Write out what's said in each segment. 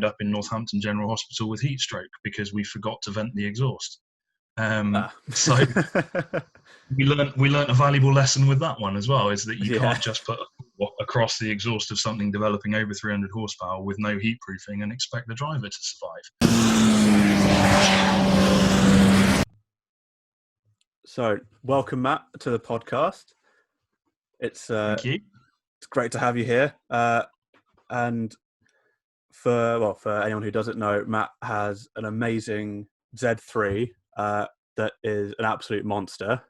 up in Northampton General Hospital with heat stroke because we forgot to vent the exhaust. Ah. So we learned a valuable lesson with that one as well, is that you Yeah. can't just put across the exhaust of something developing over 300 horsepower with no heat proofing and expect the driver to survive. So, welcome, Matt, to the podcast. It's Thank you. it's great to have you here. And for anyone who doesn't know, Matt has an amazing Z3 that is an absolute monster.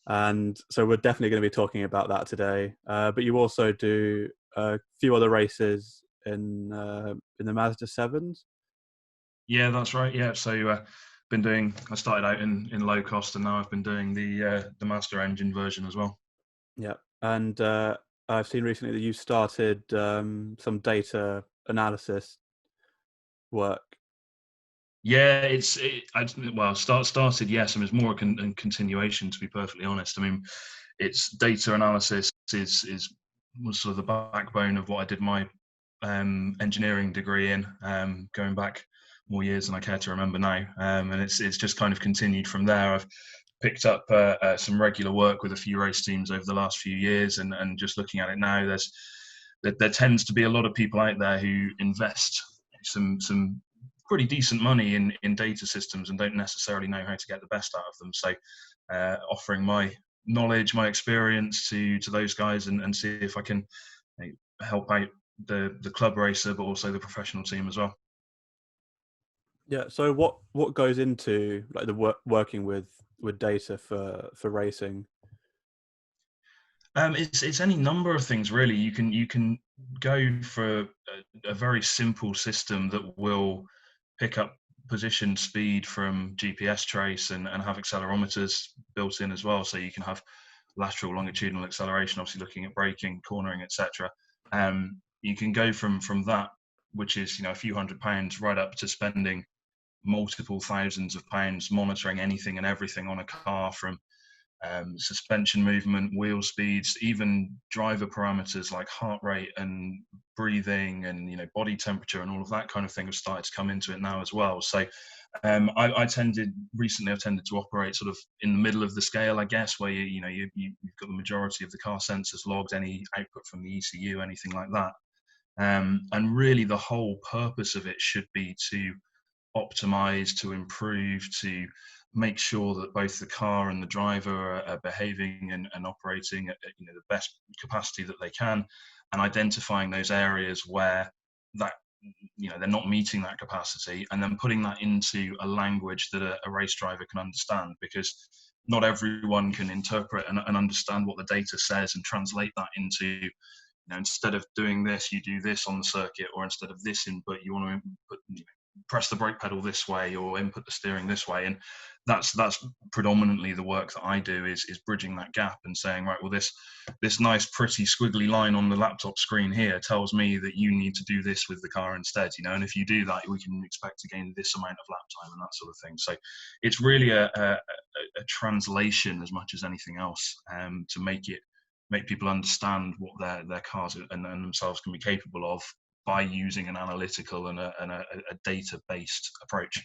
And so we're definitely going to be talking about that today. But you also do a few other races in the Mazda 7s. Yeah, that's right. Yeah, so I started out in low cost, and now I've been doing the Master Engine version as well. Yeah, and I've seen recently that you started some data analysis work. Yeah, started, yes, and it's more a continuation, to be perfectly honest. I mean, it's data analysis was sort of the backbone of what I did my engineering degree in, going back more years than I care to remember now, and it's just kind of continued from there. I've picked up some regular work with a few race teams over the last few years, and just looking at it now, there tends to be a lot of people out there who invest some pretty decent money in data systems and don't necessarily know how to get the best out of them. So offering my knowledge, my experience to those guys, and see if I can help out the club racer, but also the professional team as well. Yeah. So what goes into like the working with data for racing? It's any number of things really. You can go for a very simple system that will pick up position speed from GPS trace and have accelerometers built in as well, so you can have lateral, longitudinal acceleration, obviously looking at braking, cornering, etc. You can go from that, which is a few £100s, right up to spending multiple thousands of pounds monitoring anything and everything on a car, from suspension movement, wheel speeds, even driver parameters like heart rate and breathing and body temperature and all of that kind of thing have started to come into it now as well. So I've tended to operate sort of in the middle of the scale, I guess, where you've got the majority of the car sensors logged, any output from the ECU, anything like that. And really the whole purpose of it should be to optimize, to improve, to make sure that both the car and the driver are behaving and operating at the best capacity that they can, and identifying those areas where that they're not meeting that capacity, and then putting that into a language that a race driver can understand, because not everyone can interpret and understand what the data says and translate that into instead of doing this, you do this on the circuit, or instead of this input, you want to input, press the brake pedal this way or input the steering this way. And that's predominantly the work that I do, is bridging that gap and saying, right, well, this nice pretty squiggly line on the laptop screen here tells me that you need to do this with the car instead, and if you do that, we can expect to gain this amount of lap time and that sort of thing. So it's really a translation as much as anything else, to make people understand what their cars and themselves can be capable of by using an analytical and a data-based approach.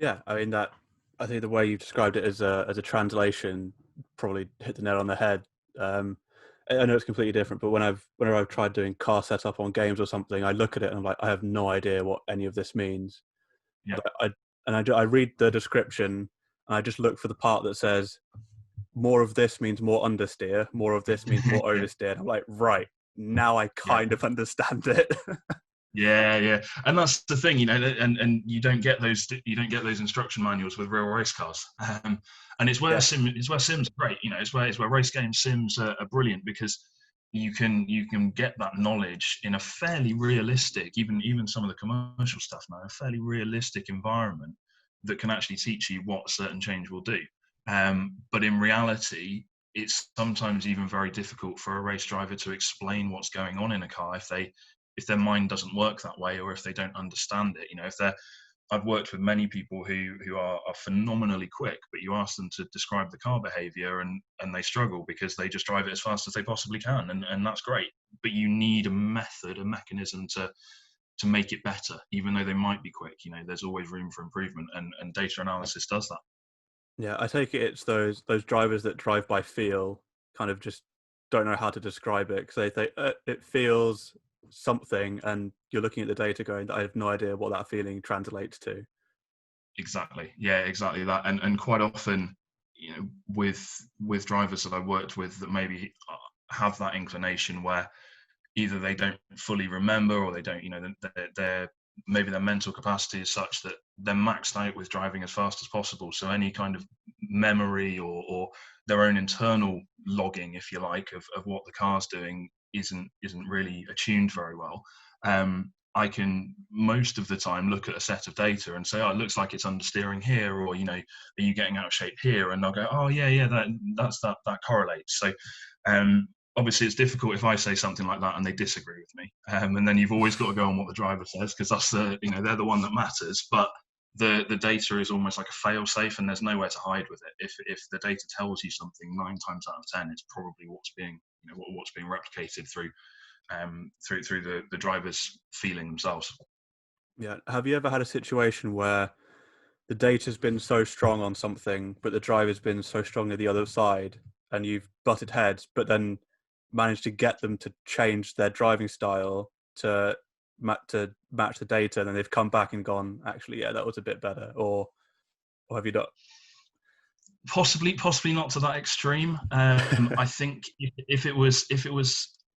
Yeah, I mean I think the way you described it as a translation probably hit the nail on the head. I know it's completely different, but whenever I've tried doing car setup on games or something, I look at it and I'm like, I have no idea what any of this means. Yeah. I read the description and I just look for the part that says more of this means more understeer, more of this means more Yeah. oversteer. And I'm like, right, now I Yeah. kind of understand it. Yeah, and that's the thing, and you don't get those instruction manuals with real race cars, and it's where Yeah. sims are great. It's where race game sims are brilliant, because you can get that knowledge in a fairly realistic, even some of the commercial stuff now, a fairly realistic environment that can actually teach you what a certain change will do. But in reality, it's sometimes even very difficult for a race driver to explain what's going on in a car if their mind doesn't work that way, or if they don't understand it. I've worked with many people who are phenomenally quick, but you ask them to describe the car behavior and they struggle, because they just drive it as fast as they possibly can, and that's great. But you need a method, a mechanism to make it better, even though they might be quick. There's always room for improvement, and data analysis does that. Yeah, I take it it's those drivers that drive by feel, kind of just don't know how to describe it because they it feels something, and you're looking at the data going, I have no idea what that feeling translates to. Exactly. Yeah, exactly that. And quite often, with drivers that I worked with that maybe have that inclination where either they don't fully remember, or they don't, they're maybe their mental capacity is such that they're maxed out with driving as fast as possible. So any kind of memory or their own internal logging, if you like, of what the car's doing isn't really attuned very well. I can most of the time look at a set of data and say, oh, it looks like it's understeering here, or are you getting out of shape here? And they'll go, oh yeah, that correlates. So obviously it's difficult if I say something like that and they disagree with me, and then you've always got to go on what the driver says, because that's they're the one that matters. But the data is almost like a fail safe, and there's nowhere to hide with it. If the data tells you something 9 times out of 10, it's probably what's being replicated through the drivers feeling themselves. Yeah. Have you ever had a situation where the data's been so strong on something, but the driver's been so strong at the other side, and you've butted heads, but then managed to get them to change their driving style to match the data, and then they've come back and gone, actually, yeah, that was a bit better, or have you not? Possibly not to that extreme. I think if it was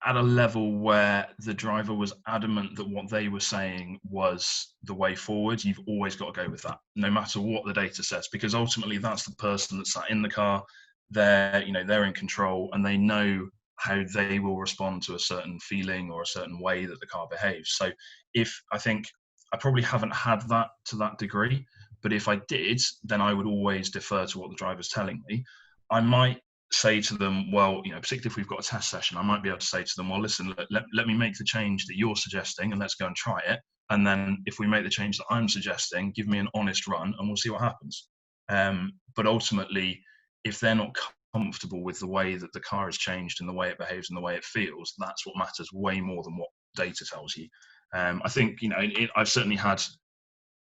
at a level where the driver was adamant that what they were saying was the way forward, you've always got to go with that, no matter what the data says, because ultimately that's the person that sat in the car. They're in control, and they know how they will respond to a certain feeling or a certain way that the car behaves. So I think I probably haven't had that to that degree, but if I did, then I would always defer to what the driver's telling me. I might say to them, well, particularly if we've got a test session, I might be able to say to them, well, listen, let me make the change that you're suggesting, and let's go and try it. And then if we make the change that I'm suggesting, give me an honest run and we'll see what happens. But ultimately, if they're not comfortable with the way that the car has changed and the way it behaves and the way it feels, that's what matters way more than what data tells you. I think, I've certainly had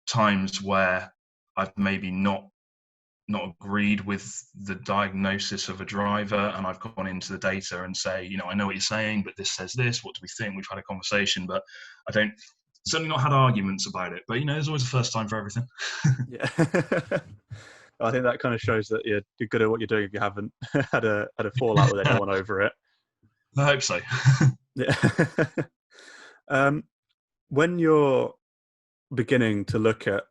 times where I've maybe not agreed with the diagnosis of a driver, and I've gone into the data and say, I know what you're saying, but this says this. What do we think? We've had a conversation, but I don't. Certainly not had arguments about it. But there's always a first time for everything. Yeah. I think that kind of shows that you're good at what you're doing if you haven't had a fallout with anyone over it. I hope so. Yeah. When you're beginning to look at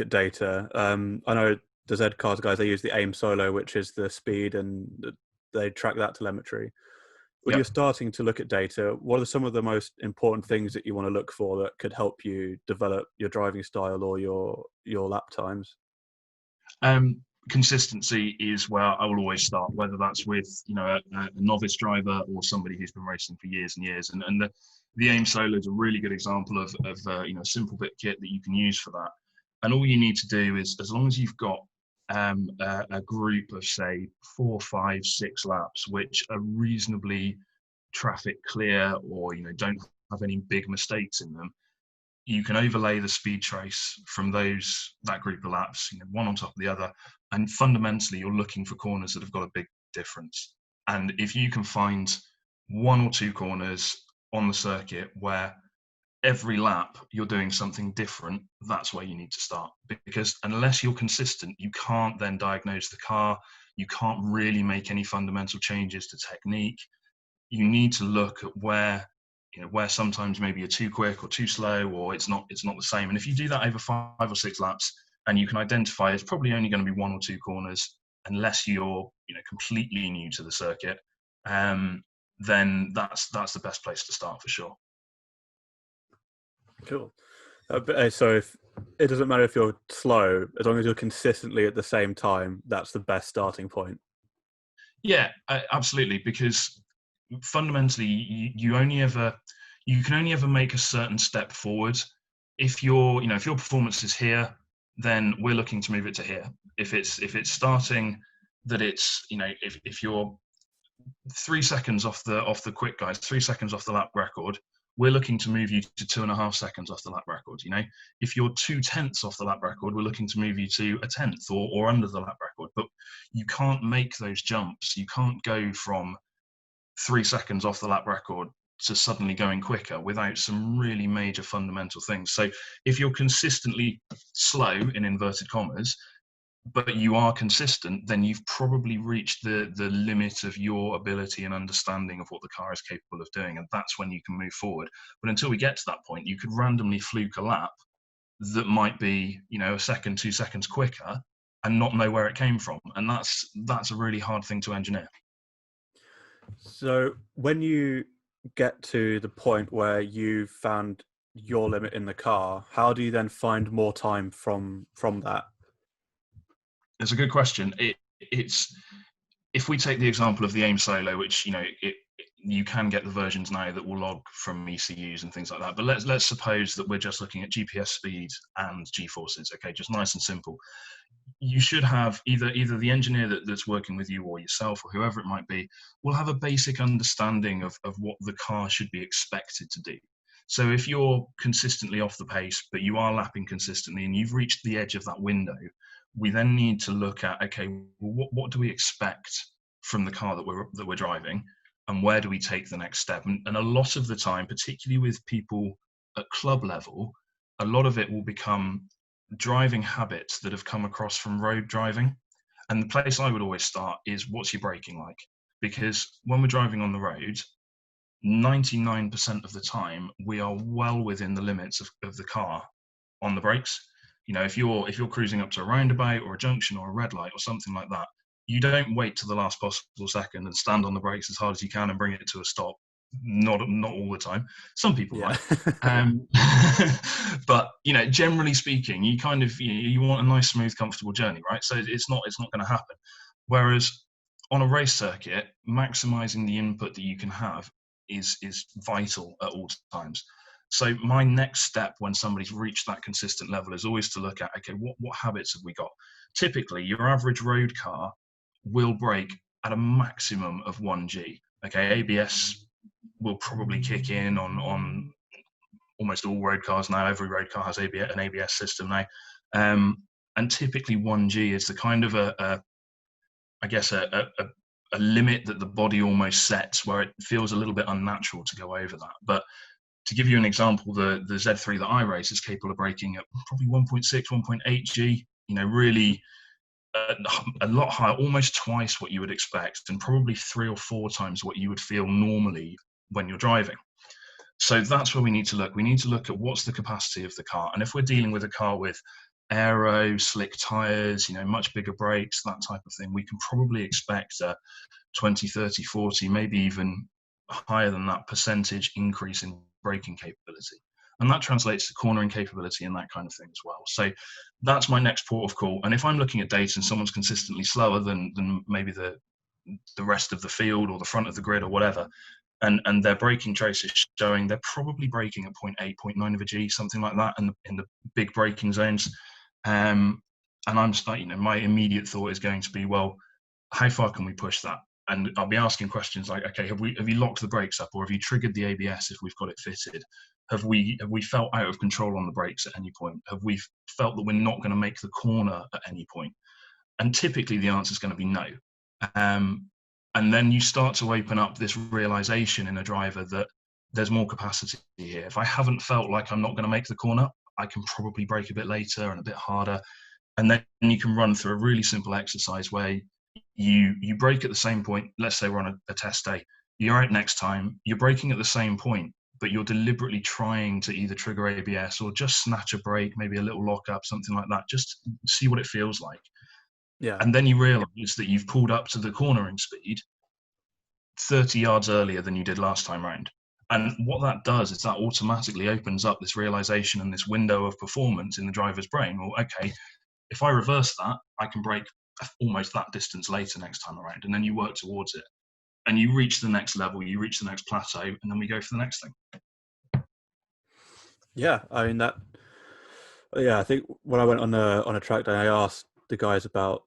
data, I know the Z Cars guys, they use the AIM Solo, which is the speed, and they track that telemetry. When you're starting to look at data, what are some of the most important things that you want to look for that could help you develop your driving style or your lap times? Consistency is where I will always start, whether that's with a novice driver or somebody who's been racing for years and years. And the AIM Solo is a really good example of a simple bit kit that you can use for that. And all you need to do is, as long as you've got a group of say 4, 5, 6 laps which are reasonably traffic clear, or don't have any big mistakes in them, you can overlay the speed trace from that group of laps, one on top of the other, and fundamentally you're looking for corners that have got a big difference. And if you can find 1 or 2 corners on the circuit where every lap you're doing something different, that's where you need to start, because unless you're consistent, you can't then diagnose the car. You can't really make any fundamental changes to technique. You need to look at where sometimes maybe you're too quick or too slow, or it's not the same. And if you do that over 5 or 6 laps, and you can identify it's probably only going to be 1 or 2 corners, unless you're completely new to the circuit, then that's the best place to start for sure. Cool. So if it doesn't matter if you're slow, as long as you're consistently at the same time, that's the best starting point. Yeah, absolutely. Because fundamentally, you can only ever make a certain step forward. If your performance is here, then we're looking to move it to here. If it's starting that it's if you're 3 seconds off the quick guys, 3 seconds off the lap record, we're looking to move you to 2.5 seconds off the lap record. If you're 0.2 off the lap record, we're looking to move you to a tenth or under the lap record. But you can't make those jumps. You can't go from 3 seconds off the lap record to suddenly going quicker without some really major fundamental things. So if you're consistently slow, in inverted commas, but you are consistent, then you've probably reached the limit of your ability and understanding of what the car is capable of doing, and that's when you can move forward. But until we get to that point, you could randomly fluke a lap that might be, a second, 2 seconds quicker, and not know where it came from, and that's a really hard thing to engineer. So when you get to the point where you've found your limit in the car, how do you then find more time from that? It's a good question. It's if we take the example of the AIM Solo, which you can get the versions now that will log from ECUs and things like that. But let's suppose that we're just looking at GPS speed and G-forces. Okay, just nice and simple. You should have either the engineer that's working with you or yourself or whoever it might be will have a basic understanding of what the car should be expected to do. So if you're consistently off the pace, but you are lapping consistently and you've reached the edge of that window, we then need to look at, okay, what do we expect from the car that we're driving, and where do we take the next step? And a lot of the time, particularly with people at club level, a lot of it will become driving habits that have come across from road driving. And the place I would always start is, what's your braking like? Because when we're driving on the road, 99% of the time, we are well within the limits of the car on the brakes. If you're cruising up to a roundabout or a junction or a red light or something like that, you don't wait to the last possible second and stand on the brakes as hard as you can and bring it to a stop. Not all the time. Some people might. But generally speaking, you kind of you want a nice, smooth, comfortable journey, right? So it's not going to happen. Whereas on a race circuit, maximizing the input that you can have is vital at all times. So my next step when somebody's reached that consistent level is always to look at, okay, what habits have we got? Typically, your average road car will brake at a maximum of 1G. Okay, ABS will probably kick in on almost all road cars now. Every road car has an ABS system now. And typically 1G is the kind of a limit that the body almost sets, where it feels a little bit unnatural to go over that. But to give you an example, the Z3 that I race is capable of braking at probably 1.6, 1.8 G, really a lot higher, almost twice what you would expect, and probably 3 or 4 times what you would feel normally when you're driving. So that's where we need to look. We need to look at what's the capacity of the car. And if we're dealing with a car with aero, slick tires, much bigger brakes, that type of thing, we can probably expect a 20, 30, 40, maybe even higher than that percentage increase in braking capability. And that translates to cornering capability and that kind of thing as well. So that's my next port of call. And if I'm looking at data and someone's consistently slower than maybe the rest of the field or the front of the grid or whatever, and their braking trace is showing they're probably braking at 0.8, 0.9 of a G, something like that, in the big braking zones. And I'm just like, my immediate thought is going to be, well, how far can we push that? And I'll be asking questions like, okay, have you locked the brakes up, or have you triggered the ABS if we've got it fitted? Have we felt out of control on the brakes at any point? Have we felt that we're not going to make the corner at any point? And typically the answer is going to be no. And then you start to open up this realization in a driver that there's more capacity here. If I haven't felt like I'm not going to make the corner, I can probably brake a bit later and a bit harder. And then you can run through a really simple exercise where you brake at the same point. Let's say we're on a test day. You're out next time, you're braking at the same point, but you're deliberately trying to either trigger ABS or just snatch a brake, maybe a little lock up, something like that, just see what it feels like. Yeah. And then you realize that you've pulled up to the cornering speed 30 yards earlier than you did last time round. And what that does is that automatically opens up this realization and this window of performance in the driver's brain. Well, okay, if I reverse that, I can brake almost that distance later next time around. And then you work towards it. And you reach the next level, you reach the next plateau, and then we go for the next thing. Yeah, I mean I think when I went on a track day, I asked the guys about,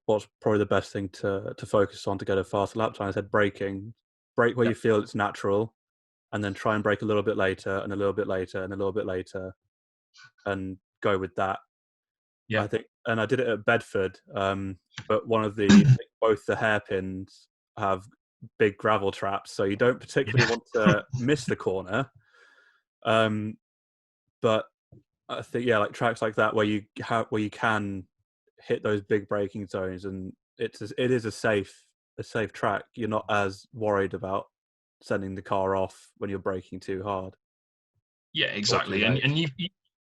what's probably the best thing to focus on to get a faster lap time. I said brake where you feel it's natural, and then try and brake a little bit later and a little bit later and a little bit later, and go with that. Yeah. I think, and I did it at Bedford, but one of the both the hairpins have big gravel traps, so you don't particularly want to miss the corner. But I think like tracks like that where you can hit those big braking zones, and it is a safe track. You're not as worried about sending the car off when you're braking too hard. Yeah, exactly. And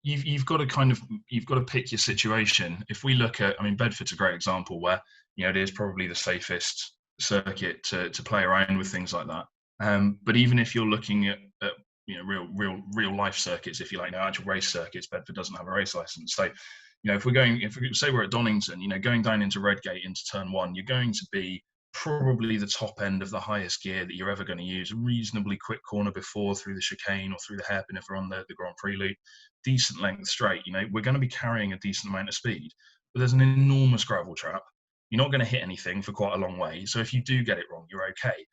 you've got to pick your situation. If we look at, I mean, Bedford's a great example where it is probably the safest circuit to play around with things like that. But even if you're looking at real life circuits, if you like, now actual race circuits, Bedford doesn't have a race license. So if we say we're at Donington, going down into Redgate into turn one, you're going to be probably the top end of the highest gear that you're ever going to use. A reasonably quick corner before through the chicane or through the hairpin if we're on the Grand Prix loop, decent length straight. We're going to be carrying a decent amount of speed, but there's an enormous gravel trap. You're not going to hit anything for quite a long way. So if you do get it wrong, you're okay.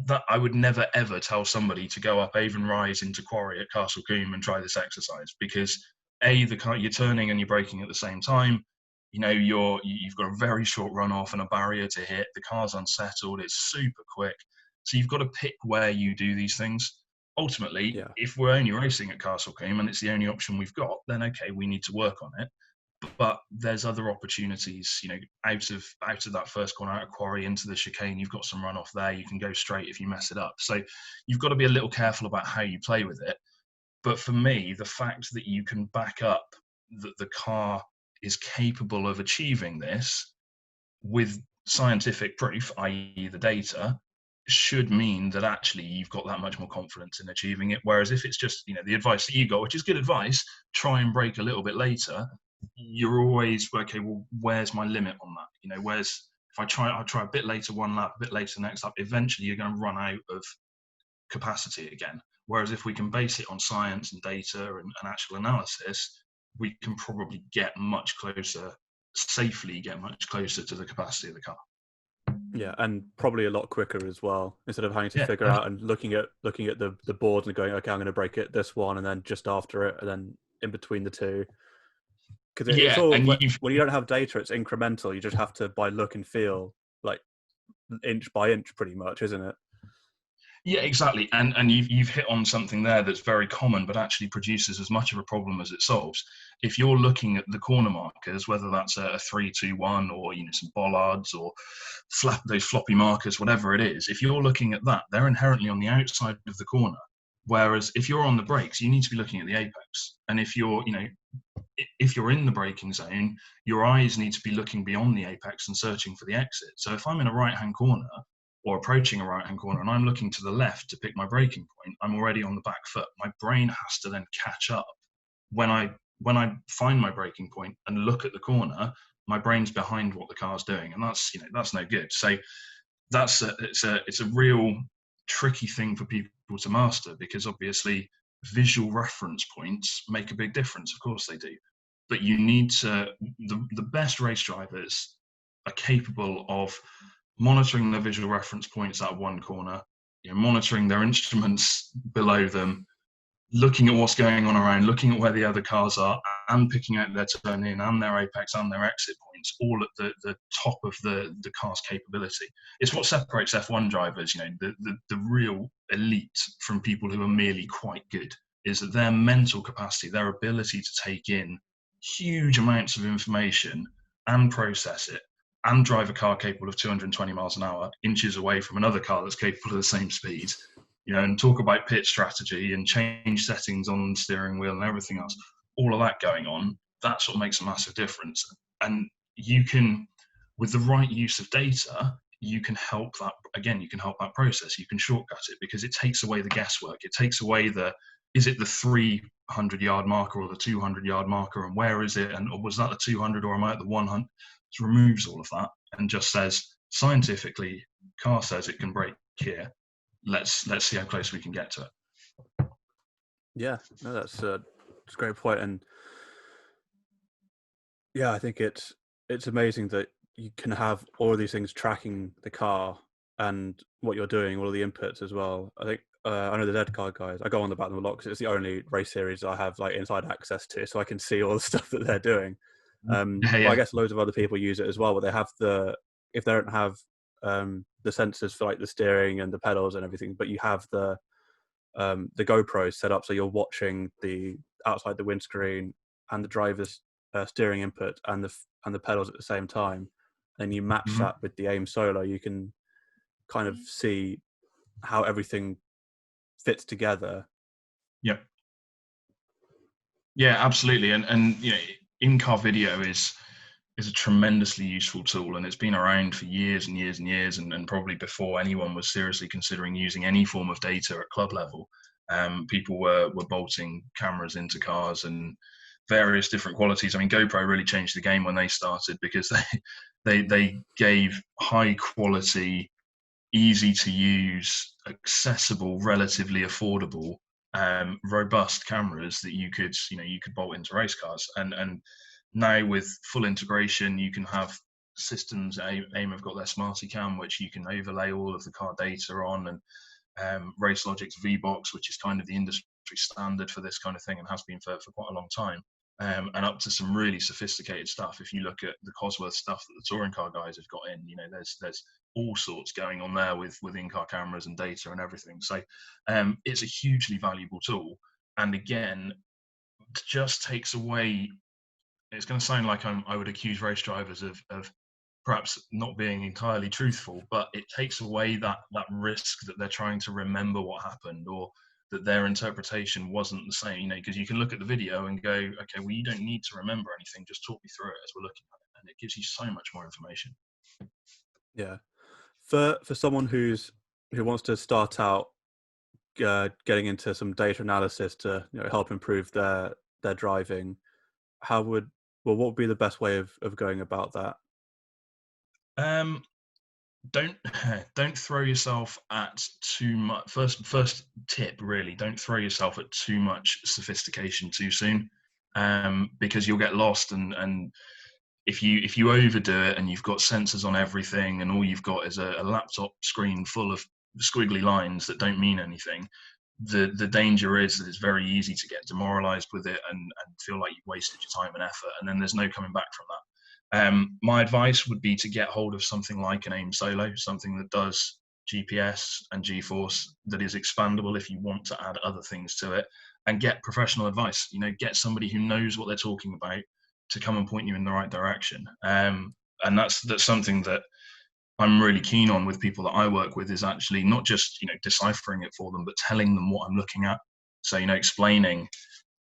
That I would never ever tell somebody to go up Avon Rise into Quarry at Castle Combe and try this exercise, because the car, you're turning and you're braking at the same time. You've got a very short runoff and a barrier to hit. The car's unsettled. It's super quick. So you've got to pick where you do these things. Ultimately, if we're only racing at Castle Combe and it's the only option we've got, then okay, we need to work on it. But there's other opportunities, out of that first corner, out of Quarry into the chicane. You've got some runoff there. You can go straight if you mess it up. So you've got to be a little careful about how you play with it. But for me, the fact that you can back up that the car is capable of achieving this with scientific proof, i.e. the data, should mean that actually you've got that much more confidence in achieving it. Whereas if it's just, the advice that you got, which is good advice, try and brake a little bit later, you're always, okay, well, where's my limit on that? If I'll try a bit later one lap, a bit later next lap, eventually you're going to run out of capacity again. Whereas if we can base it on science and data and actual analysis, we can probably safely get much closer to the capacity of the car. Yeah, and probably a lot quicker as well, instead of having to figure out and looking at the board and going, okay, I'm going to brake it this one and then just after it and then in between the two. Because it's all, when you don't have data, it's incremental. You just have to, by look and feel, like inch by inch pretty much, isn't it? Yeah, exactly. And you've hit on something there that's very common, but actually produces as much of a problem as it solves. If you're looking at the corner markers, whether that's a 3-2-1 or some bollards or those floppy markers, whatever it is, if you're looking at that, they're inherently on the outside of the corner. Whereas if you're on the brakes, you need to be looking at the apex. And if you're in the braking zone, your eyes need to be looking beyond the apex and searching for the exit. So if I'm in a right-hand corner or approaching a right-hand corner and I'm looking to the left to pick my braking point, I'm already on the back foot. My brain has to then catch up. When I find my braking point and look at the corner, my brain's behind what the car's doing, and that's no good. So it's a real tricky thing for people to master, because obviously visual reference points make a big difference. Of course they do, but you need to. The best race drivers are capable of monitoring their visual reference points at one corner, monitoring their instruments below them, looking at what's going on around, looking at where the other cars are, and picking out their turn in and their apex and their exit points, all at the top of the car's capability. It's what separates F1 drivers, the real elite, from people who are merely quite good, is that their mental capacity, their ability to take in huge amounts of information and process it, and drive a car capable of 220 miles an hour, inches away from another car that's capable of the same speed, and talk about pit strategy and change settings on the steering wheel and everything else, all of that going on, that's what makes a massive difference. And you can, with the right use of data, you can help that process. You can shortcut it, because it takes away the guesswork. It takes away is it the 300-yard marker or the 200-yard marker, and where is it? And was that the 200 or am I at the 100? It removes all of that and just says, scientifically, car says it can brake here. Let's see how close we can get to it. Yeah, no, that's a great point. And yeah, I think it's amazing that you can have all of these things tracking the car and what you're doing, all of the inputs as well. I think I know the Dead Card guys. I go on about them a lot because it's the only race series I have like inside access to, so I can see all the stuff that they're doing. Yeah, But I yeah. guess loads of other people use it as well. But they have if they don't have the sensors for like the steering and the pedals and everything, but you have the GoPros set up so you're watching the outside the windscreen and the driver's steering input and the pedals at the same time, and you match Mhm. that with the aim solo, you can kind of see how everything fits together. Yeah. Yeah, absolutely. And you know, in-car video is a tremendously useful tool, and it's been around for years and years and years, and probably before anyone was seriously considering using any form of data at club level. People were bolting cameras into cars and various different qualities. I mean, GoPro really changed the game when they started because they gave high quality, easy to use, accessible, relatively affordable, robust cameras that you could bolt into race cars. And now with full integration, you can have systems. AIM have got their Smarty Cam, which you can overlay all of the car data on, and Race Logic's VBox, which is kind of the industry standard for this kind of thing and has been for quite a long time. And up to some really sophisticated stuff. If you look at the Cosworth stuff that the touring car guys have got in, you know, there's all sorts going on there with in-car cameras and data and everything. So it's a hugely valuable tool. And again, it just takes away. It's going to sound like I would accuse race drivers of perhaps not being entirely truthful, but it takes away that risk that they're trying to remember what happened, or that their interpretation wasn't the same. You know, because you can look at the video and go, okay, well, you don't need to remember anything. Just talk me through it as we're looking at it, and it gives you so much more information. Yeah, for someone who wants to start out getting into some data analysis to help improve their driving, what would be the best way of going about that? Um, don't don't throw yourself at too much. First tip, really, don't throw yourself at too much sophistication too soon, because you'll get lost. And if you overdo it and you've got sensors on everything and all you've got is a laptop screen full of squiggly lines that don't mean anything, the danger is that it's very easy to get demoralized with it and feel like you've wasted your time and effort, and then there's no coming back from that. My advice would be to get hold of something like an AIM Solo, something that does GPS and G-force, that is expandable if you want to add other things to it, and get professional advice. You know, get somebody who knows what they're talking about to come and point you in the right direction. And that's something that I'm really keen on with people that I work with, is actually not just, you know, deciphering it for them, but telling them what I'm looking at. So, you know, explaining,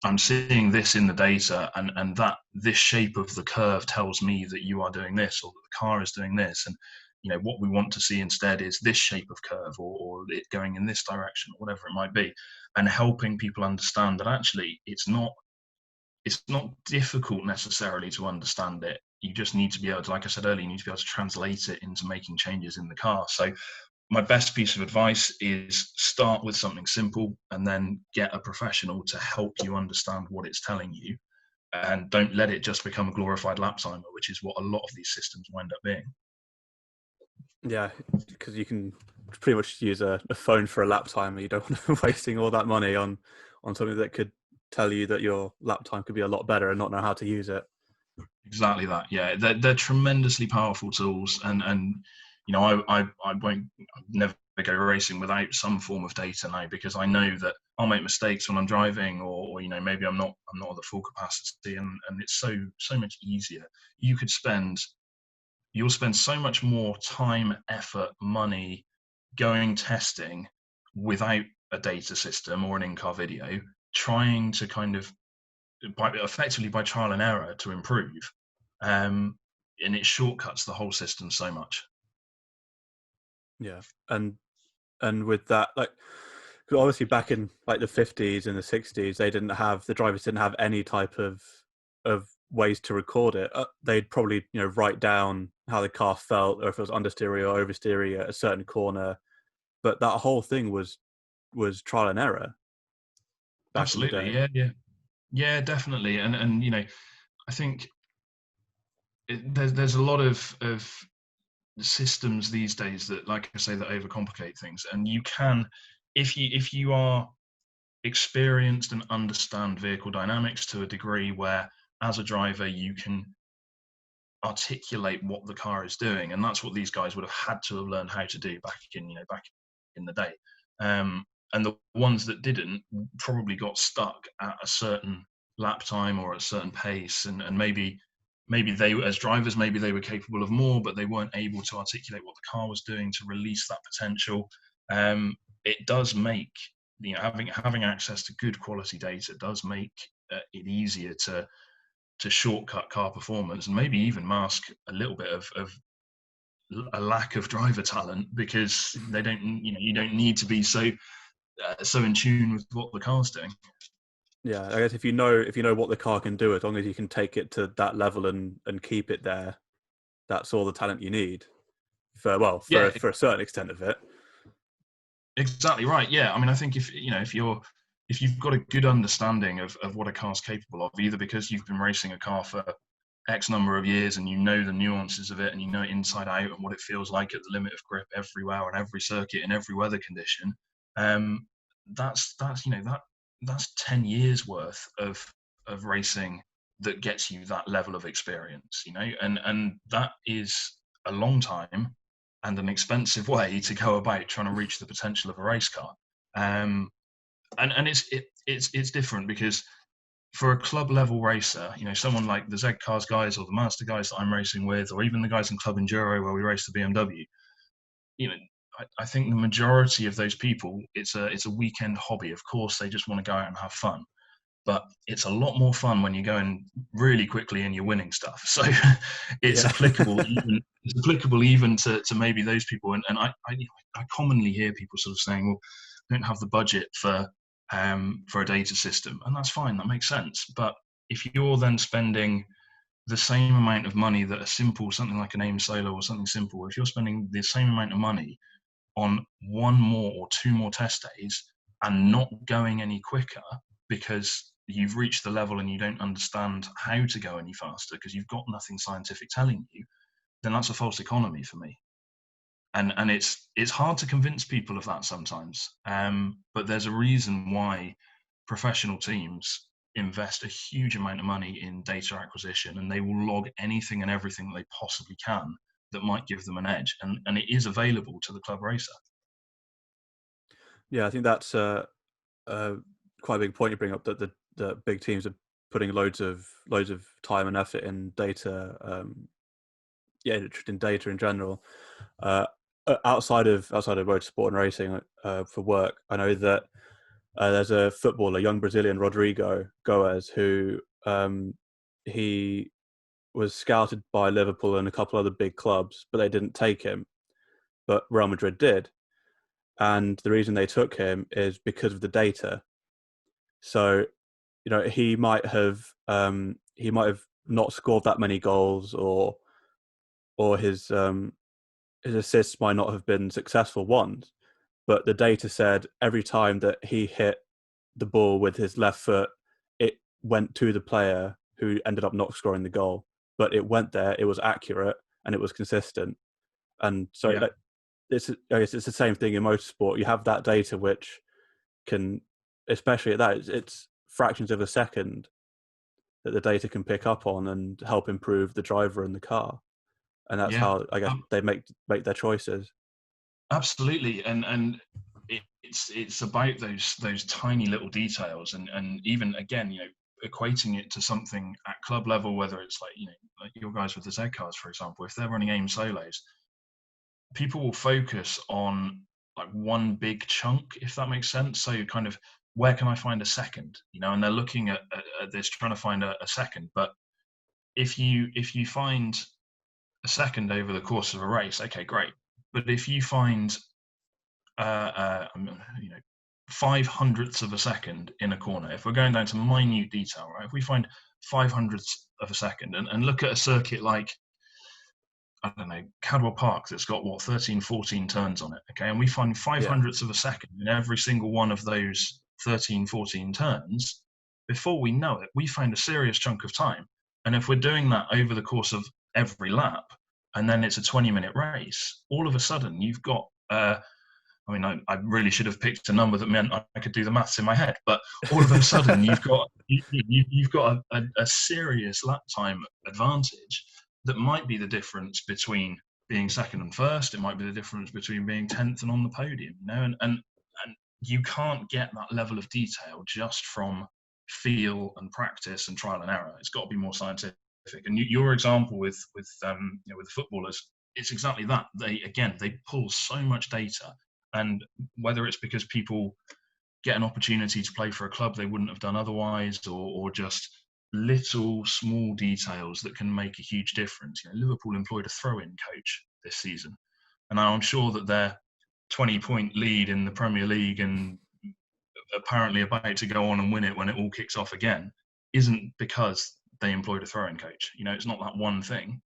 I'm seeing this in the data, and that this shape of the curve tells me that you are doing this, or that the car is doing this. And, you know, what we want to see instead is this shape of curve, or it going in this direction, or whatever it might be. And helping people understand that actually it's not difficult necessarily to understand it. You just need to be able to, like I said earlier, you need to be able to translate it into making changes in the car. So my best piece of advice is start with something simple and then get a professional to help you understand what it's telling you. And don't let it just become a glorified lap timer, which is what a lot of these systems wind up being. Yeah, because you can pretty much use a phone for a lap timer. You don't want to be wasting all that money on something that could tell you that your lap time could be a lot better and not know how to use it. Exactly that. Yeah, they're tremendously powerful tools, and you know, I won't I'd never go racing without some form of data now, because I know that I'll make mistakes when I'm driving, or you know, maybe I'm not at the full capacity, and it's so much easier. You'll spend so much more time, effort, money going testing without a data system or an in-car video, trying to kind of effectively by trial and error to improve, um, and it shortcuts the whole system so much. Yeah, and with that, like, 'cause obviously back in like the 50s and the 60s, the drivers didn't have any type of ways to record it. They'd probably write down how the car felt, or if it was understeer or oversteer at a certain corner. But that whole thing was trial and error back in the Absolutely, day. yeah, definitely. And you know, I think there's a lot of systems these days that, like I say, that overcomplicate things, and if you are experienced and understand vehicle dynamics to a degree where, as a driver, you can articulate what the car is doing, and that's what these guys would have had to have learned how to do back in the day. And the ones that didn't probably got stuck at a certain lap time or a certain pace, and maybe they, as drivers, maybe they were capable of more, but they weren't able to articulate what the car was doing to release that potential. It does make, having access to good quality data does make it easier to shortcut car performance, and maybe even mask a little bit of a lack of driver talent, because they don't, you don't need to be so in tune with what the car's doing. Yeah, I guess if you know what the car can do, as long as you can take it to that level and keep it there, that's all the talent you need for a certain extent of it. Exactly right. Yeah, I mean, I think if you've got a good understanding of what a car's capable of, either because you've been racing a car for X number of years and you know the nuances of it and you know it inside out and what it feels like at the limit of grip everywhere on every circuit in every weather condition, that's 10 years worth of racing that gets you that level of experience, and that is a long time and an expensive way to go about trying to reach the potential of a race car. And it's different, because for a club level racer, someone like the Z Cars guys or the Master guys that I'm racing with, or even the guys in Club Enduro where we race the BMW, I think the majority of those people, it's a weekend hobby. Of course, they just want to go out and have fun, but it's a lot more fun when you're going really quickly and you're winning stuff. So it's applicable. It's applicable even to maybe those people. And I commonly hear people sort of saying, "Well, I don't have the budget for a data system," and that's fine. That makes sense. But if you're then spending the same amount of money that something like an AIM Solo or something simple, if you're spending the same amount of money on one more or two more test days and not going any quicker because you've reached the level and you don't understand how to go any faster because you've got nothing scientific telling you, then that's a false economy for me. And it's hard to convince people of that sometimes. But there's a reason why professional teams invest a huge amount of money in data acquisition, and they will log anything and everything that they possibly can that might give them an edge. And it is available to the club racer. Yeah, I think that's quite a big point you bring up, that the big teams are putting loads of time and effort in data, in data in general. Outside of motorsport and racing, for work, I know that there's a footballer, young Brazilian, Rodrigo Goes, who he was scouted by Liverpool and a couple other big clubs, but they didn't take him. But Real Madrid did. And the reason they took him is because of the data. So, he might have not scored that many goals, or his assists might not have been successful ones, but the data said every time that he hit the ball with his left foot, it went to the player who ended up not scoring the goal. But it went there, it was accurate, and it was consistent. And so I guess it's the same thing in motorsport. You have that data which can, especially at that, it's fractions of a second that the data can pick up on and help improve the driver and the car. And that's how, I guess, they make their choices. Absolutely. And it's about those tiny little details, and even, again, equating it to something at club level, whether it's like your guys with the Z Cars, for example, if they're running AIM Solos, people will focus on like one big chunk, if that makes sense. So kind of, where can I find a second, and they're looking at this, trying to find a second. But if you find a second over the course of a race, okay, great. But if you find 5/100ths of a second in a corner, if we're going down to minute detail, right? If we find 5/100ths of a second, and look at a circuit like, I don't know, Cadwell Park, that's got 13, 14 turns on it, okay, and we find 5/100ths of a second in every single one of those 13, 14 turns, before we know it, we find a serious chunk of time. And if we're doing that over the course of every lap, and then it's a 20-minute race, all of a sudden you've got I mean, I really should have picked a number that meant I could do the maths in my head. But all of a sudden, you've got a serious lap time advantage that might be the difference between being second and first. It might be the difference between being 10th and on the podium. And you can't get that level of detail just from feel and practice and trial and error. It's got to be more scientific. And your example with with the footballers, it's exactly that. They pull so much data, and whether it's because people get an opportunity to play for a club they wouldn't have done otherwise, or just little small details that can make a huge difference. Liverpool employed a throw-in coach this season, and I'm sure that their 20-point lead in the Premier League and apparently about to go on and win it when it all kicks off again isn't because they employed a throwing coach. It's not that one thing,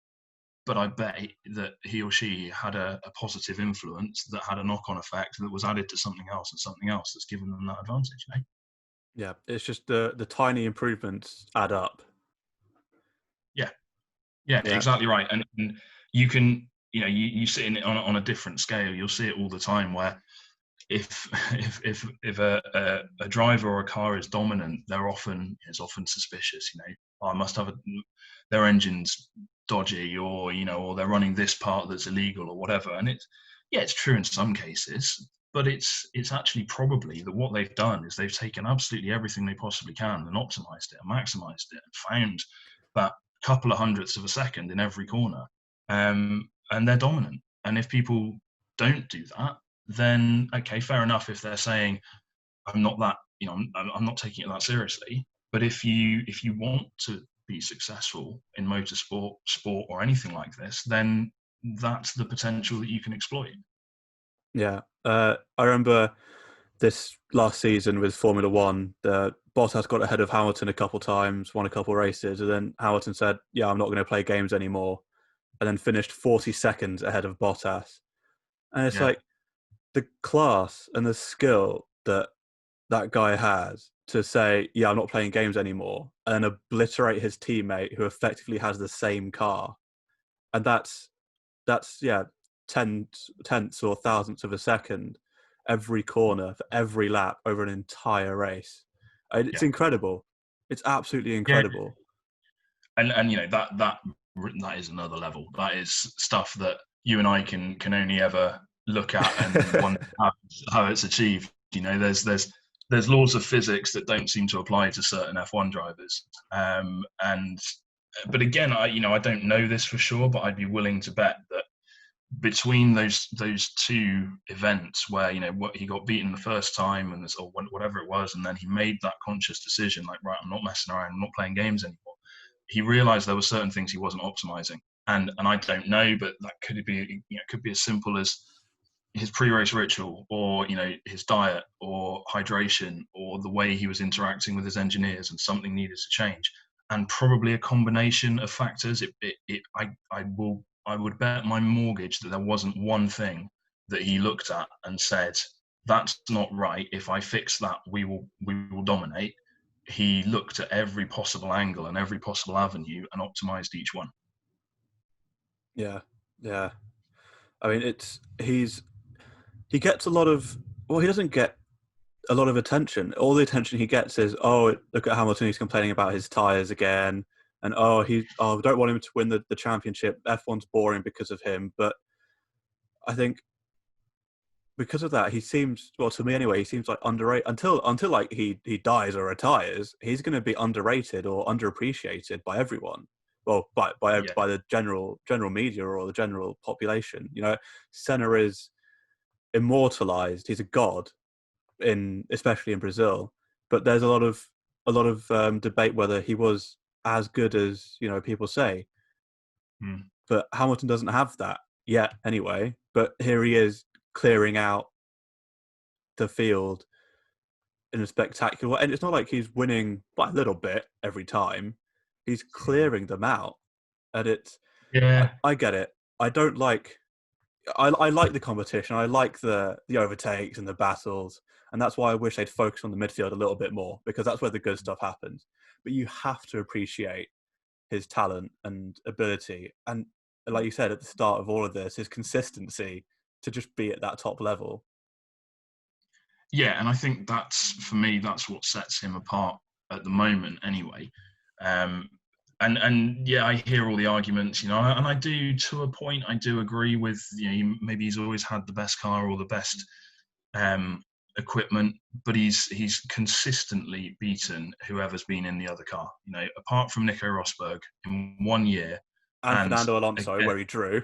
but I bet that he or she had a positive influence that had a knock-on effect that was added to something else and something else that's given them that advantage. Yeah, it's just the tiny improvements add up. Yeah, exactly right. And you can, you sit in it on a different scale. You'll see it all the time where if if a driver or a car is dominant, it's often suspicious. I must have their engine's dodgy, or they're running this part that's illegal or whatever. And it's true in some cases, but it's actually probably that what they've done is they've taken absolutely everything they possibly can and optimized it and maximized it and found that couple of hundredths of a second in every corner, and they're dominant. And if people don't do that, then okay, fair enough. If they're saying I'm not that, I'm not taking it that seriously. But if you want to be successful in motorsport, sport, or anything like this, then that's the potential that you can exploit. Yeah, I remember this last season with Formula One. Bottas got ahead of Hamilton a couple times, won a couple races, and then Hamilton said, "Yeah, I'm not going to play games anymore," and then finished 40 seconds ahead of Bottas. And it's like the class and the skill that guy has to say, "Yeah, I'm not playing games anymore," and obliterate his teammate who effectively has the same car, and that's tenths or thousandths of a second every corner for every lap over an entire race. It's incredible. It's absolutely incredible. And that is another level. That is stuff that you and I can only ever look at and wonder how it's achieved. There's laws of physics that don't seem to apply to certain F1 drivers. But again, I don't know this for sure, but I'd be willing to bet that between those two events where what he got beaten the first time and or whatever it was, and then he made that conscious decision, like, right, I'm not messing around, I'm not playing games anymore. He realized there were certain things he wasn't optimizing, and I don't know, but that could be could be as simple as his pre-race ritual, or his diet, or hydration, or the way he was interacting with his engineers, and something needed to change, and probably a combination of factors. I would bet my mortgage that there wasn't one thing that he looked at and said, that's not right. If I fix that, we will dominate. He looked at every possible angle and every possible avenue and optimized each one. Yeah. I mean, he gets a lot of, well, he doesn't get a lot of attention. All the attention he gets is, oh, look at Hamilton, he's complaining about his tyres again. And, don't want him to win the championship. F1's boring because of him. But I think because of that, he seems, well, to me anyway, he seems like underrated. Until like he dies or retires, he's going to be underrated or underappreciated by everyone. Well, by the general media or the general population. Senna is immortalized. He's a god, especially in Brazil. But there's a lot of debate whether he was as good as people say. But Hamilton doesn't have that yet, anyway. But here he is clearing out the field in a spectacular way, and it's not like he's winning by a little bit every time. He's clearing them out, and I get it. I don't like. I like the competition. I like the overtakes and the battles, and that's why I wish they'd focus on the midfield a little bit more, because that's where the good stuff happens. But you have to appreciate his talent and ability, and like you said at the start of all of this, his consistency to just be at that top level. Yeah, and I think that's, for me, that's what sets him apart at the moment, anyway. Um, and yeah, I hear all the arguments, and I do, to a point, I do agree with, maybe he's always had the best car or the best um, equipment, but he's consistently beaten whoever's been in the other car. Apart from Nico Rosberg in 1 year, And and Fernando Alonso, again, where he drew.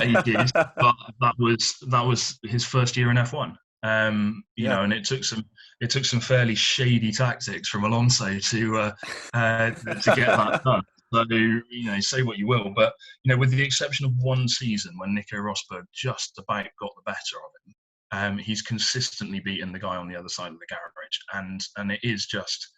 he did, but that was his first year in F1. Yeah. And it took some fairly shady tactics from Alonso to get that done. So, say what you will, but with the exception of one season when Nico Rosberg just about got the better of him, he's consistently beaten the guy on the other side of the garage, and it is just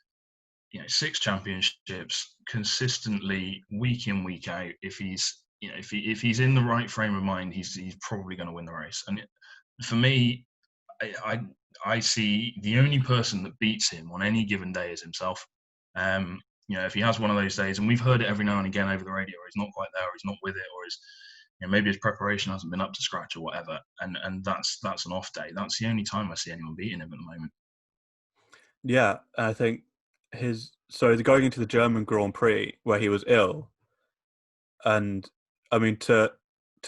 6 championships consistently, week in, week out. If he's in the right frame of mind, he's probably going to win the race. And for me, I see the only person that beats him on any given day is himself. If he has one of those days, and we've heard it every now and again over the radio, or he's not quite there, or he's not with it, or maybe his preparation hasn't been up to scratch or whatever, and that's an off day. That's the only time I see anyone beating him at the moment. Yeah, I think going into the German Grand Prix where he was ill, and I mean to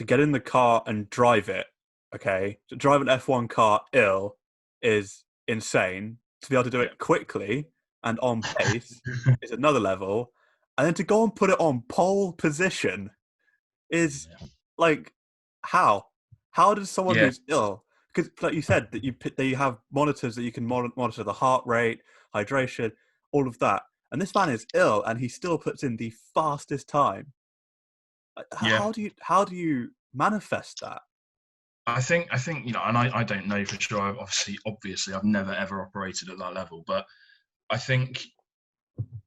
get in the car and drive it, okay, to drive an F1 car ill is insane. To be able to do it quickly and on pace is another level, and then to go and put it on pole position is like how? How does someone Yeah, who's ill? Because, like you said, that you have monitors that you can monitor the heart rate, hydration, all of that. And this man is ill, and he still puts in the fastest time. yeah. How do you manifest that? I think and I don't know for sure. Obviously, I've never ever operated at that level, but I think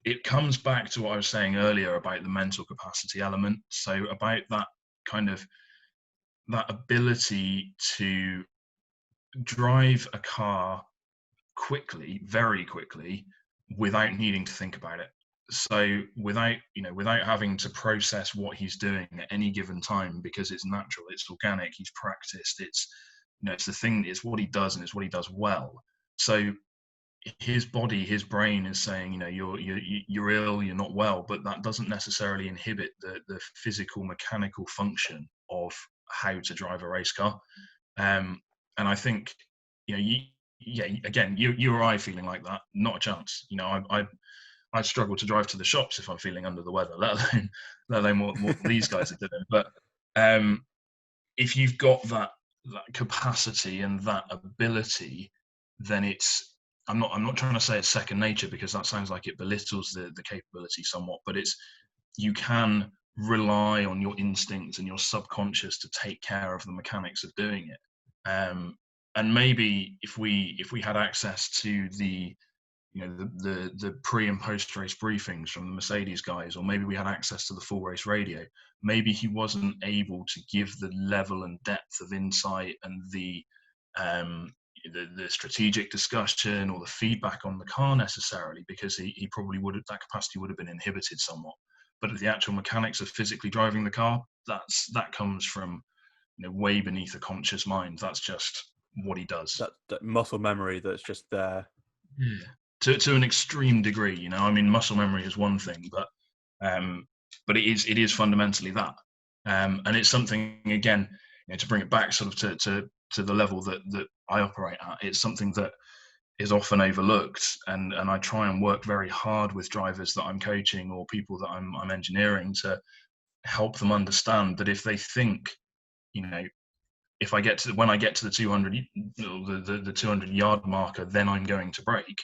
it comes back to what I was saying earlier about the mental capacity element. So about that kind of that ability to drive a car quickly, very quickly, without needing to think about it. So without having to process what he's doing at any given time, because it's natural, it's organic, he's practiced, it's the thing, it's what he does, and it's what he does well. So his body, his brain is saying, you're ill, you're not well, but that doesn't necessarily inhibit the physical, mechanical function of how to drive a race car. And I think, again, you or I feeling like that, not a chance. I struggle to drive to the shops if I'm feeling under the weather, let alone what these guys are doing. But if you've got that capacity and that ability, then I'm not trying to say it's second nature, because that sounds like it belittles the capability somewhat, but you can rely on your instincts and your subconscious to take care of the mechanics of doing it. And maybe if we had access to the pre and post race briefings from the Mercedes guys, or maybe we had access to the full race radio, maybe he wasn't able to give the level and depth of insight and um, the strategic discussion or the feedback on the car necessarily, because he probably that capacity would have been inhibited somewhat. But the actual mechanics of physically driving the car, that comes from way beneath a conscious mind. That's just what he does. That muscle memory that's just there. Yeah. To an extreme degree, I mean, muscle memory is one thing, but it is fundamentally that, and it's something, again, to bring it back sort of to the level that I operate at. It's something that is often overlooked, and I try and work very hard with drivers that I'm coaching or people that I'm engineering, to help them understand that if they think, you know, if when I get to the 200, the 200 yard marker, then I'm going to brake,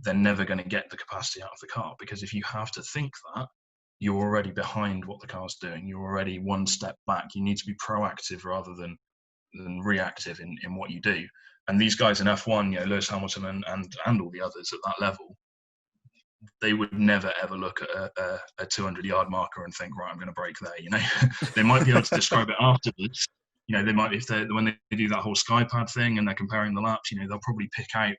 they're never going to get the capacity out of the car. Because if you have to think that, you're already behind what the car's doing. You're already one step back. You need to be proactive rather than reactive in what you do. And these guys in F1, Lewis Hamilton and all the others at that level, they would never ever look at a 200 yard marker and think, right, I'm going to brake there. They might be able to describe it afterwards. They might, when they do that whole SkyPad thing and they're comparing the laps, they'll probably pick out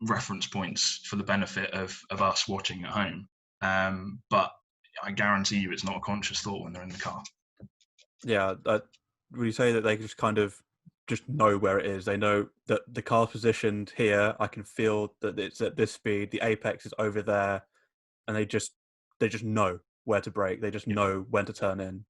reference points for the benefit of us watching at home. But I guarantee you, it's not a conscious thought when they're in the car. Yeah, would you say that they just kind of just know where it is. They know that the car's positioned here. I can feel that it's at this speed. The apex is over there, and they just know where to brake. They just know when to turn in.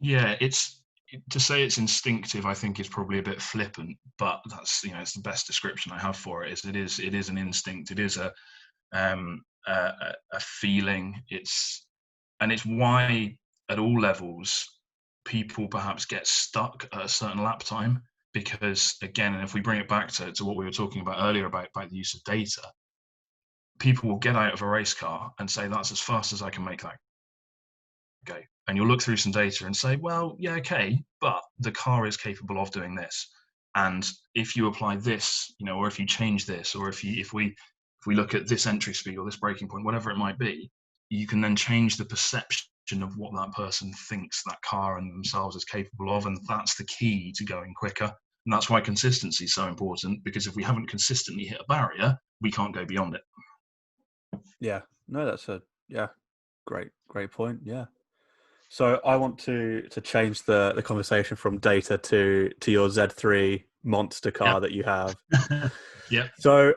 Yeah, it's to say it's instinctive, I think is probably a bit flippant, but that's, it's the best description I have for it. It is an instinct. It is a feeling. It's why at all levels people perhaps get stuck at a certain lap time, because again, and if we bring it back to what we were talking about earlier about the use of data, people will get out of a race car and say that's as fast as I can make that go. And you'll look through some data and say, well, yeah, okay, but the car is capable of doing this. And if you apply this, or if you change this, or if we look at this entry speed or this braking point, whatever it might be, you can then change the perception of what that person thinks that car and themselves is capable of. And that's the key to going quicker. And that's why consistency is so important, because if we haven't consistently hit a barrier, we can't go beyond it. Yeah, no, that's a great point. Yeah. So I want to change the conversation from data to your Z3 monster car that you have. Yeah. So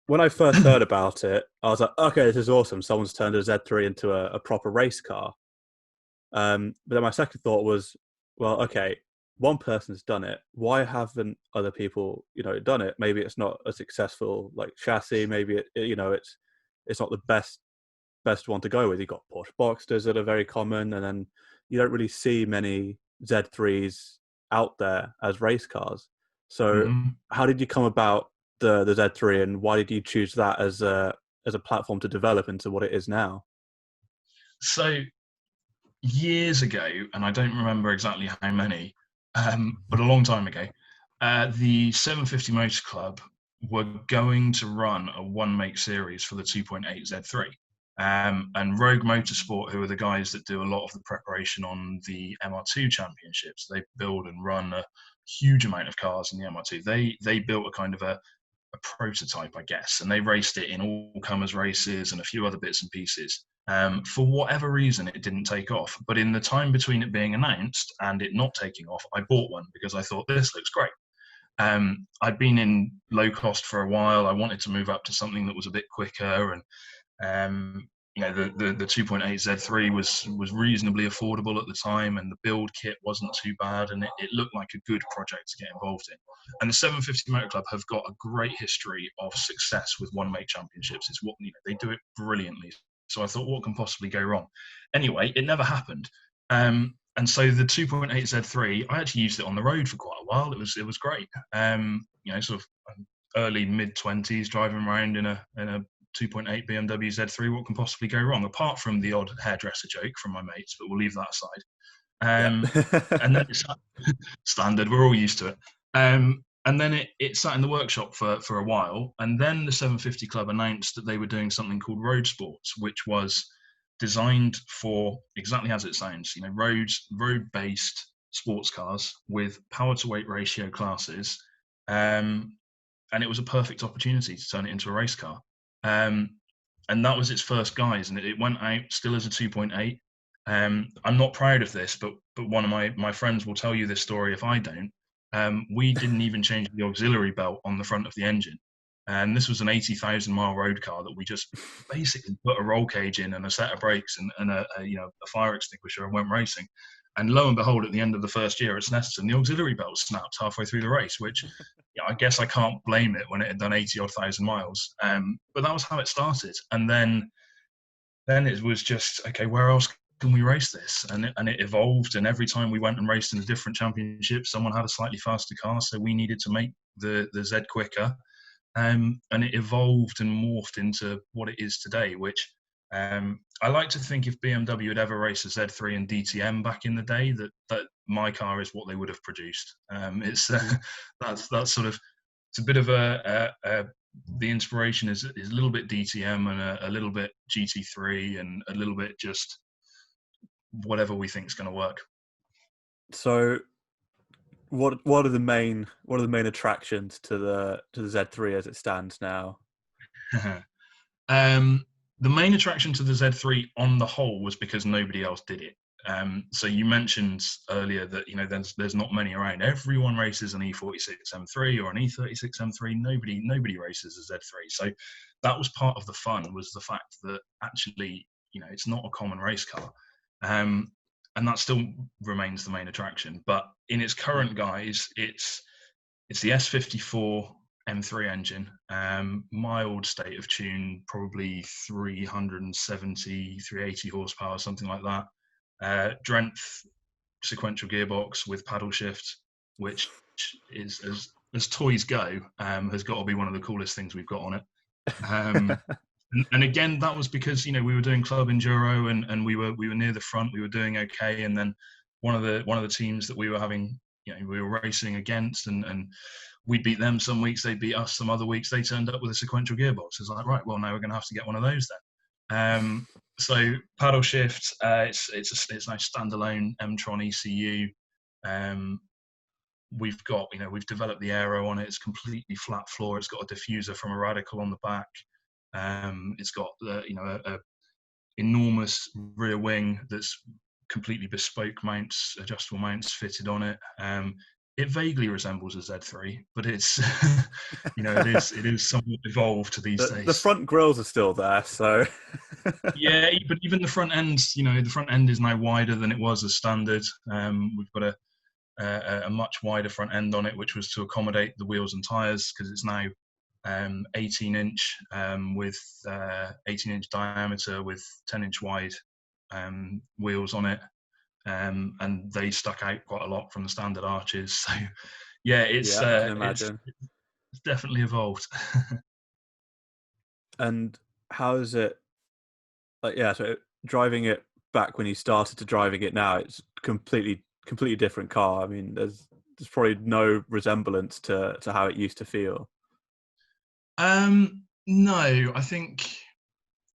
when I first heard about it, I was like, okay, this is awesome. Someone's turned a Z3 into a proper race car. But then my second thought was, well, okay, one person's done it. Why haven't other people, done it? Maybe it's not a successful like chassis. Maybe it's not the best one to go with. You've got Porsche Boxsters that are very common, and then you don't really see many Z3s out there as race cars. So how did you come about the Z3, and why did you choose that as a platform to develop into what it is now? So years ago, and I don't remember exactly how many, but a long time ago, the 750 Motor Club were going to run a one-make series for the 2.8 Z3. And Rogue Motorsport, who are the guys that do a lot of the preparation on the MR2 championships, they build and run a huge amount of cars in the MR2. They built a kind of a prototype, I guess, and they raced it in all-comers races and a few other bits and pieces. For whatever reason, it didn't take off. But in the time between it being announced and it not taking off, I bought one because I thought this looks great. I'd been in low cost for a while. I wanted to move up to something that was a bit quicker, and the 2.8 Z3 was reasonably affordable at the time, and the build kit wasn't too bad, and it looked like a good project to get involved in. And the 750 Motor Club have got a great history of success with one-make championships. It's what they do it brilliantly. So I thought, what can possibly go wrong? Anyway, it never happened. And so the 2.8 Z3, I actually used it on the road for quite a while. It was great. Sort of early mid-20s, driving around in a 2.8 BMW Z3. What can possibly go wrong? Apart from the odd hairdresser joke from my mates, but we'll leave that aside. And then it's standard. We're all used to it. And then it sat in the workshop for a while. And then the 750 Club announced that they were doing something called Road Sports, which was designed for exactly as it sounds, road-based sports cars with power-to-weight ratio classes. And it was a perfect opportunity to turn it into a race car. And that was its first guise, and it went out still as a 2.8. I'm not proud of this, but one of my friends will tell you this story if I don't. We didn't even change the auxiliary belt on the front of the engine. And this was an 80,000 mile road car that we just basically put a roll cage in and a set of brakes and a fire extinguisher and went racing. And lo and behold, at the end of the first year at Snetterton, the auxiliary belt snapped halfway through the race, which I guess I can't blame it when it had done 80-odd thousand miles. But that was how it started. And then it was just, okay, where else can we race this? And it evolved. And every time we went and raced in a different championship, someone had a slightly faster car. So we needed to make the Z quicker. And it evolved and morphed into what it is today, which I like to think if BMW had ever raced a Z3 and DTM back in the day, that my car is what they would have produced. It's that's sort of, it's a bit of the inspiration is a little bit DTM and a little bit GT3 and a little bit just whatever we think is going to work. So what are the main attractions to the Z3 as it stands now? The main attraction to the Z3 on the whole was because nobody else did it. So you mentioned earlier that there's not many around. Everyone races an E46 M3 or an E36 M3. Nobody races a Z3. So that was part of the fun, was the fact that actually it's not a common race car, and that still remains the main attraction. But in its current guise, it's the S54 M3 engine, mild state of tune, probably 370, 380 horsepower, something like that. Drenth sequential gearbox with paddle shift, which is, as toys go, has got to be one of the coolest things we've got on it. And again, that was because we were doing club enduro, and we were near the front, we were doing okay, and then one of the teams that we were having, we were racing against, and we beat them some weeks, they beat us some other weeks, they turned up with a sequential gearbox. It's like, right, well, now we're going to have to get one of those then. So paddle shift, it's a nice standalone M-Tron ECU. We've got, we've developed the aero on it. It's completely flat floor. It's got a diffuser from a Radical on the back. It's got a enormous rear wing that's completely bespoke mounts, adjustable mounts fitted on it. It vaguely resembles a Z3, but it's it is somewhat evolved these days. The front grills are still there, so yeah, but even the front end, the front end is now wider than it was as standard. We've got a much wider front end on it, which was to accommodate the wheels and tires, because it's now 18-inch with 18-inch diameter with 10-inch wide wheels on it. And they stuck out quite a lot from the standard arches. So yeah, it's definitely evolved. And how is it so driving it back when you started to driving it now, it's completely different car. I mean, there's probably no resemblance to how it used to feel. No, I think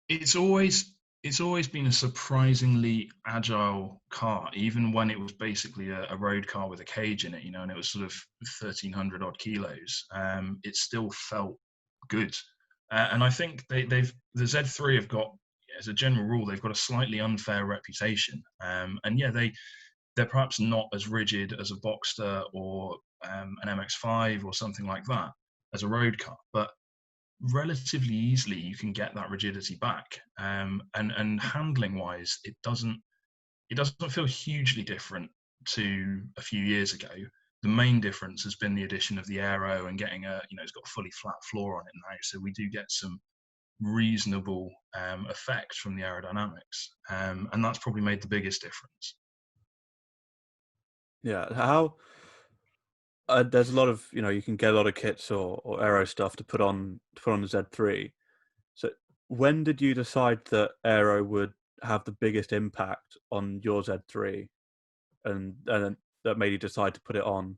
it's always been a surprisingly agile car, even when it was basically a road car with a cage in it, and it was sort of 1,300 odd kilos. It still felt good, and I think the Z3 have got, as a general rule, they've got a slightly unfair reputation. And yeah, they're perhaps not as rigid as a Boxster or an MX-5 or something like that as a road car, but relatively easily you can get that rigidity back. And handling wise, it doesn't feel hugely different to a few years ago. The main difference has been the addition of the aero and getting it's got a fully flat floor on it now, so we do get some reasonable effect from the aerodynamics, and that's probably made the biggest difference. Yeah, how there's a lot of you can get a lot of kits or aero stuff to put on the Z3. So when did you decide that aero would have the biggest impact on your Z3, and that made you decide to put it on?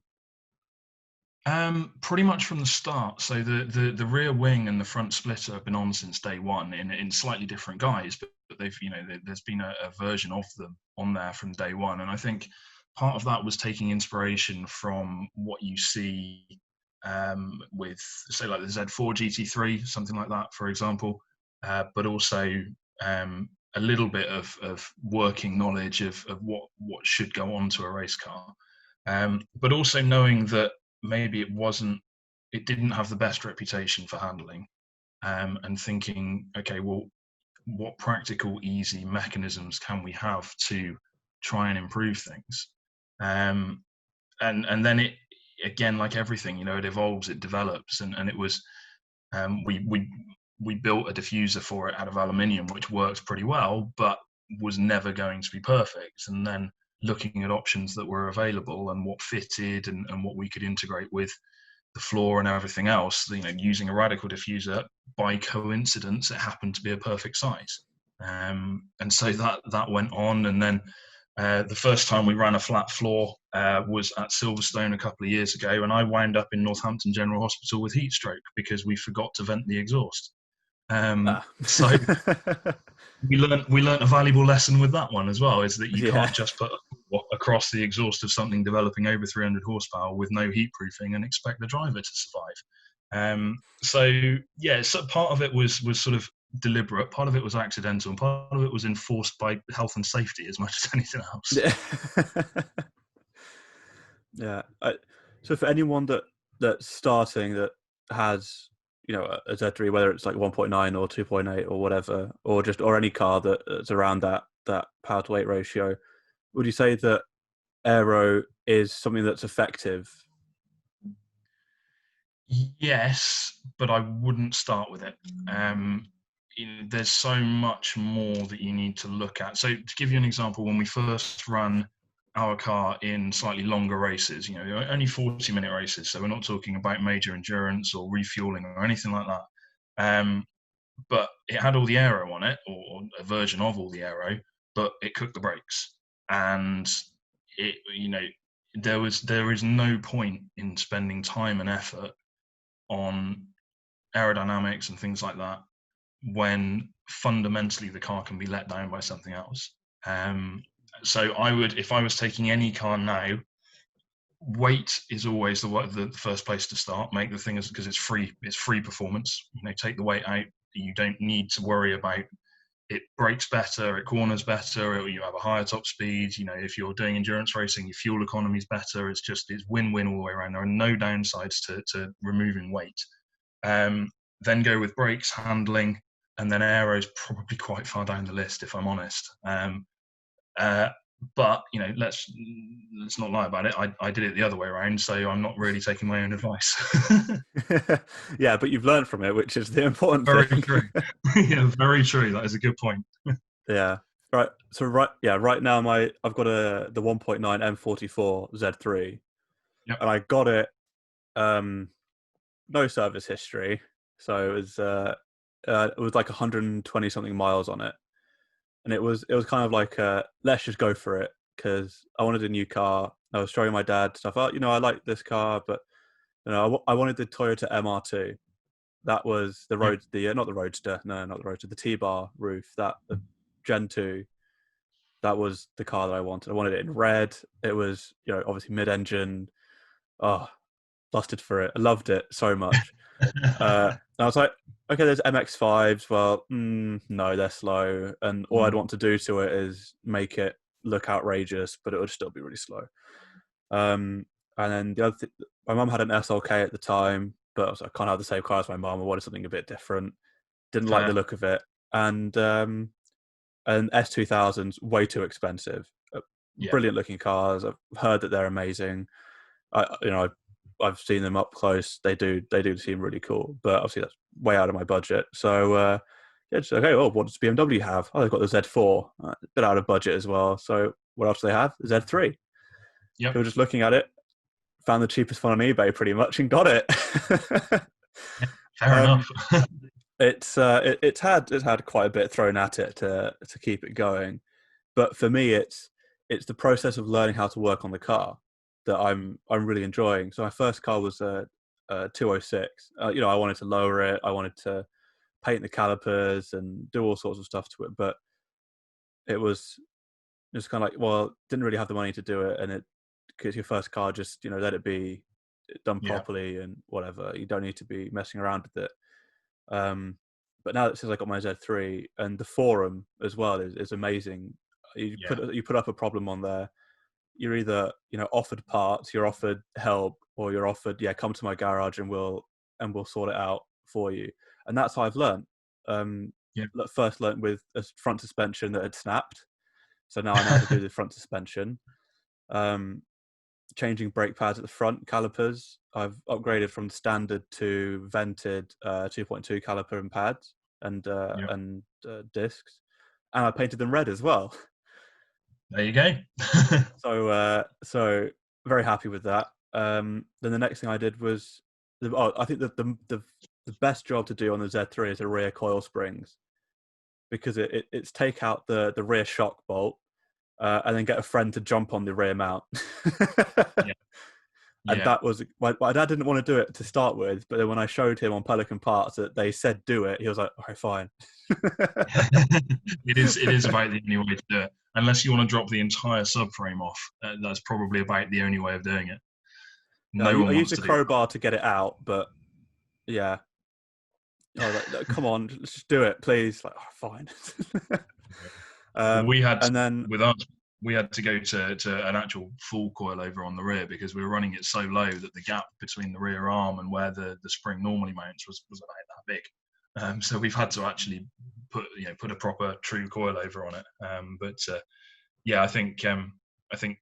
Pretty much from the start. So the rear wing and the front splitter have been on since day one in slightly different guise, but they've there's been a version of them on there from day one, and I think part of that was taking inspiration from what you see with, say, like the Z4 GT3, something like that, for example, but also a little bit of working knowledge of what should go onto a race car, but also knowing that maybe it didn't have the best reputation for handling, and thinking, okay, well, what practical, easy mechanisms can we have to try and improve things? And then it, again, like everything, it evolves, it develops, and it was, we built a diffuser for it out of aluminium, which works pretty well, but was never going to be perfect. And then looking at options that were available and what fitted and what we could integrate with the floor and everything else, using a Radical diffuser, by coincidence, it happened to be a perfect size. And so that went on. And then the first time we ran a flat floor was at Silverstone a couple of years ago, and I wound up in Northampton General Hospital with heat stroke because we forgot to vent the exhaust. So we learned a valuable lesson with that one as well, is that you can't just put across the exhaust of something developing over 300 horsepower with no heat proofing and expect the driver to survive. So part of it was sort of deliberate, part of it was accidental, and part of it was enforced by health and safety as much as anything else. Yeah. So for anyone that's starting that has, a Z3, whether it's like 1.9 or 2.8 or whatever, or any car that's around that power to weight ratio, would you say that aero is something that's effective? Yes, but I wouldn't start with it. There's so much more that you need to look at. So to give you an example, when we first run our car in slightly longer races, only 40-minute races, so we're not talking about major endurance or refueling or anything like that. But it had all the aero on it, or a version of all the aero, but it cooked the brakes. And there is no point in spending time and effort on aerodynamics and things like that when fundamentally the car can be let down by something else. So I would, if I was taking any car now, weight is always the first place to start. Make the thing, because it's free performance. Take the weight out. You don't need to worry about it. Brakes better, it corners better, you have a higher top speed. If you're doing endurance racing, your fuel economy is better. It's win-win all the way around. There are no downsides to removing weight. Then go with brakes, handling, and then aero is probably quite far down the list, if I'm honest. But let's not lie about it. I did it the other way around, so I'm not really taking my own advice. Yeah, but you've learned from it, which is the important very thing. True. Yeah, very true. That is a good point. Yeah. Right. So right now I've got the 1.9 M44 Z3, Yep. and I got it. No service history, so it was like 120 something miles on it, and it was kind of like let's just go for it, because I wanted a new car. I was showing my dad stuff. I like this car, but I wanted the Toyota MR2. That was the road, not the Roadster, no, not the Roadster, the T-Bar roof, the Gen 2. That was the car that I wanted. I wanted it in red. It was, obviously mid-engine. Oh, lusted for it. I loved it so much. I was like, okay, there's MX-5s. Well, no, they're slow. And all I'd want to do to it is make it look outrageous, but it would still be really slow. And then the other thing, my mum had an SLK at the time, but I can't have the same car as my mum. I wanted something a bit different. Didn't like the look of it. And S2000's way too expensive. Brilliant looking cars. I've heard that they're amazing. I've seen them up close. They do seem really cool, but obviously that's way out of my budget. So just okay. Well, what does BMW have? Oh, they've got the Z4. A bit out of budget as well. So what else do they have? The Z3. Yep. So we're just looking at it, found the cheapest one on eBay pretty much, and got it. Fair enough. It's had quite a bit thrown at it to keep it going, but for me, it's the process of learning how to work on the car that I'm really enjoying. So my first car was a 206. I wanted to lower it. I wanted to paint the calipers and do all sorts of stuff to it, but it was just kind of like, well, didn't really have the money to do it, and because your first car, just let it be done properly and whatever. You don't need to be messing around with it. But now that since I got my Z3, and the forum as well is amazing. You put up a problem on there. You're either offered parts, you're offered help, or you're offered come to my garage and we'll sort it out for you. And that's how I've learned. First learned with a front suspension that had snapped, so now I know how to do the front suspension. Changing brake pads at the front, calipers. I've upgraded from standard to vented 2.2 caliper and pads and discs, and I painted them red as well. There you go. So very happy with that. Then the next thing I did was, I think that the best job to do on the Z3 is the rear coil springs, because it's take out the rear shock bolt. And then get a friend to jump on the rear mount. And that was, my dad didn't want to do it to start with, but then when I showed him on Pelican Parts that they said do it, he was like, okay, fine. It is about the only way to do it. Unless you want to drop the entire subframe off, that's probably about the only way of doing it. I used a crowbar to get it out, but I was like, "No, come on, let's just do it, please." Like, oh, fine. Well, we had And then, with us, we had to go to an actual full coilover on the rear because we were running it so low that the gap between the rear arm and where the spring normally mounts was about that big. So we've had to actually put a proper true coilover on it. But yeah, I think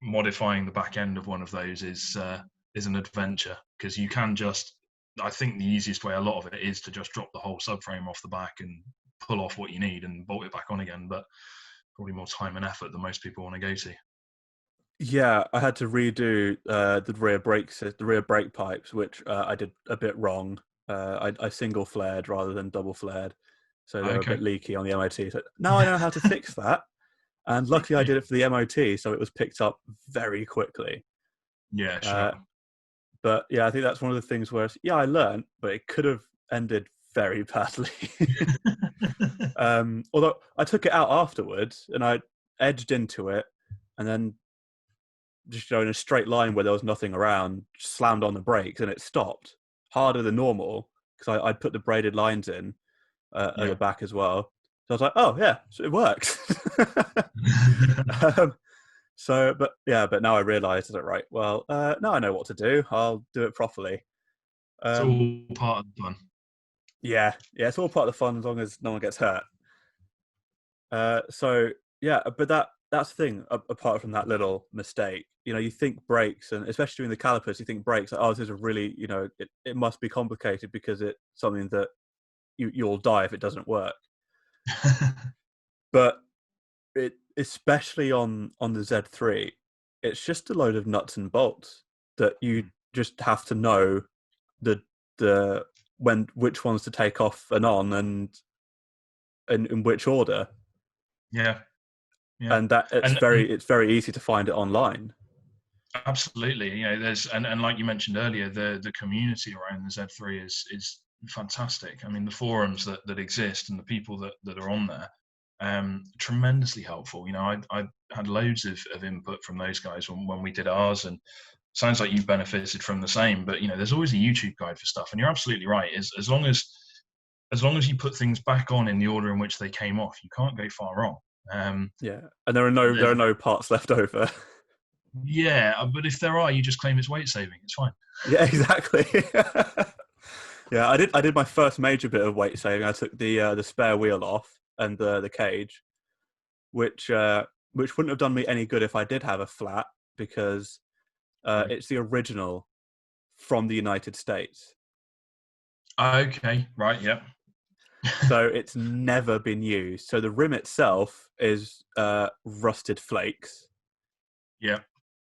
modifying the back end of one of those is an adventure because you can just. I think the easiest way, a lot of it, is to just drop the whole subframe off the back and pull off what you need and bolt it back on again. But probably more time and effort than most people want to go to. yeah, I had to redo the rear brake pipes, which I did a bit wrong. I single flared rather than double flared, so they were a Okay. bit leaky on the MOT. So now I know how to fix that, and luckily I did it for the MOT, so it was picked up very quickly. Yeah, sure. Uh, but yeah, I think that's one of the things where I learned, but it could have ended very badly. Although I took it out afterwards and I edged into it, and then just in a straight line where there was nothing around, slammed on the brakes and it stopped harder than normal because I'd put the braided lines in at Yeah. the back as well. So I was like, oh yeah, so it works. um, but now I realised that right. Well, now I know what to do. I'll do it properly. It's Um, all part of the fun. yeah, it's all part of the fun as long as no one gets hurt. So yeah, but that's the thing. Apart from that little mistake, you think brakes, and especially in the calipers, you think brakes. Like, oh, this is a really, it must be complicated because it's something that you'll die if it doesn't work. But it, especially on the Z3, it's just a load of nuts and bolts that you just have to know the which ones to take off and on, and in which order. Yeah. Yeah. And that And it's very easy to find it online. absolutely, there's and like you mentioned earlier, the community around the Z3 is fantastic. I mean, the forums that exist and the people that are on there, tremendously helpful. I had loads of input from those guys when we did ours, and sounds like you've benefited from the same. But there's always a YouTube guide for stuff, and you're absolutely right. As long as you put things back on in the order in which they came off, you can't go far wrong. Yeah, and there are no parts left over. Yeah, but if there are, you just claim it's weight saving. It's fine. Yeah, exactly. Yeah, I did my first major bit of weight saving. I took the spare wheel off and the cage, which wouldn't have done me any good if I did have a flat, because it's the original from the United States. Okay, right, yep. So it's never been used. So the rim itself is rusted flakes. Yeah.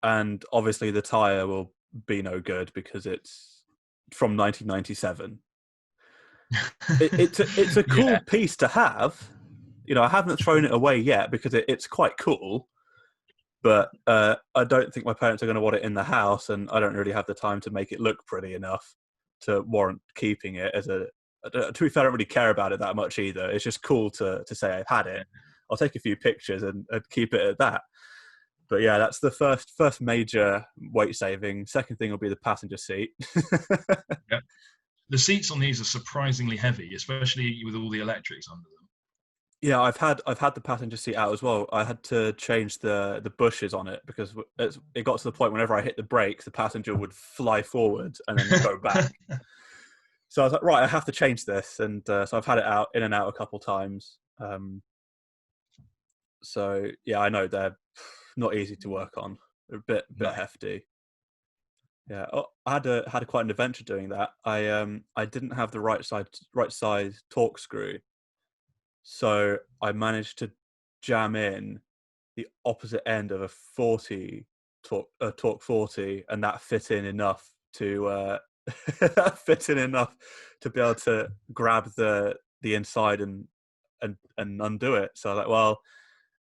And obviously the tyre will be no good because it's from 1997. It's a cool piece to have. I haven't thrown it away yet because it's quite cool. But I don't think my parents are going to want it in the house, and I don't really have the time to make it look pretty enough to warrant keeping it as a. To be fair, I don't really care about it that much either. It's just cool to say I've had it. I'll take a few pictures and keep it at that. But yeah, that's the first major weight saving. Second thing will be the passenger seat. Yeah. The seats on these are surprisingly heavy, especially with all the electrics under them. Yeah, I've had the passenger seat out as well. I had to change the bushes on it because it got to the point whenever I hit the brakes, the passenger would fly forward and then go back. So I was like, right, I have to change this, and so I've had it out in and out a couple times. So yeah, I know they're not easy to work on. They're a bit hefty. Yeah, I had quite an adventure doing that. I didn't have the right size torque screw, so I managed to jam in the opposite end of a 40 torque 40, and that fit in enough to be able to grab the inside and undo it. So I was like, well,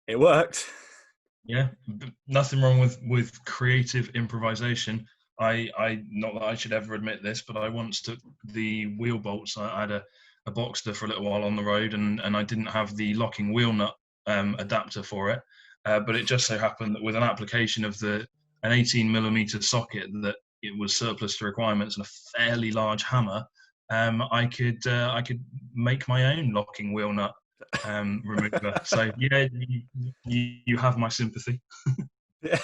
it worked. Yeah, nothing wrong with creative improvisation. I not that I should ever admit this, but I once took the wheel bolts. I had a Boxster for a little while on the road, and I didn't have the locking wheel nut adapter for it. But it just so happened that with an application of an 18mm socket, that it was surplus to requirements, and a fairly large hammer, I could make my own locking wheel nut remover. So yeah, you have my sympathy. Yeah.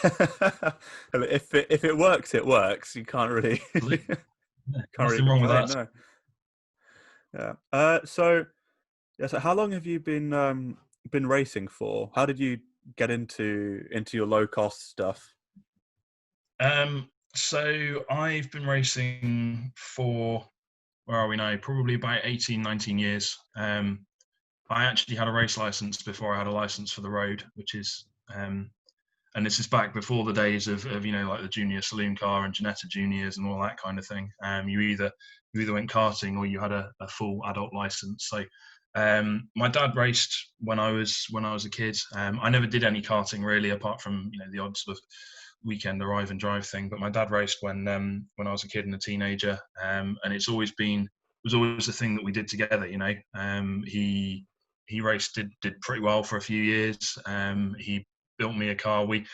If it works, it works. You can't really Absolutely. Yeah, can't really nothing wrong with complain. that. No. Yeah. So yeah. So how long have you been racing for? How did you get into your low cost stuff? So I've been racing for, where are we now? Probably about 18, 19 years. I actually had a race license before I had a license for the road, which is, and this is back before the days of like the junior saloon car and Ginetta juniors and all that kind of thing. You either went karting or you had a full adult license. So my dad raced when I was a kid. I never did any karting really, apart from the odd sort of weekend arrive and drive thing. But my dad raced when I was a kid and a teenager, and it was always a thing that we did together. He raced did pretty well for a few years. He built me a car. We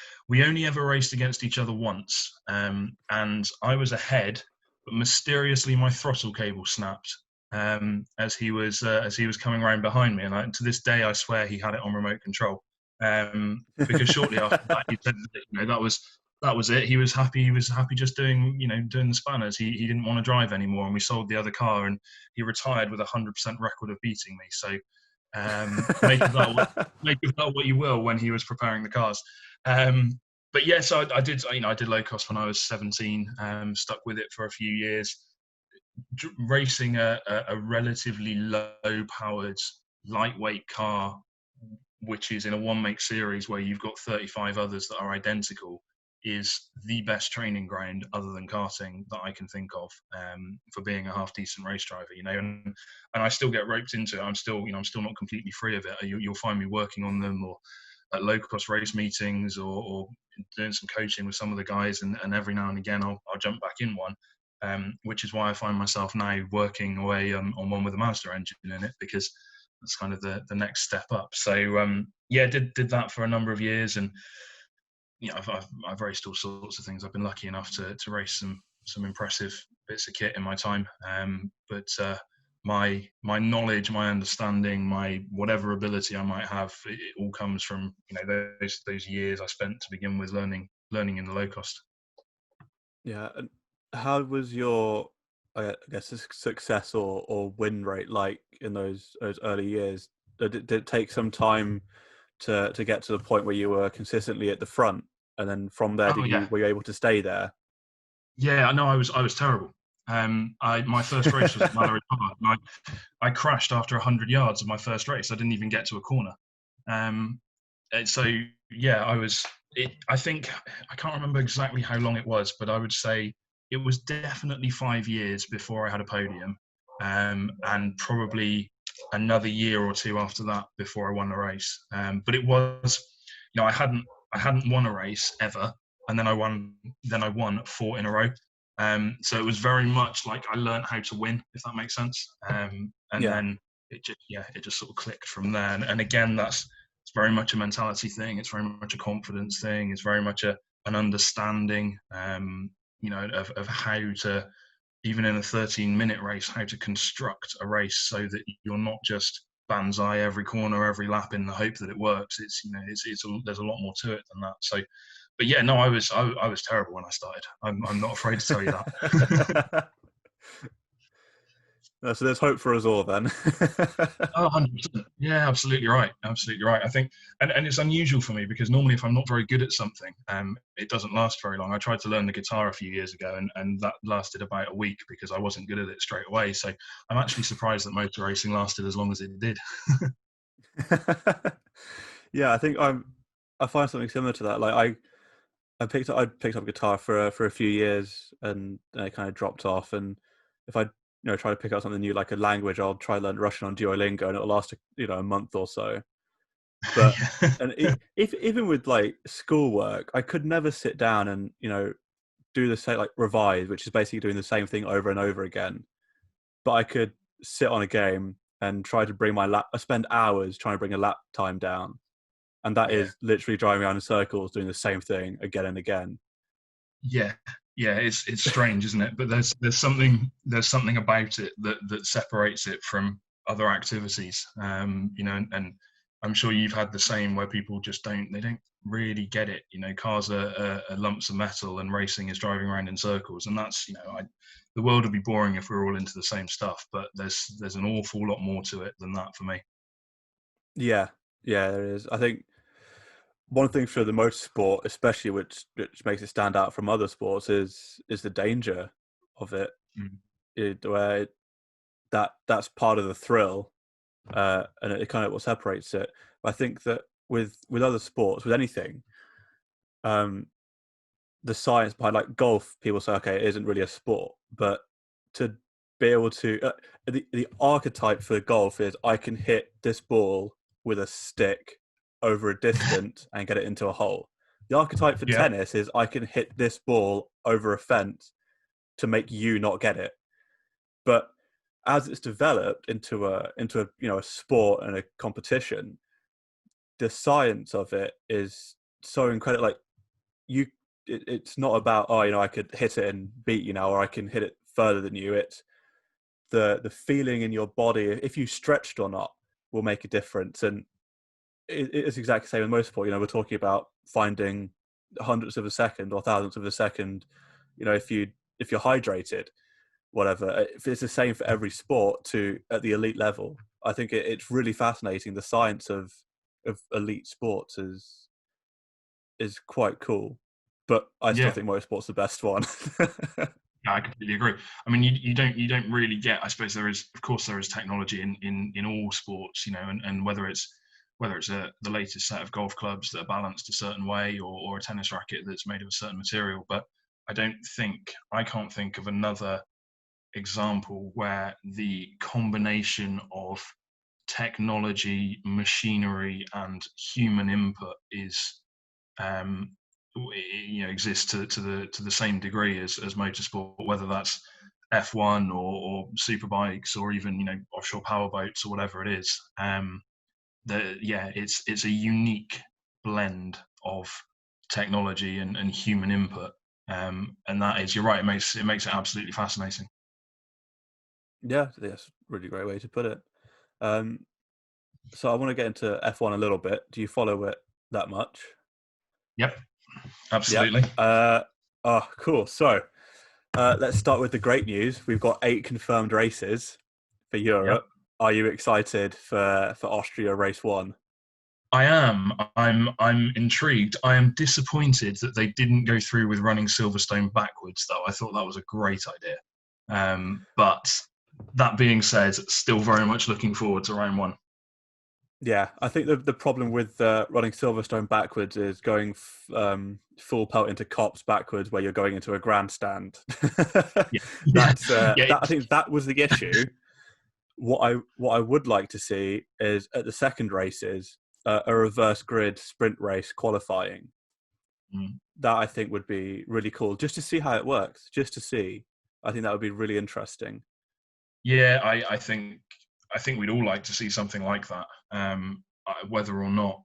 only ever raced against each other once, and I was ahead, but mysteriously my throttle cable snapped as he was coming around behind me, and to this day I swear he had it on remote control. Because shortly after that, he said that was it. He was happy. He was happy just doing the spanners. He didn't want to drive anymore, and we sold the other car, and he retired with 100% record of beating me. So make of that what you will when he was preparing the cars. But yes, I did low cost when I was 17. Stuck with it for a few years, racing a relatively low powered lightweight car, which is in a one make series where you've got 35 others that are identical, is the best training ground other than karting that I can think of, for being a half decent race driver. And I still get roped into it. I'm still not completely free of it. You'll find me working on them, or at low cost race meetings, or doing some coaching with some of the guys, and every now and again I'll jump back in one. Which is why I find myself now working away on one with a Mazda engine in it, because that's kind of the next step up. So yeah, did that for a number of years, and I've raced all sorts of things. I've been lucky enough to race some impressive bits of kit in my time. But my knowledge, my understanding, my whatever ability I might have, it all comes from those years I spent to begin with learning in the low cost. Yeah. And how was your, I guess, success or win rate like in those early years? Did it take some time to get to the point where you were consistently at the front, and then from there, Oh yeah, were you able to stay there? yeah. I know I was terrible. My first race was at Mallory Park, and I crashed after 100 yards of my first race. I didn't even get to a corner. Um, so yeah, I think I can't remember exactly how long it was, but I would say it was definitely 5 years before I had a podium, and probably another year or two after that before I won a race. But it was, I hadn't won a race ever, and then I won 4 in a row. So it was very much like I learned how to win, if that makes sense. And Yeah. then it just sort of clicked from there. And again, it's very much a mentality thing. It's very much a confidence thing. It's very much an understanding, of how to, even in a 13-minute race, how to construct a race so that you're not just banzai every corner, every lap in the hope that it works. There's a lot more to it than that. So, but yeah, no, I was terrible when I started. I'm not afraid to tell you that. So there's hope for us all then. Oh, 100%. Yeah, absolutely right. Absolutely right. I think, and it's unusual for me because normally if I'm not very good at something, it doesn't last very long. I tried to learn the guitar a few years ago, and that lasted about a week because I wasn't good at it straight away. So I'm actually surprised that motor racing lasted as long as it did. Yeah, I think I find something similar to that. Like I picked up guitar for a few years, and then it kind of dropped off. And if I try to pick up something new like a language, I'll try to learn Russian on Duolingo, and it'll last a month or so. But and if even with like schoolwork, I could never sit down and do the same, like revise, which is basically doing the same thing over and over again. But I could sit on a game and try to bring my lap. I spend hours trying to bring a lap time down, and that Yeah. is literally driving around in circles doing the same thing again and again. Yeah. yeah, it's strange, isn't it? But there's something about it that separates it from other activities. And I'm sure you've had the same where people just don't really get it. Cars are lumps of metal, and racing is driving around in circles, and that's the world would be boring if we were all into the same stuff. But there's an awful lot more to it than that for me. Yeah, yeah, there is. I think one thing for the motorsport, especially which makes it stand out from other sports, is the danger of it. Mm. Where that's part of the thrill, and it kind of what separates it. I think that with other sports, with anything, um, the science behind like golf, people say, okay, it isn't really a sport, but to be able to the archetype for golf is I can hit this ball with a stick over a distance and get it into a hole. The archetype for Yeah, tennis is I can hit this ball over a fence to make you not get it. But as it's developed into a a sport and a competition, the science of it is so incredible. Like you, it's not about I could hit it and beat you now, or I can hit it further than you. It's the feeling in your body, if you stretched or not, will make a difference. And it's exactly the same in motorsport. We're talking about finding hundredths of a second or thousandths of a second. If you're hydrated, whatever. If it's the same for every sport to at the elite level, I think it's really fascinating. The science of elite sports is quite cool, but I still yeah. think motorsport's the best one. Yeah, I completely agree. I mean, you don't really get. I suppose of course, there is technology in all sports, and whether it's the latest set of golf clubs that are balanced a certain way, or a tennis racket that's made of a certain material. But I can't think of another example where the combination of technology, machinery, and human input is um, exists to the same degree as motorsport, whether that's F1 or super bikes or even offshore power boats or whatever it is. It's a unique blend of technology and human input, and that is, you're right. It makes it absolutely fascinating. Yeah, that's a really great way to put it. Um, so I want to get into F1 a little bit. Do you follow it that much? Yep, Yep. absolutely. Oh, cool. So let's start with the great news. We've got 8 confirmed races for Yep. Europe. Are you excited for Austria race 1? I am. I'm intrigued. I am disappointed that they didn't go through with running Silverstone backwards, though. I thought that was a great idea. But that being said, still very much looking forward to round one. Yeah, I think the problem with running Silverstone backwards is going full pelt into Cops backwards, where you're going into a grandstand. Yeah, yeah, That's yeah. that. I think that was the issue. What I would like to see is at the second races a reverse grid sprint race qualifying. Mm. That I think would be really cool, just to see how it works. Just to see, I think that would be really interesting. Yeah, I think we'd all like to see something like that. Whether or not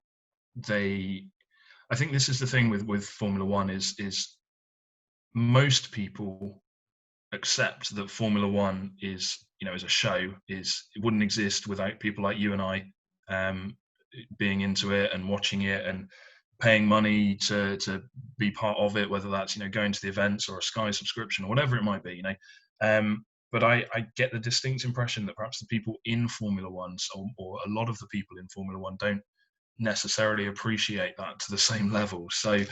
they, I think this is the thing with Formula One is most people accept that Formula One is a show. It wouldn't exist without people like you and I um, being into it and watching it and paying money to be part of it, whether that's going to the events or a Sky subscription or whatever it might be. But I get the distinct impression that perhaps the people in Formula One, or a lot of the people in Formula One, don't necessarily appreciate that to the same level. So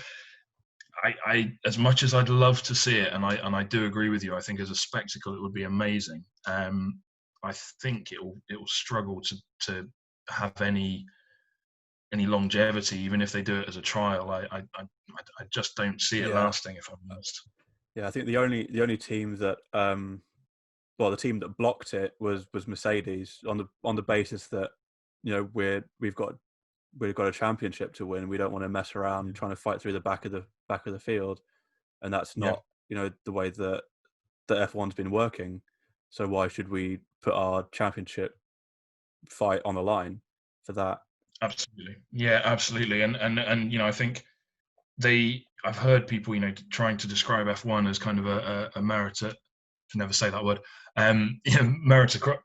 as much as I'd love to see it, and I do agree with you, I think as a spectacle it would be amazing. I think it will struggle to have any longevity, even if they do it as a trial. I just don't see it Yeah, lasting, if I'm honest. yeah. I think the only team that well, the team that blocked it was Mercedes on the basis that we've got a championship to win. We don't want to mess around trying to fight through the back of the field, and that's Yeah, not the way that F1's been working. So why should we put our championship fight on the line for that? absolutely. Yeah, absolutely. And I think they I've heard people, trying to describe F1 as kind of a merit. Can never say that word. Meritocracy.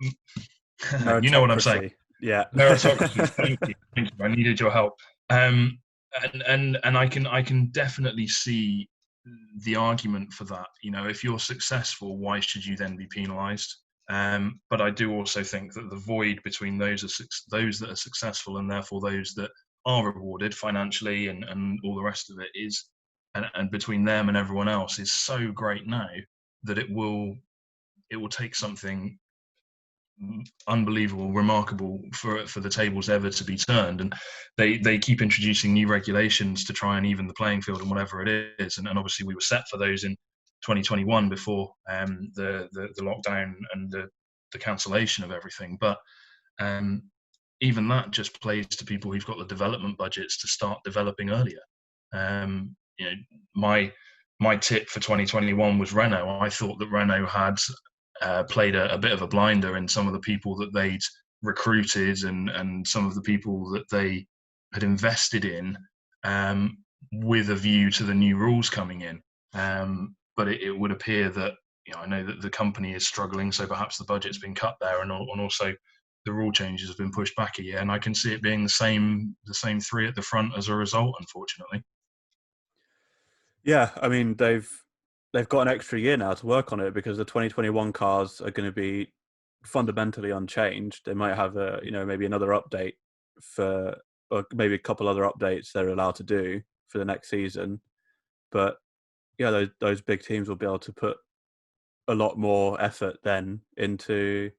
You know what I'm saying. Meritocracy. Yeah. Meritocracy. Thank you. Thank you. I needed your help. And I can definitely see the argument for that. If you're successful, why should you then be penalised? But I do also think that the void between those that are successful and therefore those that are rewarded financially and all the rest of it is, and between them and everyone else is so great now that it will take something unbelievable, remarkable for the tables ever to be turned. And they keep introducing new regulations to try and even the playing field and whatever it is. And obviously we were set for those in 2021 before the lockdown and the cancellation of everything. But even that just plays to people who've got the development budgets to start developing earlier. My tip for 2021 was Renault. I thought that Renault had played a bit of a blinder in some of the people that they'd recruited and some of the people that they had invested in, with a view to the new rules coming in. But it would appear that, I know that the company is struggling, so perhaps the budget's been cut there, and also the rule changes have been pushed back a year, and I can see it being the same three at the front as a result, unfortunately. Yeah, I mean they've got an extra year now to work on it because the 2021 cars are going to be fundamentally unchanged. They might have maybe another update or maybe a couple other updates they're allowed to do for the next season. But yeah, those big teams will be able to put a lot more effort then into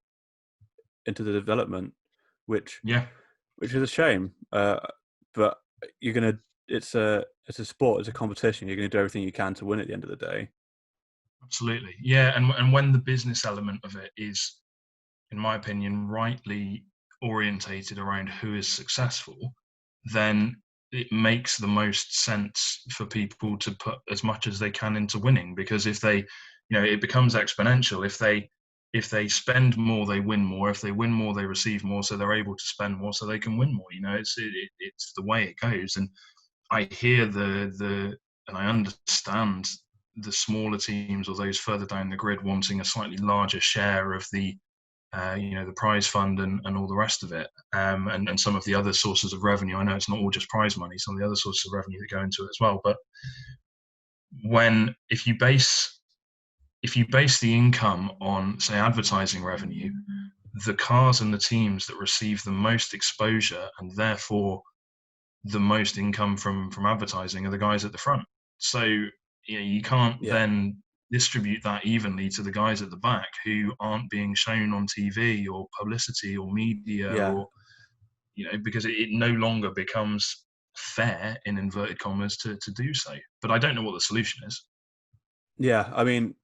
the development, which is a shame. But you're gonna it's a sport, it's a competition. You're gonna do everything you can to win at the end of the day. Absolutely, yeah. And when the business element of it is, in my opinion, rightly orientated around who is successful, then it makes the most sense for people to put as much as they can into winning. Because if they, it becomes exponential. If they spend more, they win more. If they win more, they receive more, so they're able to spend more, so they can win more. It's the way it goes. And I hear and I understand the smaller teams or those further down the grid wanting a slightly larger share of the the prize fund and all the rest of it, and some of the other sources of revenue. I know it's not all just prize money; some of the other sources of revenue that go into it as well. But if you base the income on, say, advertising revenue, the cars and the teams that receive the most exposure and therefore the most income from advertising are the guys at the front. So you can't then distribute that evenly to the guys at the back who aren't being shown on TV or publicity or media, or because it no longer becomes fair, in inverted commas, to do so. But I don't know what the solution is. Yeah, I mean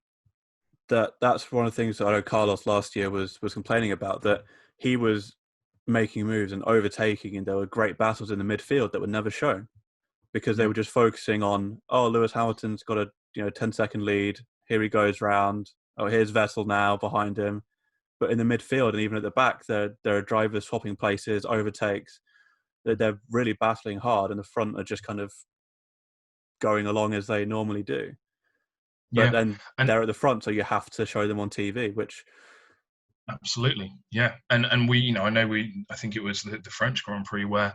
that's one of the things that I know Carlos last year was complaining about, that he was making moves and overtaking, and there were great battles in the midfield that were never shown because they were just focusing on, Lewis Hamilton's got a 10-second lead, here he goes round, here's Vettel now behind him. But in the midfield and even at the back, there are drivers swapping places, overtakes. They're really battling hard, and the front are just kind of going along as they normally do. But then they're at the front, so you have to show them on TV, which... Absolutely, yeah. And we, I think it was the French Grand Prix where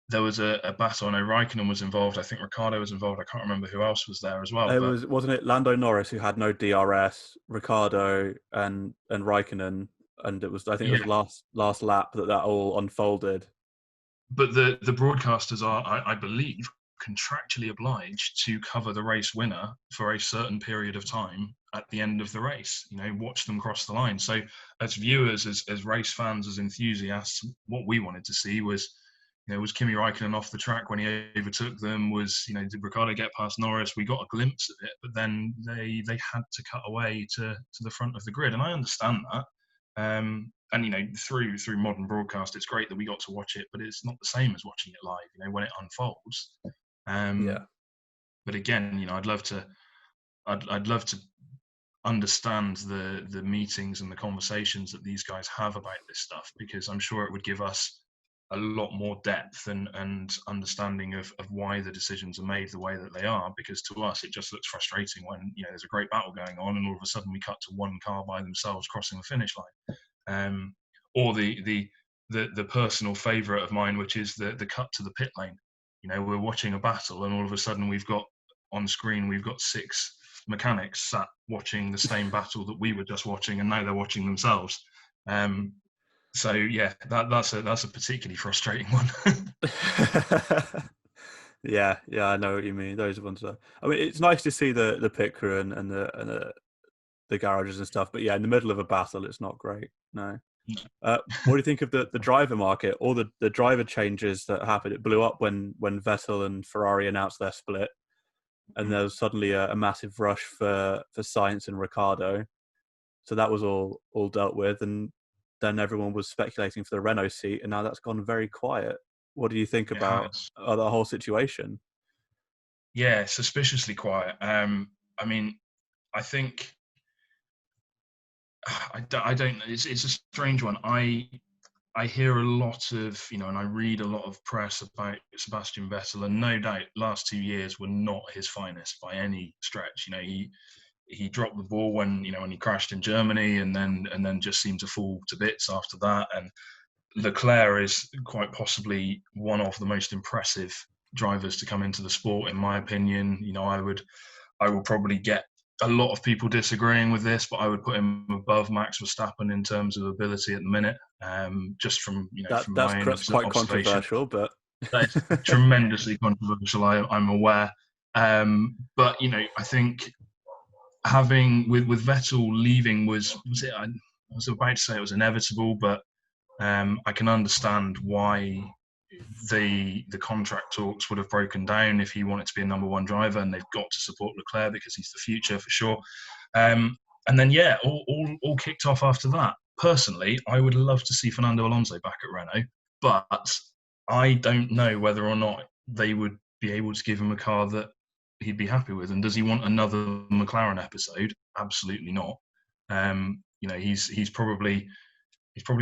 there was a battle. I know Raikkonen was involved. I think Ricciardo was involved. I can't remember who else was there as well. Wasn't it Lando Norris who had no DRS, Ricciardo and Raikkonen, and it was it was last lap that all unfolded. But the broadcasters are, I believe, contractually obliged to cover the race winner for a certain period of time at the end of the race. Watch them cross the line. So as viewers, as race fans, as enthusiasts, what we wanted to see was, was Kimi Raikkonen off the track when he overtook them? Did Ricciardo get past Norris? We got a glimpse of it, but then they had to cut away to the front of the grid, and I understand that. And through modern broadcast, it's great that we got to watch it, but it's not the same as watching it live. When it unfolds. But again, I'd love to understand the meetings and the conversations that these guys have about this stuff, because I'm sure it would give us a lot more depth and understanding of why the decisions are made the way that they are, because to us it just looks frustrating when there's a great battle going on and all of a sudden we cut to one car by themselves crossing the finish line, or the personal favourite of mine, which is the cut to the pit lane. We're watching a battle and all of a sudden we've got on screen 6 mechanics sat watching the same battle that we were just watching, and now they're watching themselves. So yeah, that's a particularly frustrating one. Yeah, I know what you mean. Those ones are. I mean, it's nice to see the pit crew and the garages and stuff, but yeah, in the middle of a battle, it's not great. No. What do you think of the driver market? All the driver changes that happened. It blew up when Vettel and Ferrari announced their split, and there was suddenly a massive rush for Sainz and Ricciardo. So that was all dealt with, and then everyone was speculating for the Renault seat, and now that's gone very quiet. What do you think about the whole situation? Yeah, suspiciously quiet. I mean, I think I don't. It's a strange one. I hear a lot of, and I read a lot of press about Sebastian Vettel, and no doubt, last 2 years were not his finest by any stretch. He dropped the ball when he crashed in Germany, and then just seemed to fall to bits after that. And Leclerc is quite possibly one of the most impressive drivers to come into the sport, in my opinion. I will probably get a lot of people disagreeing with this, but I would put him above Max Verstappen in terms of ability at the minute. Just from from my own that's quite observation, controversial, but that's tremendously controversial. I'm aware, but I think having with Vettel leaving was it? I was about to say it was inevitable, but I can understand why the contract talks would have broken down if he wanted to be a number one driver, and they've got to support Leclerc because he's the future for sure. And then all kicked off after that. Personally, I would love to see Fernando Alonso back at Renault, but I don't know whether or not they would be able to give him a car that he'd be happy with. And does he want another McLaren episode? Absolutely not. He's probably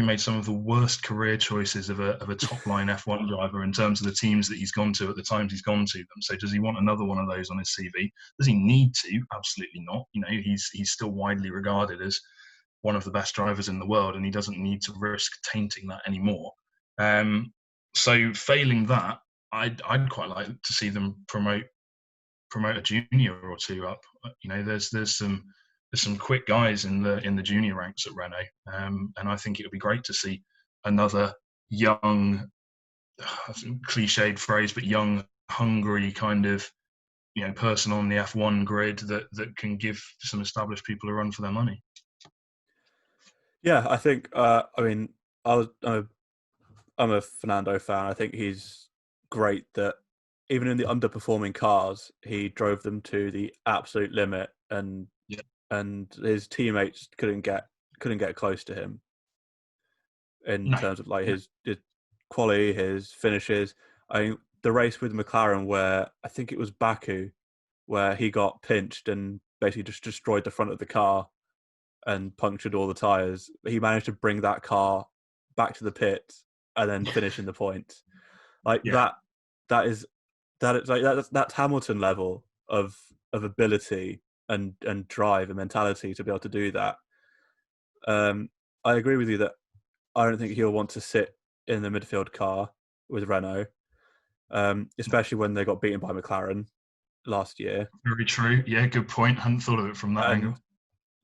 made some of the worst career choices of a top line F1 driver in terms of the teams that he's gone to at the times he's gone to them. So does he want another one of those on his CV? Does he need to? Absolutely not. He's still widely regarded as one of the best drivers in the world, and he doesn't need to risk tainting that anymore. So failing that, I'd quite like to see them promote a junior or two up. There's some quick guys in the junior ranks at Renault, and I think it would be great to see another young, cliched phrase, but young, hungry kind of person on the F1 grid that can give some established people a run for their money. Yeah, I think. I mean, I'm a Fernando fan. I think he's great that even in the underperforming cars, he drove them to the absolute limit, and his teammates couldn't get close to him in terms of like his quality, his finishes. I mean, the race with McLaren where I think it was Baku, where he got pinched and basically just destroyed the front of the car and punctured all the tires. He managed to bring that car back to the pit and then finish in the points. Like that's Hamilton level of ability and drive and mentality to be able to do that. I agree with you that I don't think he'll want to sit in the midfield car with Renault, especially when they got beaten by McLaren last year. Very true. Yeah, good point. I hadn't thought of it from that angle.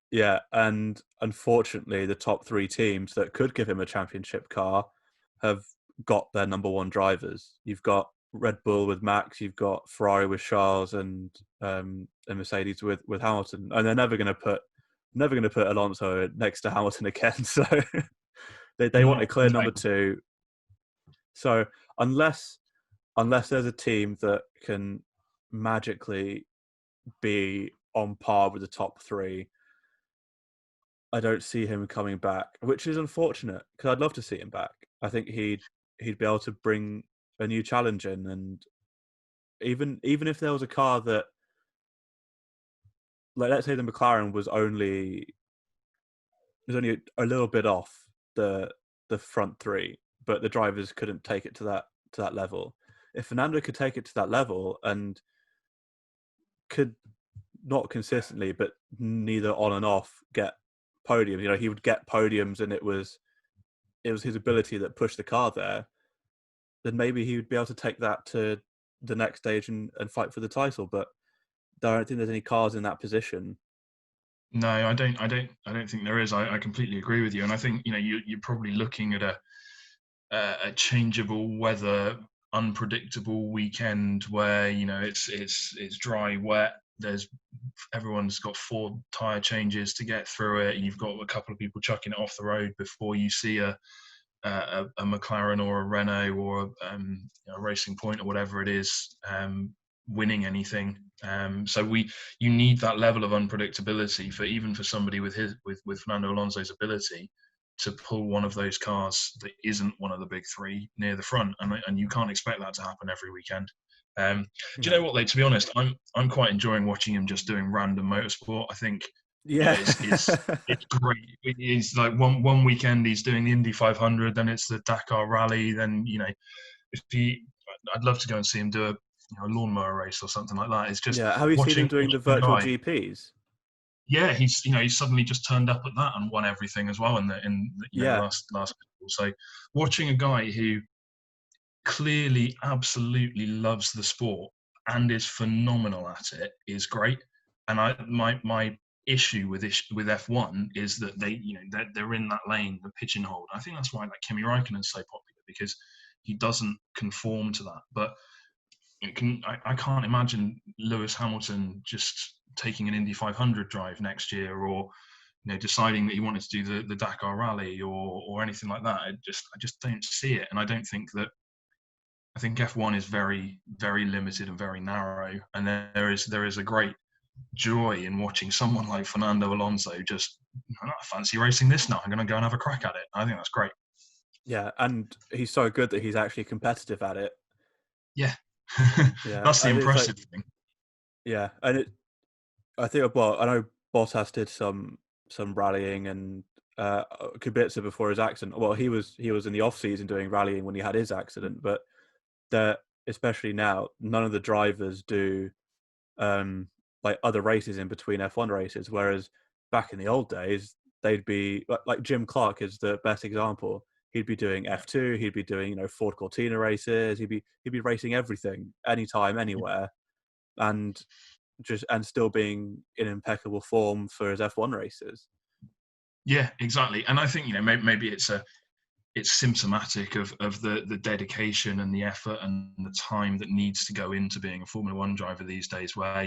Yeah, and unfortunately, the top 3 teams that could give him a championship car have got their number one drivers. You've got Red Bull with Max, you've got Ferrari with Charles, and Mercedes with Hamilton, and they're never going to put Alonso next to Hamilton again. So they want a clear number 2. So unless there's a team that can magically be on par with the top 3, I don't see him coming back, which is unfortunate because I'd love to see him back. I think he'd be able to bring a new challenge in, and even if there was a car that, like, let's say the McLaren was only a little bit off the front 3, but the drivers couldn't take it to that level. If Fernando could take it to that level and could not consistently, but neither on and off get podiums, he would get podiums, and it was his ability that pushed the car there. Then maybe he would be able to take that to the next stage and fight for the title. But I don't think there's any cars in that position. No, I don't think there is. I completely agree with you, and I think you're probably looking at a changeable weather, unpredictable weekend where it's dry, wet. Everyone's got 4 tire changes to get through it. You've got a couple of people chucking it off the road before you see a McLaren or a Renault or a Racing Point or whatever it is winning anything. So you need that level of unpredictability for somebody with Fernando Alonso's ability to pull one of those cars that isn't one of the big 3 near the front, and you can't expect that to happen every weekend. Do you know what, though? To be honest, I'm quite enjoying watching him just doing random motorsport. I think it's great. It's like one weekend he's doing the Indy 500, then it's the Dakar Rally. Then I'd love to go and see him do a lawnmower race or something like that. It's just Have you seen him doing the virtual GPs? Yeah, he's suddenly just turned up at that and won everything as well in the last couple. So watching a guy who clearly absolutely loves the sport and is phenomenal at it is great. And my issue with F1 is that they're in that lane, the pigeonhole. I think that's why Kimi Räikkönen is so popular, because he doesn't conform to that. But I can't imagine Lewis Hamilton just taking an Indy 500 drive next year, or deciding that he wanted to do the Dakar Rally or anything like that. I just don't see it, and I think F1 is very, very limited and very narrow, and there is a great joy in watching someone like Fernando Alonso just, I fancy racing this now, I'm going to go and have a crack at it. I think that's great. Yeah, and he's so good that he's actually competitive at it. Yeah. That's the impressive thing. Yeah, and I think, I know Bottas did some rallying and Kubica before his accident. Well, he was in the off season doing rallying when he had his accident, but especially now, none of the drivers do other races in between F1 races. Whereas back in the old days, they'd be like Jim Clark is the best example. He'd be doing F2. He'd be doing Ford Cortina races. He'd be racing everything, anytime, anywhere, and still being in impeccable form for his F1 races. Yeah, exactly. And I think maybe it's symptomatic of the dedication and the effort and the time that needs to go into being a Formula One driver these days, where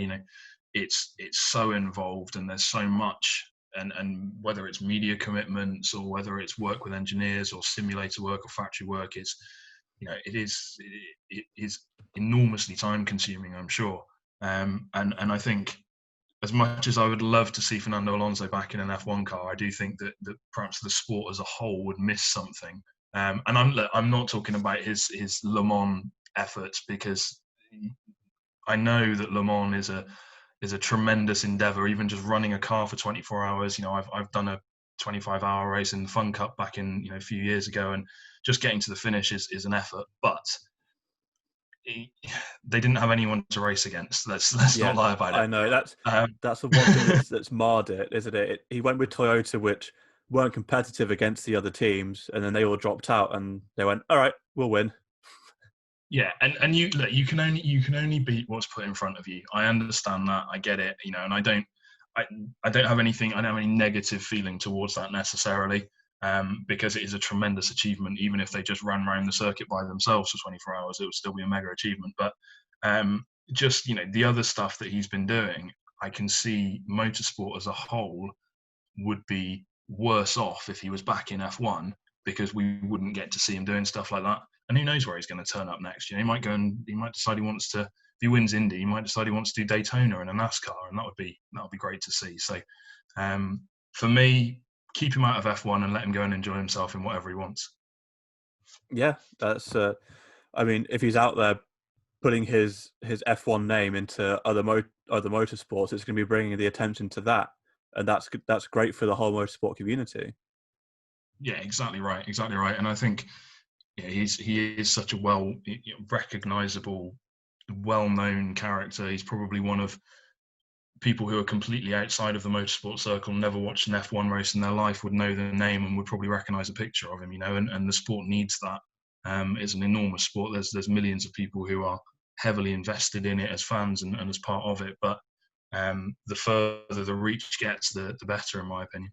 it's so involved and there's so much. And whether it's media commitments or whether it's work with engineers or simulator work or factory work, it is enormously time consuming, I'm sure. And I think, as much as I would love to see Fernando Alonso back in an F1 car, I do think that perhaps the sport as a whole would miss something. And I'm not talking about his Le Mans efforts, because I know that Le Mans is a tremendous endeavor. Even just running a car for 24 hours. I've done a 25-hour race in the Fun Cup back in a few years ago, and just getting to the finish is an effort. But they didn't have anyone to race against. Let's not lie about it. I know that's the one thing that's marred it, isn't it? He went with Toyota, which weren't competitive against the other teams, and then they all dropped out, and they went, "All right, we'll win." Yeah, and you can only beat what's put in front of you. I understand that. I get it. And I don't have anything. I don't have any negative feeling towards that necessarily. Because it is a tremendous achievement. Even if they just ran around the circuit by themselves for 24 hours, it would still be a mega achievement. But just the other stuff that he's been doing, I can see motorsport as a whole would be worse off if he was back in F1, because we wouldn't get to see him doing stuff like that. And who knows where he's going to turn up next year? He might decide he wants to. If he wins Indy, he might decide he wants to do Daytona in a NASCAR, and that would be great to see. So for me, keep him out of F1 and let him go and enjoy himself in whatever he wants. Yeah, that's. If he's out there putting his F1 name into other motorsports, it's going to be bringing the attention to that, and that's great for the whole motorsport community. Yeah, exactly right. And I think yeah, he is such a recognizable, well-known character. He's probably one of people who are completely outside of the motorsport circle, never watched an F1 race in their life, would know the name and would probably recognize a picture of him, and the sport needs that. It's an enormous sport. There's millions of people who are heavily invested in it as fans and as part of it. But the further the reach gets, the better, in my opinion.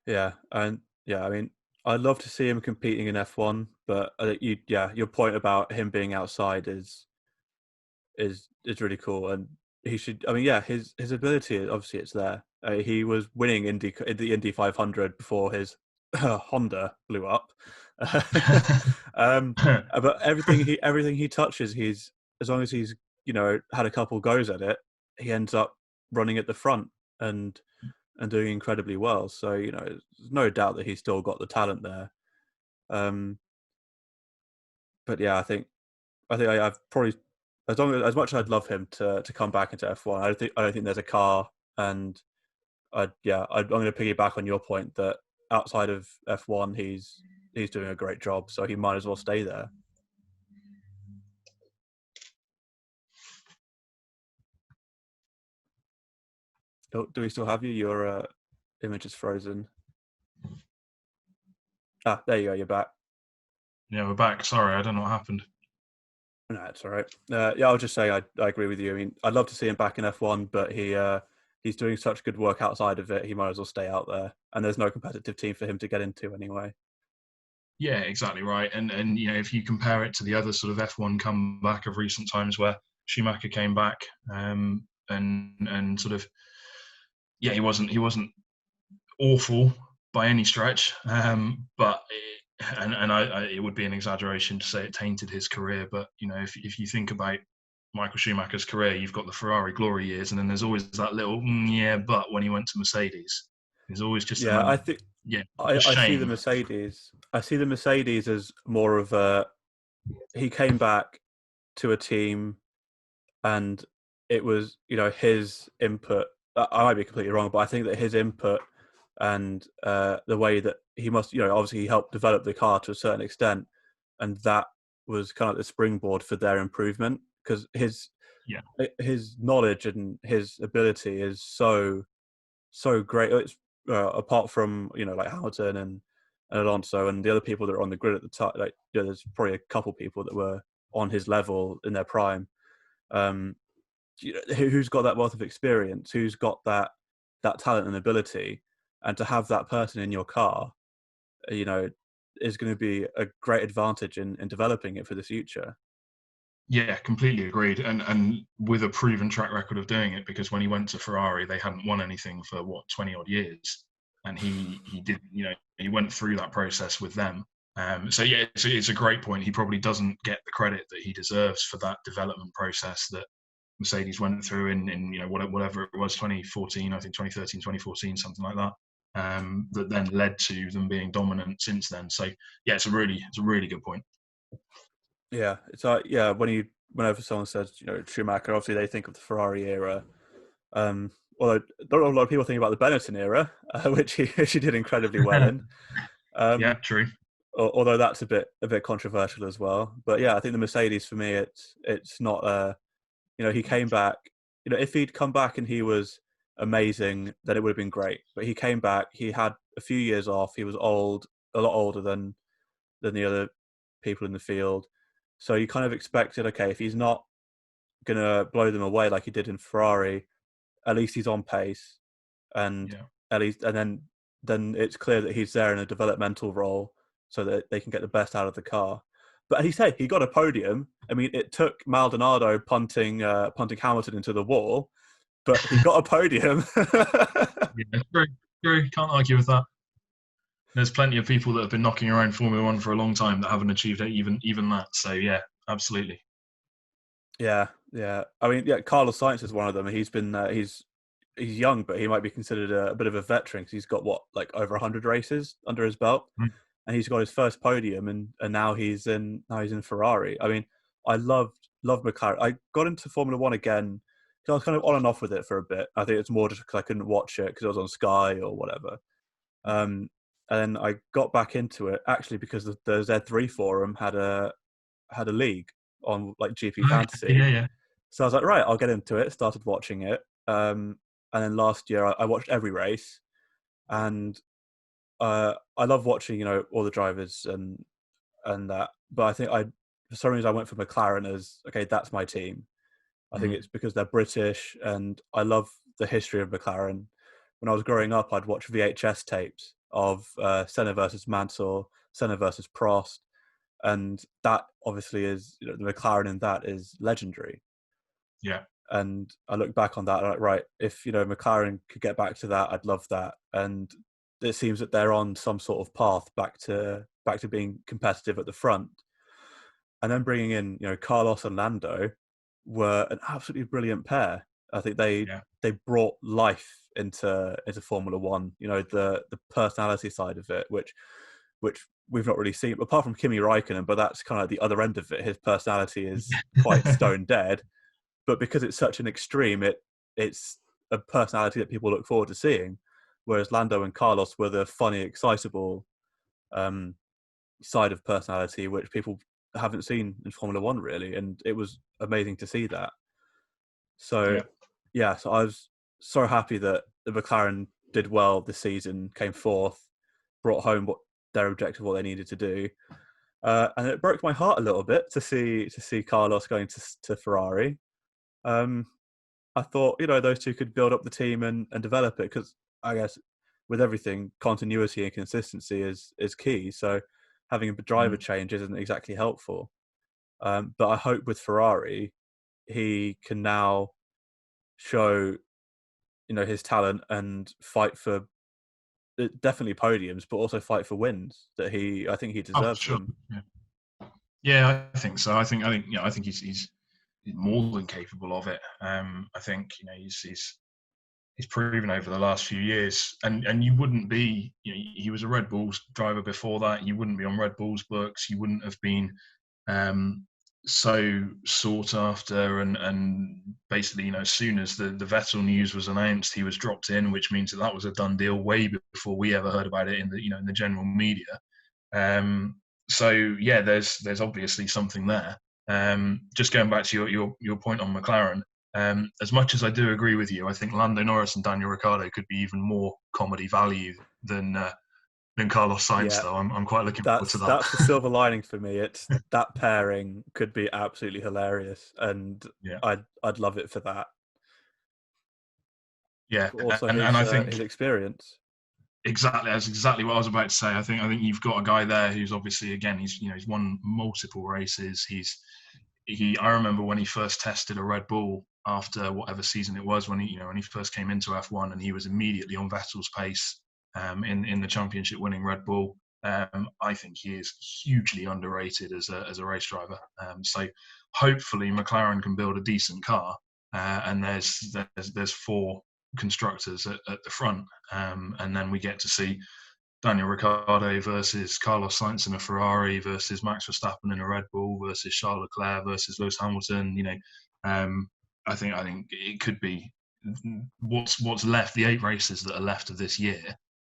Yeah, and yeah, I mean, I'd love to see him competing in F1, but I think your point about him being outside is really cool, and he should. I mean, yeah, his ability obviously it's there. He was winning the Indy 500 before his Honda blew up. um, but everything he touches, he's as long as he's had a couple goes at it, he ends up running at the front and doing incredibly well. So there's no doubt that he's still got the talent there. But yeah, I've probably as much as I'd love him to come back into F1. I don't think there's a car, and I'm going to piggyback on your point that outside of F1, he's doing a great job, so he might as well stay there. Do we still have you? Your image is frozen. Ah, there you go. You're back. Yeah, we're back. Sorry, I don't know what happened. No, it's all right. Yeah, I'll just say I agree with you. I mean, I'd love to see him back in F1, but he's doing such good work outside of it. He might as well stay out there, and there's no competitive team for him to get into anyway. Yeah, exactly right. And if you compare it to the other sort of F1 comeback of recent times, where Schumacher came back, and sort of, yeah, he wasn't awful by any stretch, but it would be an exaggeration to say it tainted his career. But if you think about Michael Schumacher's career, you've got the Ferrari glory years, and then there's always that little yeah, but when he went to Mercedes, there's always just I think I see the shame. Mercedes. I see the Mercedes as more of a. He came back to a team, and it was his input. I might be completely wrong, but I think that his input and the way that he must, obviously he helped develop the car to a certain extent, and that was kind of the springboard for their improvement because his knowledge and his ability is so great. It's apart from like Hamilton and Alonso and the other people that are on the grid at the time. Like there's probably a couple people that were on his level in their prime. Um, who's got that wealth of experience? Who's got that talent and ability? And to have that person in your car, is going to be a great advantage in developing it for the future. Yeah, completely agreed. And with a proven track record of doing it, because when he went to Ferrari, they hadn't won anything for 20 odd years, and he did. He went through that process with them. So yeah, it's a great point. He probably doesn't get the credit that he deserves for that development process that Mercedes went through in whatever it was, 2014, I think 2013, 2014, something like that. That then led to them being dominant since then. So yeah, it's a really good point. Yeah, it's whenever someone says Schumacher, obviously they think of the Ferrari era. Although not a lot of people think about the Benetton era, which he did incredibly well in. Yeah, true. Although that's a bit controversial as well. But yeah, I think the Mercedes for me, it's not. He came back. If he'd come back and he was amazing, then it would have been great. But he came back. He had a few years off. He was old, a lot older than the other people in the field. So you kind of expected, okay, if he's not going to blow them away like he did in Ferrari, at least he's on pace, and at least, and then it's clear that he's there in a developmental role so that they can get the best out of the car. But he said he got a podium. I mean, it took Maldonado punting Hamilton into the wall, but he got a podium. Yeah, true. Can't argue with that. There's plenty of people that have been knocking around Formula One for a long time that haven't achieved even that. So yeah, absolutely. Yeah. I mean, yeah, Carlos Sainz is one of them. He's been he's young, but he might be considered a bit of a veteran because he's got over 100 races under his belt, and he's got his first podium, and now he's in Ferrari. I mean, I love McLaren. I got into Formula One again. I was kind of on and off with it for a bit. I think it's more just because I couldn't watch it because it was on Sky or whatever. and I got back into it actually because the Z3 forum had a league on like GP Okay, Fantasy. yeah, yeah. So I was like, right, I'll get into it. Started watching it, and then last year I watched every race, and I love watching all the drivers and that. But I think for some reason I went for McLaren as okay, that's my team. I think Mm. it's because they're British, and I love the history of McLaren. When I was growing up, I'd watch VHS tapes of Senna versus Mansell, Senna versus Prost, and that obviously is the McLaren in that is legendary. Yeah. And I look back on that, and I'm like, right, if McLaren could get back to that, I'd love that. And it seems that they're on some sort of path back to being competitive at the front. And then bringing in Carlos and Lando were an absolutely brilliant pair. I think Yeah. they brought life into Formula One. The personality side of it, which we've not really seen apart from Kimi Raikkonen, but that's kind of the other end of it. His personality is quite stone dead, but because it's such an extreme, it's a personality that people look forward to seeing. Whereas Lando and Carlos were the funny, excitable side of personality, which people haven't seen in Formula One really, and it was amazing to see that. So, Yeah. yeah, so I was so happy that the McLaren did well this season, came fourth, brought home what their objective, what they needed to do, and it broke my heart a little bit to see Carlos going to Ferrari. I thought those two could build up the team and develop it, because I guess with everything, continuity and consistency is key. So having a driver Mm. change isn't exactly helpful. But I hope with Ferrari, he can now show his talent and fight for definitely podiums, but also fight for wins. I think he Oh, deserves sure. them. Yeah. Yeah, I think so. I think he's more than capable of it. I think he's proven over the last few years, and you wouldn't be, he was a Red Bull's driver before that. You wouldn't be on Red Bull's books. You wouldn't have been so sought after, and basically, as soon as the Vettel news was announced, he was dropped in, which means that was a done deal way before we ever heard about it in the in the general media. Um, so yeah, there's obviously something there. Just going back to your point on McLaren, as much as I do agree with you, I think Lando Norris and Daniel Ricciardo could be even more comedy value than Carlos Sainz, Yeah, though. I'm quite looking forward to that. that's the silver lining for me. It's that pairing could be absolutely hilarious, and Yeah, I'd love it for that. yeah, But also and I think his experience. exactly that's exactly what I was about to say. I think you've got a guy there who's obviously, again, he's won multiple races. I remember when he first tested a Red Bull after whatever season it was, when he first came into F1, and he was immediately on Vettel's pace in the championship winning Red Bull. I think he is hugely underrated as a race driver. So hopefully McLaren can build a decent car, and there's four constructors at the front, and then we get to see Daniel Ricciardo versus Carlos Sainz in a Ferrari versus Max Verstappen in a Red Bull versus Charles Leclerc versus Lewis Hamilton. I think it could be what's left, the 8 races that are left of this year,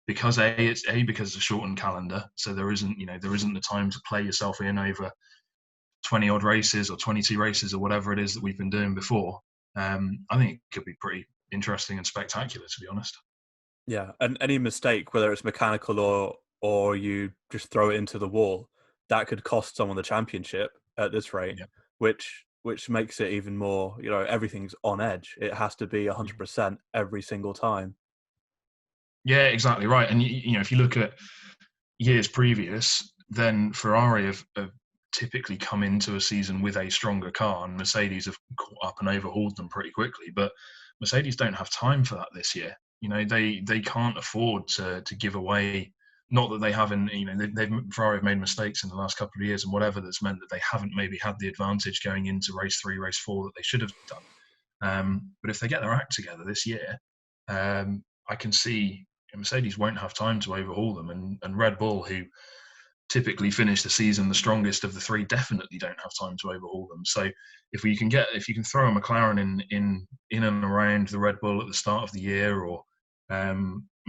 because it's because it's a shortened calendar, so there isn't the time to play yourself in over 20 odd races or 22 races or whatever it is that we've been doing before. I think it could be pretty interesting and spectacular, to be honest. Yeah, and any mistake, whether it's mechanical or you just throw it into the wall, that could cost someone the championship at this rate, Yeah. which makes it even more. Everything's on edge. It has to be 100% every single time. Yeah, exactly right. And if you look at years previous, then Ferrari have typically come into a season with a stronger car, and Mercedes have caught up and overhauled them pretty quickly. But Mercedes don't have time for that this year. They can't afford to give away. Not that they haven't, Ferrari have made mistakes in the last couple of years and whatever, that's meant that they haven't maybe had the advantage going into race 3, race 4 that they should have done. But if they get their act together this year, I can see Mercedes won't have time to overhaul them, and Red Bull, who typically finish the season the strongest of the three, definitely don't have time to overhaul them. So if you can throw a McLaren in and around the Red Bull at the start of the year, or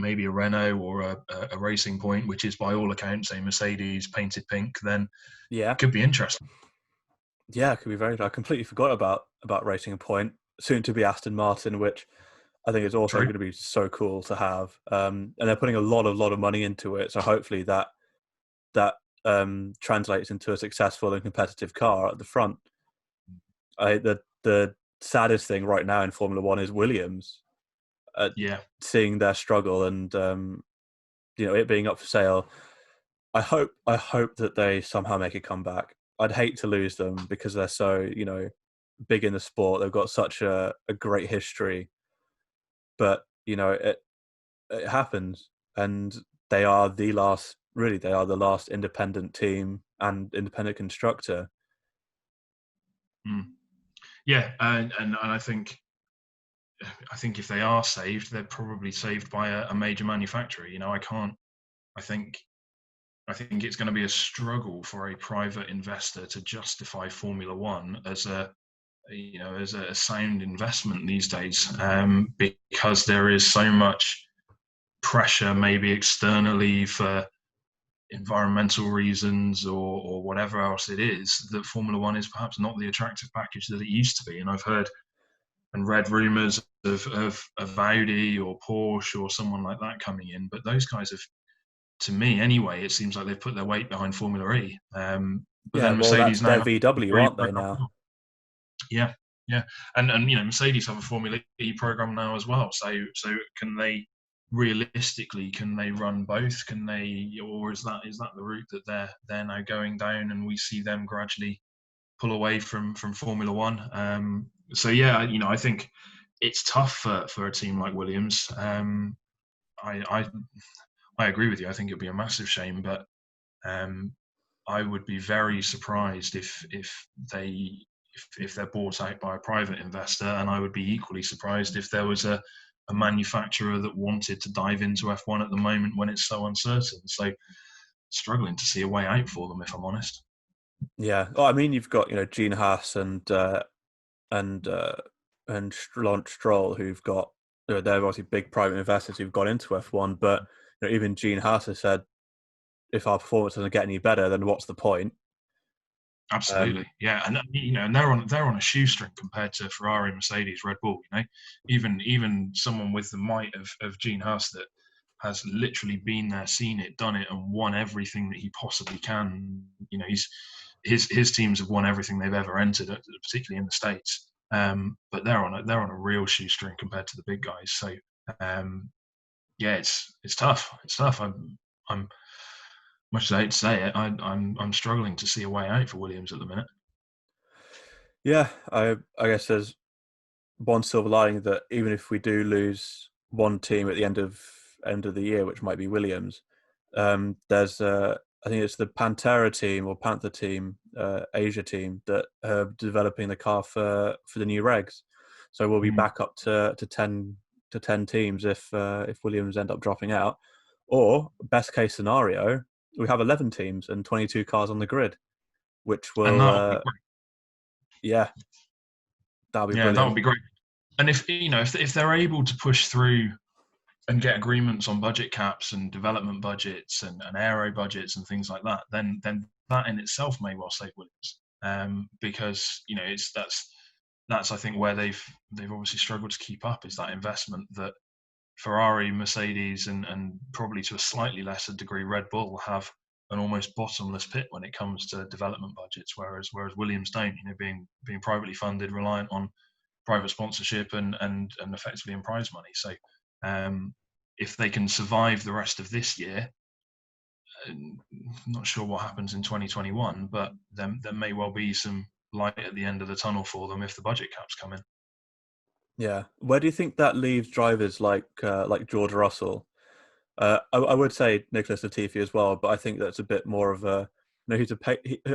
maybe a Renault or a Racing Point, which is by all accounts a Mercedes painted pink, then Yeah, it could be interesting. yeah, it could be very. I completely forgot about Racing Point, soon to be Aston Martin, which I think is also True. going to be so cool to have. And they're putting a lot of money into it, so hopefully that translates into a successful and competitive car at the front. The saddest thing right now in Formula One is Williams, Yeah. seeing their struggle and it being up for sale. I hope that they somehow make a comeback. I'd hate to lose them because they're so big in the sport. They've got such a great history, but it happens, and they are the last. Really, they are the last independent team and independent constructor. Mm. Yeah, and I think if they are saved, they're probably saved by a major manufacturer. I can't. I think I think it's going to be a struggle for a private investor to justify Formula One as a sound investment these days, because there is so much pressure, maybe externally for environmental reasons or whatever else it is, that Formula One is perhaps not the attractive package that it used to be. And I've heard and read rumours of Audi or Porsche or someone like that coming in, but those guys have, to me anyway, it seems like they've put their weight behind Formula E. But Yeah, then well, that's Mercedes now their have a VW, Formula E aren't they program. now? Yeah, yeah, and Mercedes have a Formula E program now as well. So can they realistically run both? Can they, or is that the route that they're now going down, and we see them gradually pull away from Formula One? So yeah, I think it's tough for a team like Williams. I I agree with you. I think it'd be a massive shame, but um, I would be very surprised if they're bought out by a private investor, and I would be equally surprised if there was a manufacturer that wanted to dive into F1 at the moment when it's so uncertain. So struggling to see a way out for them, if I'm honest. Yeah. Well, I mean, you've got Gene Haas and uh, and Lawrence Stroll, who've got they're obviously big private investors who've got into F1, but even Gene Haas has said, if our performance doesn't get any better, then what's the point? Absolutely, yeah, and and they're on a shoestring compared to Ferrari, Mercedes, Red Bull. Even someone with the might of Gene Haas that has literally been there, seen it, done it, and won everything that he possibly can. His teams have won everything they've ever entered, particularly in the States. But they're on a real shoestring compared to the big guys. So yeah, it's tough. It's tough. I'm much as I hate to say it, I'm struggling to see a way out for Williams at the minute. Yeah, I guess there's one silver lining that even if we do lose one team at the end of the year, which might be Williams, there's I think it's the Pantera team or Panther team, Asia team that are developing the car for the new regs. So we'll be Mm. back up to 10 teams if Williams end up dropping out. Or best case scenario, we have 11 teams and 22 cars on the grid, which And will that would be great. yeah, that'll be Yeah, that would brilliant. be great. And if they're able to push through and get agreements on budget caps and development budgets and aero budgets and things like that, then that in itself may well save Williams. Because that's I think where they've obviously struggled to keep up, is that investment that Ferrari, Mercedes, and probably to a slightly lesser degree Red Bull have an almost bottomless pit when it comes to development budgets, whereas Williams don't. Being privately funded, reliant on private sponsorship and effectively in prize money. So um, if they can survive the rest of this year, I'm not sure what happens in 2021, but there may well be some light at the end of the tunnel for them if the budget caps come in. Yeah, where do you think that leaves drivers like George Russell? I would say Nicholas Latifi as well, but I think that's a bit more of a he's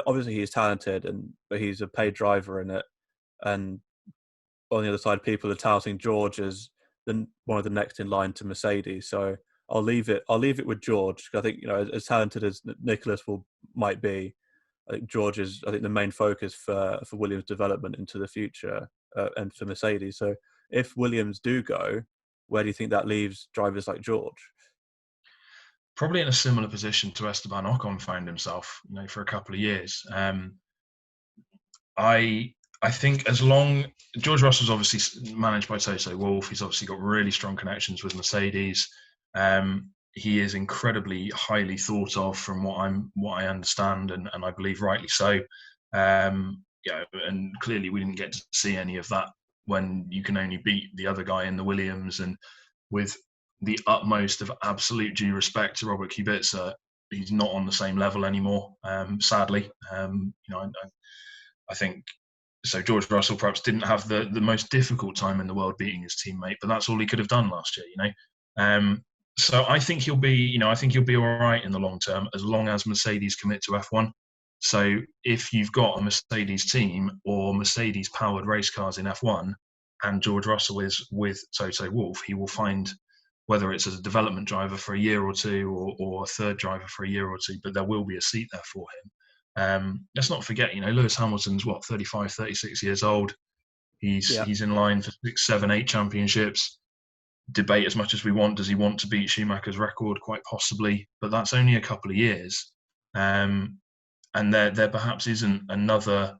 obviously he's talented but he's a paid driver in it, and on the other side, people are touting George as one of the next in line to Mercedes. So I'll leave it with George. I think as talented as Nicholas might be, I think George is the main focus for Williams' development into the future and for Mercedes. So if Williams do go, where do you think that leaves drivers like George? probably in a similar position to Esteban Ocon found himself, for a couple of years. I I think as long George Russell's obviously managed by Toto Wolff, he's obviously got really strong connections with Mercedes. He is incredibly highly thought of from what I understand, and I believe rightly so. And clearly we didn't get to see any of that when you can only beat the other guy in the Williams. And with the utmost of absolute due respect to Robert Kubica, he's not on the same level anymore. Sadly, I think so. George Russell perhaps didn't have the most difficult time in the world beating his teammate, but that's all he could have done last year. So I think he'll be, I think he'll be all right in the long term as long as Mercedes commit to F1. So if you've got a Mercedes team or Mercedes powered race cars in F1, and George Russell is with Toto Wolff, he will find, whether it's as a development driver for a year or two or a third driver for a year or two, but there will be a seat there for him. Let's not forget, Lewis Hamilton's 35, 36 years old. He's in line for 6, 7, 8 championships. Debate as much as we want, does he want to beat Schumacher's record? Quite possibly, but that's only a couple of years. And there perhaps isn't another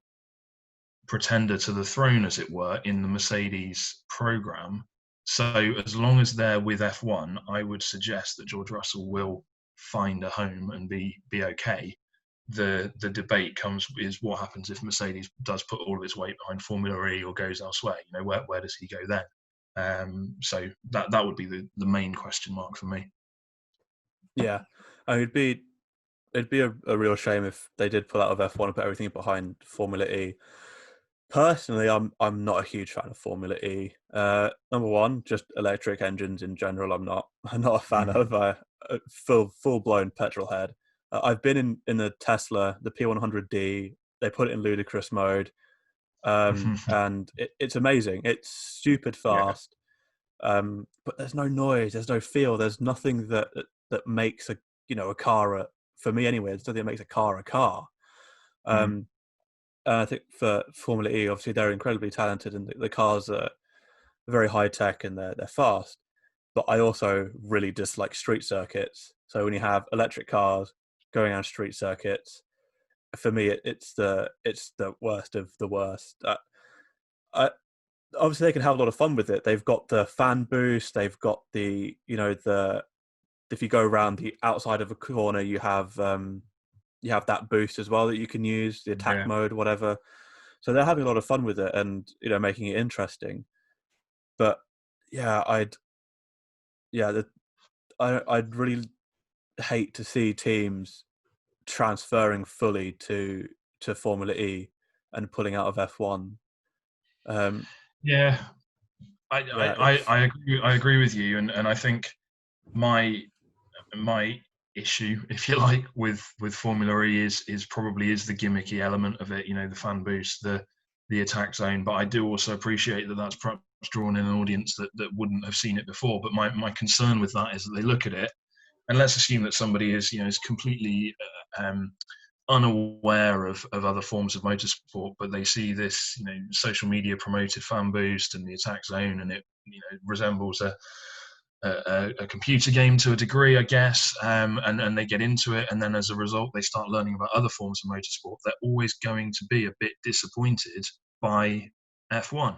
pretender to the throne, as it were, in the Mercedes program. So as long as they're with F1, I would suggest that George Russell will find a home and be okay. The debate is what happens if Mercedes does put all of its weight behind Formula E or goes elsewhere. Where does he go then? So that would be the main question mark for me. Yeah, it'd be a real shame if they did pull out of F1 and put everything behind Formula E. Personally, I'm not a huge fan of Formula E. Number one, just electric engines in general. I'm not a fan of a full blown petrol head. I've been in the Tesla, the P100D. They put it in ludicrous mode, and it's amazing. It's stupid fast, but there's no noise, there's no feel, there's nothing that makes a car for me anyway. There's nothing that makes a car a car. And I think for Formula E, obviously they're incredibly talented, and the cars are very high tech and they're fast. But I also really dislike street circuits. So when you have electric cars going on street circuits, for me it's the worst of the worst. Obviously they can have a lot of fun with it. They've got the fan boost. They've got the if you go around the outside of a corner, you have that boost as well that you can use, the attack mode, whatever. So they're having a lot of fun with it and making it interesting. But yeah, I'd really hate to see teams transferring fully to Formula E and pulling out of F1. I agree with you, and I think my issue, if you like, with Formula E is probably the gimmicky element of it. The fan boost, the attack zone. But I do also appreciate that that's perhaps drawn in an audience that wouldn't have seen it before. But my concern with that is that they look at it, and let's assume that somebody is completely unaware of other forms of motorsport, but they see this social media promoted fan boost and the attack zone, and it resembles a computer game to a degree, I guess, and they get into it, and then as a result they start learning about other forms of motorsport. They're always going to be a bit disappointed by F1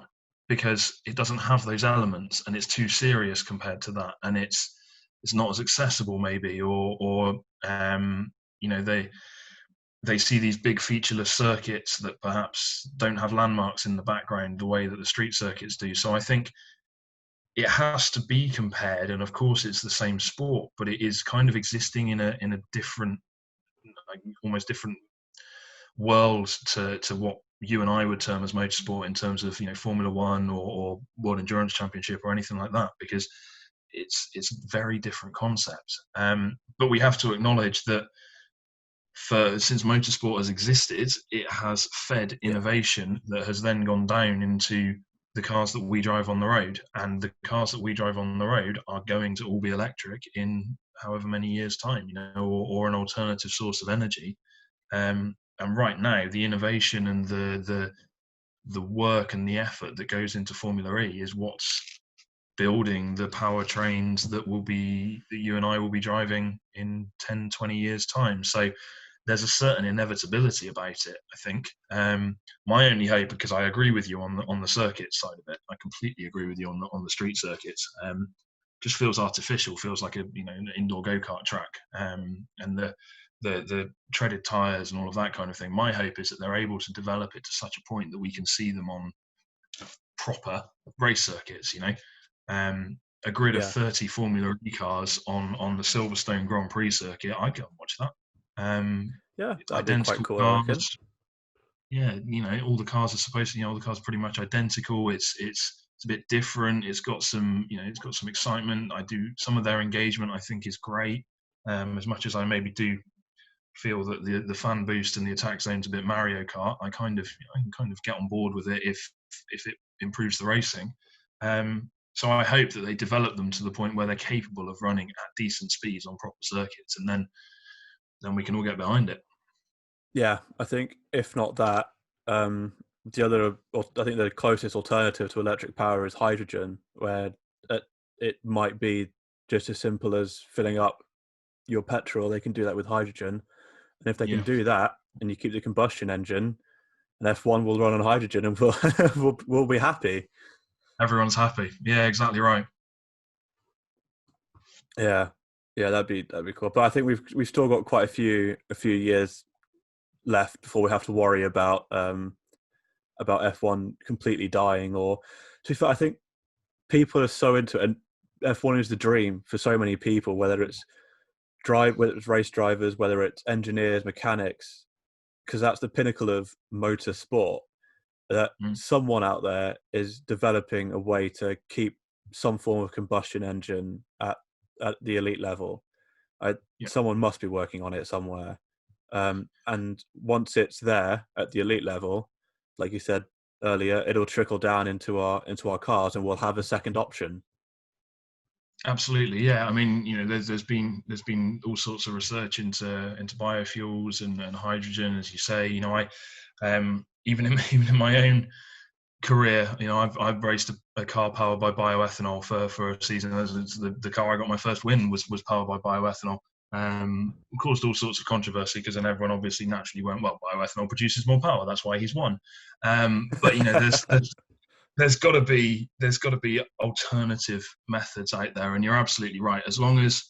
because it doesn't have those elements and it's too serious compared to that, and it's not as accessible maybe, or they see these big featureless circuits that perhaps don't have landmarks in the background the way that the street circuits do. So I think it has to be compared, and of course it's the same sport, but it is kind of existing in a different, like almost different world to what you and I would term as motorsport in terms of Formula One or World Endurance Championship or anything like that, because it's very different concepts. But we have to acknowledge that since motorsport has existed, it has fed innovation that has then gone down into the cars that we drive on the road, and the cars that we drive on the road are going to all be electric in however many years' time, or an alternative source of energy. And right now, the innovation and the work and the effort that goes into Formula E is what's building the powertrains that you and I will be driving in 10, 20 years time. So there's a certain inevitability about it, I think. My only hope, because I agree with you on the circuit side of it, I completely agree with you on the street circuits. Just feels artificial, feels like an indoor go-kart track, and the treaded tires and all of that kind of thing. My hope is that they're able to develop it to such a point that we can see them on proper race circuits. A grid of Yeah, 30 Formula E cars on the Silverstone Grand Prix circuit. I'd go and watch that. yeah, that'd be quite Identical cool, I reckon. cars. Yeah, all the cars are supposed to, all the cars are pretty much identical. It's a bit different. It's got some excitement. Some of their engagement I think is great. As much as I maybe do feel that the fan boost and the attack zone's a bit Mario Kart, I can kind of get on board with it if it improves the racing. So I hope that they develop them to the point where they're capable of running at decent speeds on proper circuits, and then we can all get behind it. Yeah, I think if not that, the other, I think the closest alternative to electric power is hydrogen, where it might be just as simple as filling up your petrol. They can do that with hydrogen, and if they can Yeah, do that, and you keep the combustion engine, and F1 will run on hydrogen, and we'll we'll be happy. everyone's happy. Yeah, exactly right. Yeah, yeah, that'd be cool. But I think we've still got quite a few years left before we have to worry about F1 completely dying. Or to be fair, I think people are so into it, and F1 is the dream for so many people. Whether it's race drivers, whether it's engineers, mechanics, because that's the pinnacle of motorsport. That Mm. someone out there is developing a way to keep some form of combustion engine at the elite level. Yeah, Someone must be working on it somewhere. And once it's there at the elite level, like you said earlier, it'll trickle down into our cars, and we'll have a second option. absolutely. Yeah, I mean, there's been all sorts of research into biofuels and hydrogen, as you say. Even in even in my own career, I've raced a car powered by bioethanol for a season. The car I got my first win was powered by bioethanol. Caused all sorts of controversy because then everyone obviously naturally went, well, bioethanol produces more power, that's why he's won. But there's got to be alternative methods out there, and you're absolutely right. As long as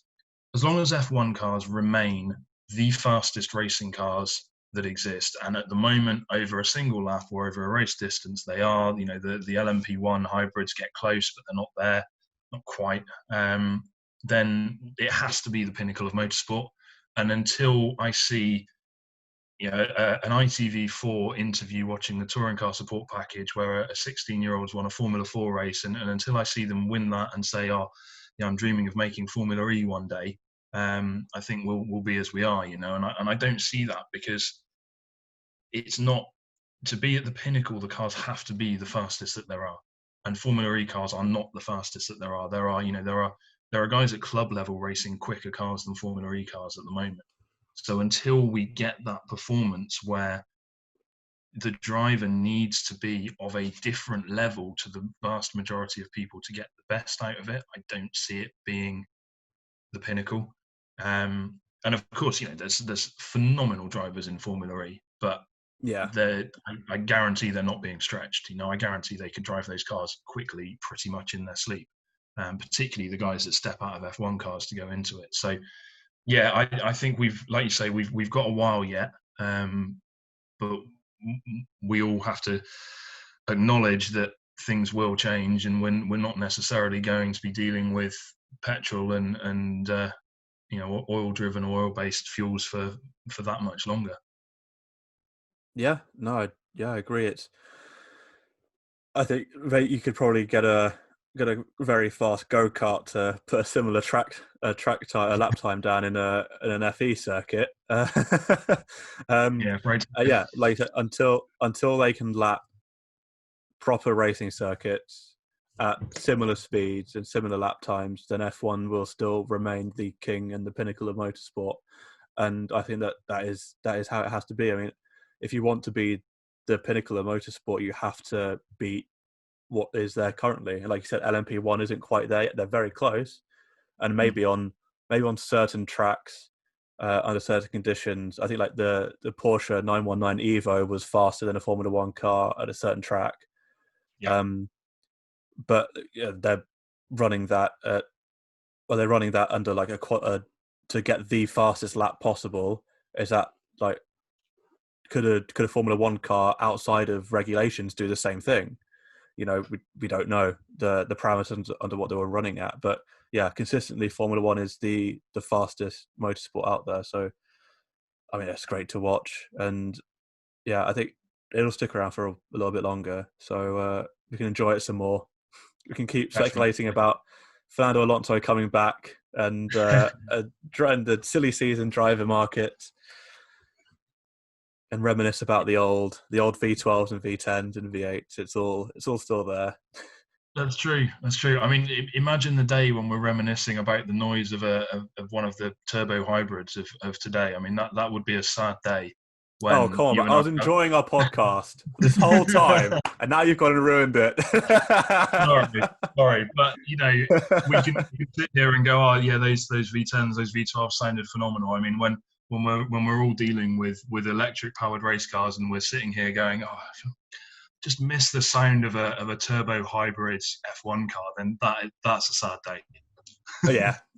F1 cars remain the fastest racing cars that exist, and at the moment over a single lap or over a race distance they are, the LMP1 hybrids get close but they're not there, not quite. Then it has to be the pinnacle of motorsport, and until I see an ITV4 interview watching the touring car support package where a 16-year-old's won a Formula 4 race, and until I see them win that and say, oh, I'm dreaming of making Formula E one day, I think we'll be as we are, and I don't see that, because it's not, to be at the pinnacle, the cars have to be the fastest that there are, and Formula E cars are not the fastest that there are. There are guys at club level racing quicker cars than Formula E cars at the moment. So until we get that performance where the driver needs to be of a different level to the vast majority of people to get the best out of it, I don't see it being the pinnacle. And of course, there's phenomenal drivers in Formula E, but Yeah, I guarantee they're not being stretched. I guarantee they could drive those cars quickly, pretty much in their sleep. Particularly the guys that step out of F1 cars to go into it. So yeah, I think like you say, we've got a while yet, but we all have to acknowledge that things will change, and when we're not necessarily going to be dealing with petrol and oil-driven, oil-based fuels for that much longer. yeah, no, yeah, I agree. I think you could probably get a very fast go kart to put a similar a lap time down in an FE circuit. Yeah, right. Yeah, later until they can lap proper racing circuits at similar speeds and similar lap times, then F1 will still remain the king and the pinnacle of motorsport. And I think that is how it has to be. I mean, if you want to be the pinnacle of motorsport, you have to beat what is there currently. And like you said, LMP1 isn't quite there yet. They're very close, and maybe on certain tracks, under certain conditions. I think like the Porsche 919 Evo was faster than a Formula One car at a certain track. Yeah. But yeah, they're running that they're running that under like to get the fastest lap possible. Is that like could a Formula One car outside of regulations do the same thing? You know, we don't know the parameters under what they were running at, but yeah, consistently Formula One is the fastest motorsport out there. So I mean, it's great to watch, and yeah, I think it'll stick around for a little bit longer, so we can enjoy it some more. We can keep speculating about Fernando Alonso coming back and the silly season driver market, and reminisce about the old V12s and V10s and V8s. It's all still there. That's true. That's true. I mean, imagine the day when we're reminiscing about the noise of one of the turbo hybrids of today. I mean, that would be a sad day. Oh, come on. I was enjoying our podcast this whole time, and now you've gone and ruined it. Sorry. But, you know, we can sit here and go, oh, yeah, those V10s, those V12s sounded phenomenal. I mean, when we're all dealing with electric-powered race cars and we're sitting here going, oh, I just miss the sound of a turbo hybrid F1 car, then that's a sad day.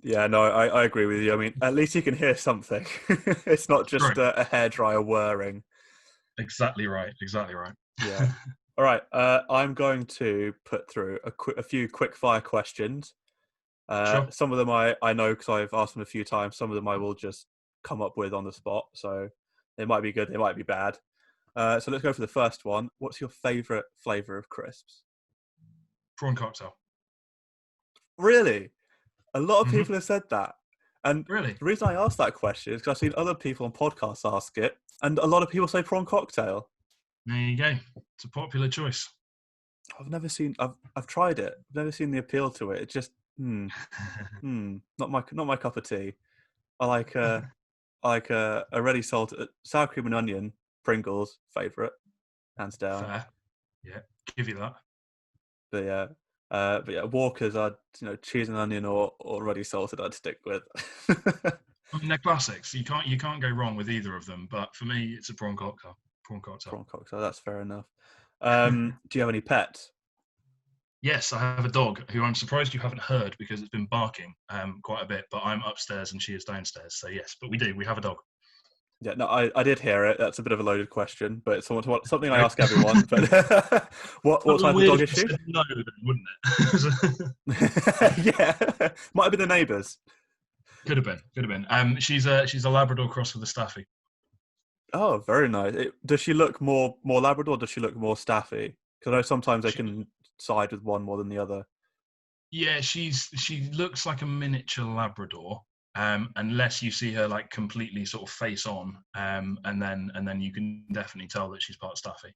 Yeah, no, I agree with you. I mean, at least you can hear something. It's not just a hairdryer whirring. Exactly right. Yeah. All right. I'm going to put through a few quick fire questions. Sure. Some of them I know because I've asked them a few times. Some of them I will just come up with on the spot. So they might be good, they might be bad. So let's go for the first one. What's your favourite flavour of crisps? Prawn cocktail. Really? A lot of people have said that. And really? The reason I asked that question is because I've seen other people on podcasts ask it, and a lot of people say prawn cocktail. There you go. It's a popular choice. I've tried it. I've never seen the appeal to it. It's just, not my cup of tea. I like a ready salted sour cream and onion, Pringles, favourite, hands down. Fair. Yeah, give you that. But yeah, Walkers are cheese and onion or ready salted. I'd stick with. I mean, they're classics. You can't go wrong with either of them. But for me, it's a prawn cocktail. Prawn cocktail. That's fair enough. Do you have any pets? Yes, I have a dog who I'm surprised you haven't heard because it's been barking quite a bit. But I'm upstairs and she is downstairs. So yes, but we have a dog. Yeah, no, I did hear it. That's a bit of a loaded question, but it's something I ask everyone. But what type of dog is she? No, wouldn't it? Yeah, might have been the neighbours. Could have been. She's a Labrador cross with a Staffy. Oh, very nice. Does she look more Labrador? Or does she look more Staffy? Because I know sometimes they can side with one more than the other. Yeah, she looks like a miniature Labrador. Unless you see her like completely sort of face on, and then you can definitely tell that she's part Staffy.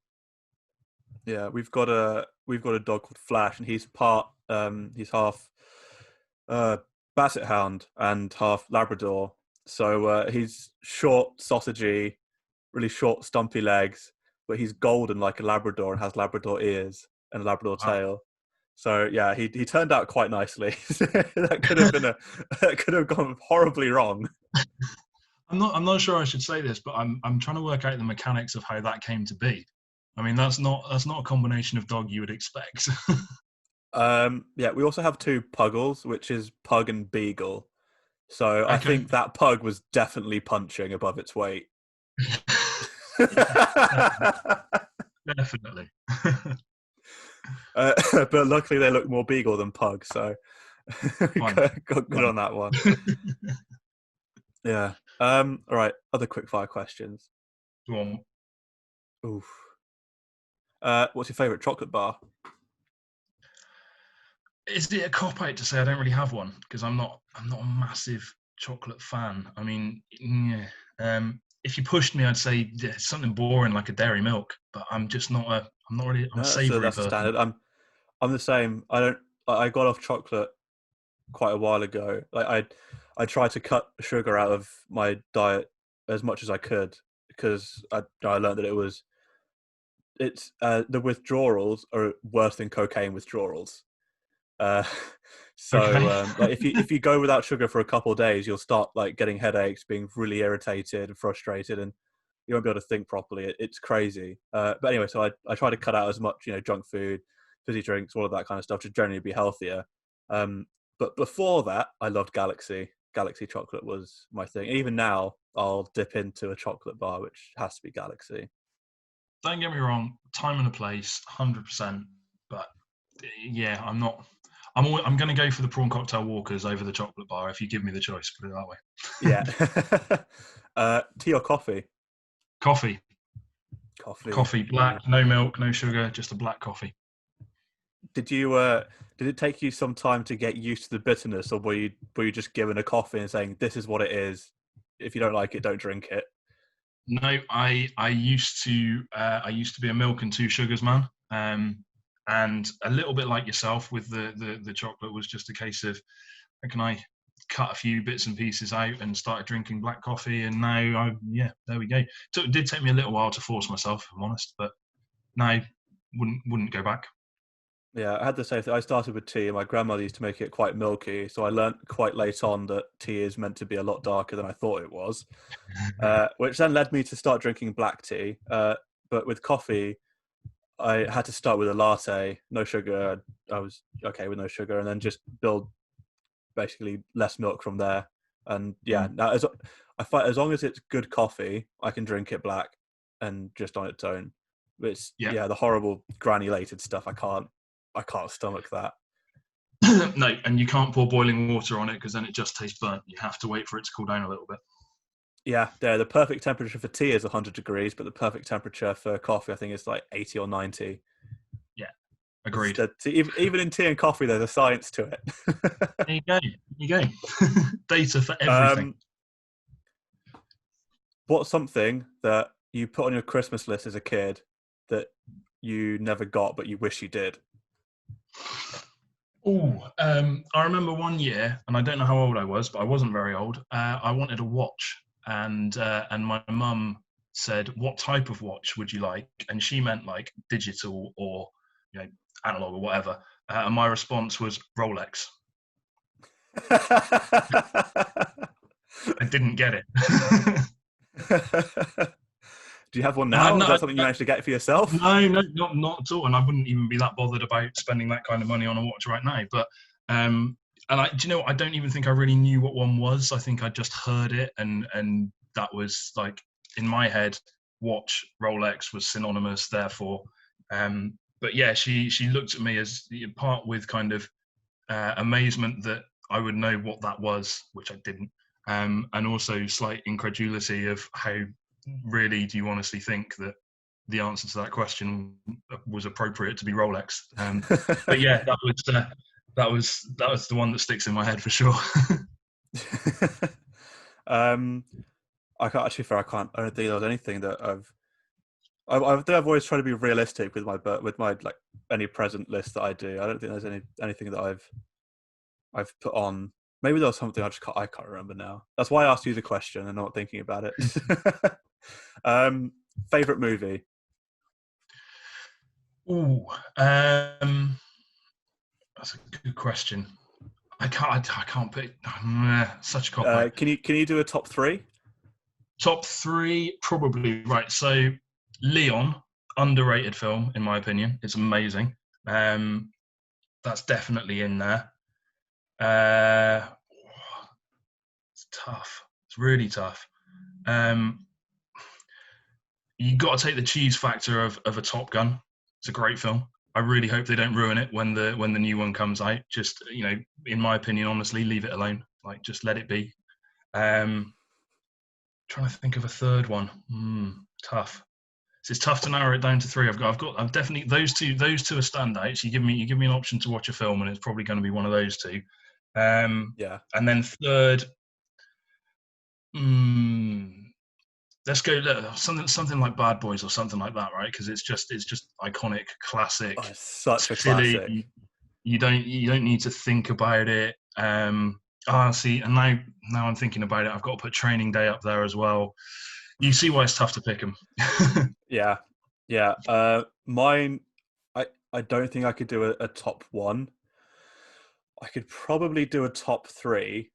Yeah, we've got a dog called Flash, and he's half Basset Hound and half Labrador. So he's short, sausagey, really short, stumpy legs, but he's golden like a Labrador and has Labrador ears and a Labrador tail. So yeah, he turned out quite nicely. That could have gone horribly wrong. I'm not sure I should say this, but I'm trying to work out the mechanics of how that came to be. I mean, that's not a combination of dog you would expect. Yeah, we also have two Puggles, which is Pug and Beagle. So okay. I think that Pug was definitely punching above its weight. Definitely. But luckily they look more Beagle than Pug, so got good on that one. Yeah. All right. Other quickfire questions. Go on. Oof. What's your favourite chocolate bar? Is it a cop-out to say I don't really have one? Because I'm not a massive chocolate fan. I mean, yeah. If you pushed me, I'd say something boring like a dairy milk. But I'm just not a. I'm not really. I'm a savoury that's person. Standard. I'm the same. I got off chocolate quite a while ago. Like I tried to cut sugar out of my diet as much as I could because I learned that it was it's the withdrawals are worse than cocaine withdrawals. Uh, Okay. so like if you go without sugar for a couple of days, you'll start like getting headaches, being really irritated and frustrated, and you won't be able to think properly. It's crazy. But anyway, so I try to cut out as much, junk food, fizzy drinks, all of that kind of stuff to generally be healthier. But before that, I loved Galaxy. Galaxy chocolate was my thing. Even now, I'll dip into a chocolate bar, which has to be Galaxy. Don't get me wrong, time and a place, 100%. But yeah, I'm not. I'm going to go for the prawn cocktail Walkers over the chocolate bar if you give me the choice. Put it that way. Yeah. Tea or coffee? Coffee. Coffee. Coffee, black, no milk, no sugar, just a black coffee. Did you? Did it take you some time to get used to the bitterness, or were you just given a coffee and saying this is what it is? If you don't like it, don't drink it. No, I used to be a milk and two sugars man, and a little bit like yourself with the chocolate was just a case of how can I cut a few bits and pieces out and started drinking black coffee, and now there we go. So it did take me a little while to force myself, if I'm honest, but now wouldn't go back. Yeah, I had the same thing. I started with tea, and my grandmother used to make it quite milky. So I learnt quite late on that tea is meant to be a lot darker than I thought it was, which then led me to start drinking black tea. But with coffee, I had to start with a latte, no sugar. I was okay with no sugar, and then just build basically less milk from there. And yeah, now I find as long as it's good coffee, I can drink it black and just on its own. It's Yeah. the horrible granulated stuff. I can't stomach that. No, and you can't pour boiling water on it because then it just tastes burnt. You have to wait for it to cool down a little bit. Yeah, the perfect temperature for tea is 100 degrees, but the perfect temperature for coffee, I think, is like 80 or 90. Yeah, agreed. Even in tea and coffee, there's a science to it. There you go. There you go. Data for everything. What's something that you put on your Christmas list as a kid that you never got but you wish you did? I remember one year, and I don't know how old I was, but I wasn't very old. I wanted a watch, and my mum said, "What type of watch would you like?" And she meant like digital or analog or whatever. And my response was Rolex. I didn't get it. Do you have one now? Is that something you managed to get for yourself? No, not at all. And I wouldn't even be that bothered about spending that kind of money on a watch right now. But and do you know what? I don't even think I really knew what one was. I think I just heard it, and that was like in my head, watch Rolex was synonymous. Therefore, but yeah, she looked at me as part with kind of amazement that I would know what that was, which I didn't, and also slight incredulity of how really do you honestly think that the answer to that question was appropriate to be Rolex? But yeah, that was the one that sticks in my head for sure. I can't actually. I don't think there was anything that I think I've always tried to be realistic with my like any present list that I do. I don't think there's anything that I've put on. Maybe there was something I can't remember now. That's why I asked you the question and not thinking about it. Favorite movie? That's a good question. I can't pick such a cop out. Can you do a top three? Top three, probably right. So, Leon, underrated film in my opinion. It's amazing. That's definitely in there. It's tough. It's really tough. You got to take the cheese factor of a Top Gun. It's a great film. I really hope they don't ruin it when the new one comes out. Just in my opinion, honestly, leave it alone. Like just let it be. Trying to think of a third one. Tough. It's tough to narrow it down to three. I've definitely those two are standouts. You give me an option to watch a film, and it's probably going to be one of those two. Yeah. And then third, let's go something like Bad Boys or something like that, right? Because it's just iconic, classic. Oh, such a silly. classic. You don't need to think about it. See, and now I'm thinking about it. I've got to put Training Day up there as well. You see why it's tough to pick them. Yeah. Yeah, mine. I don't think I could do a top one. I could probably do a top three.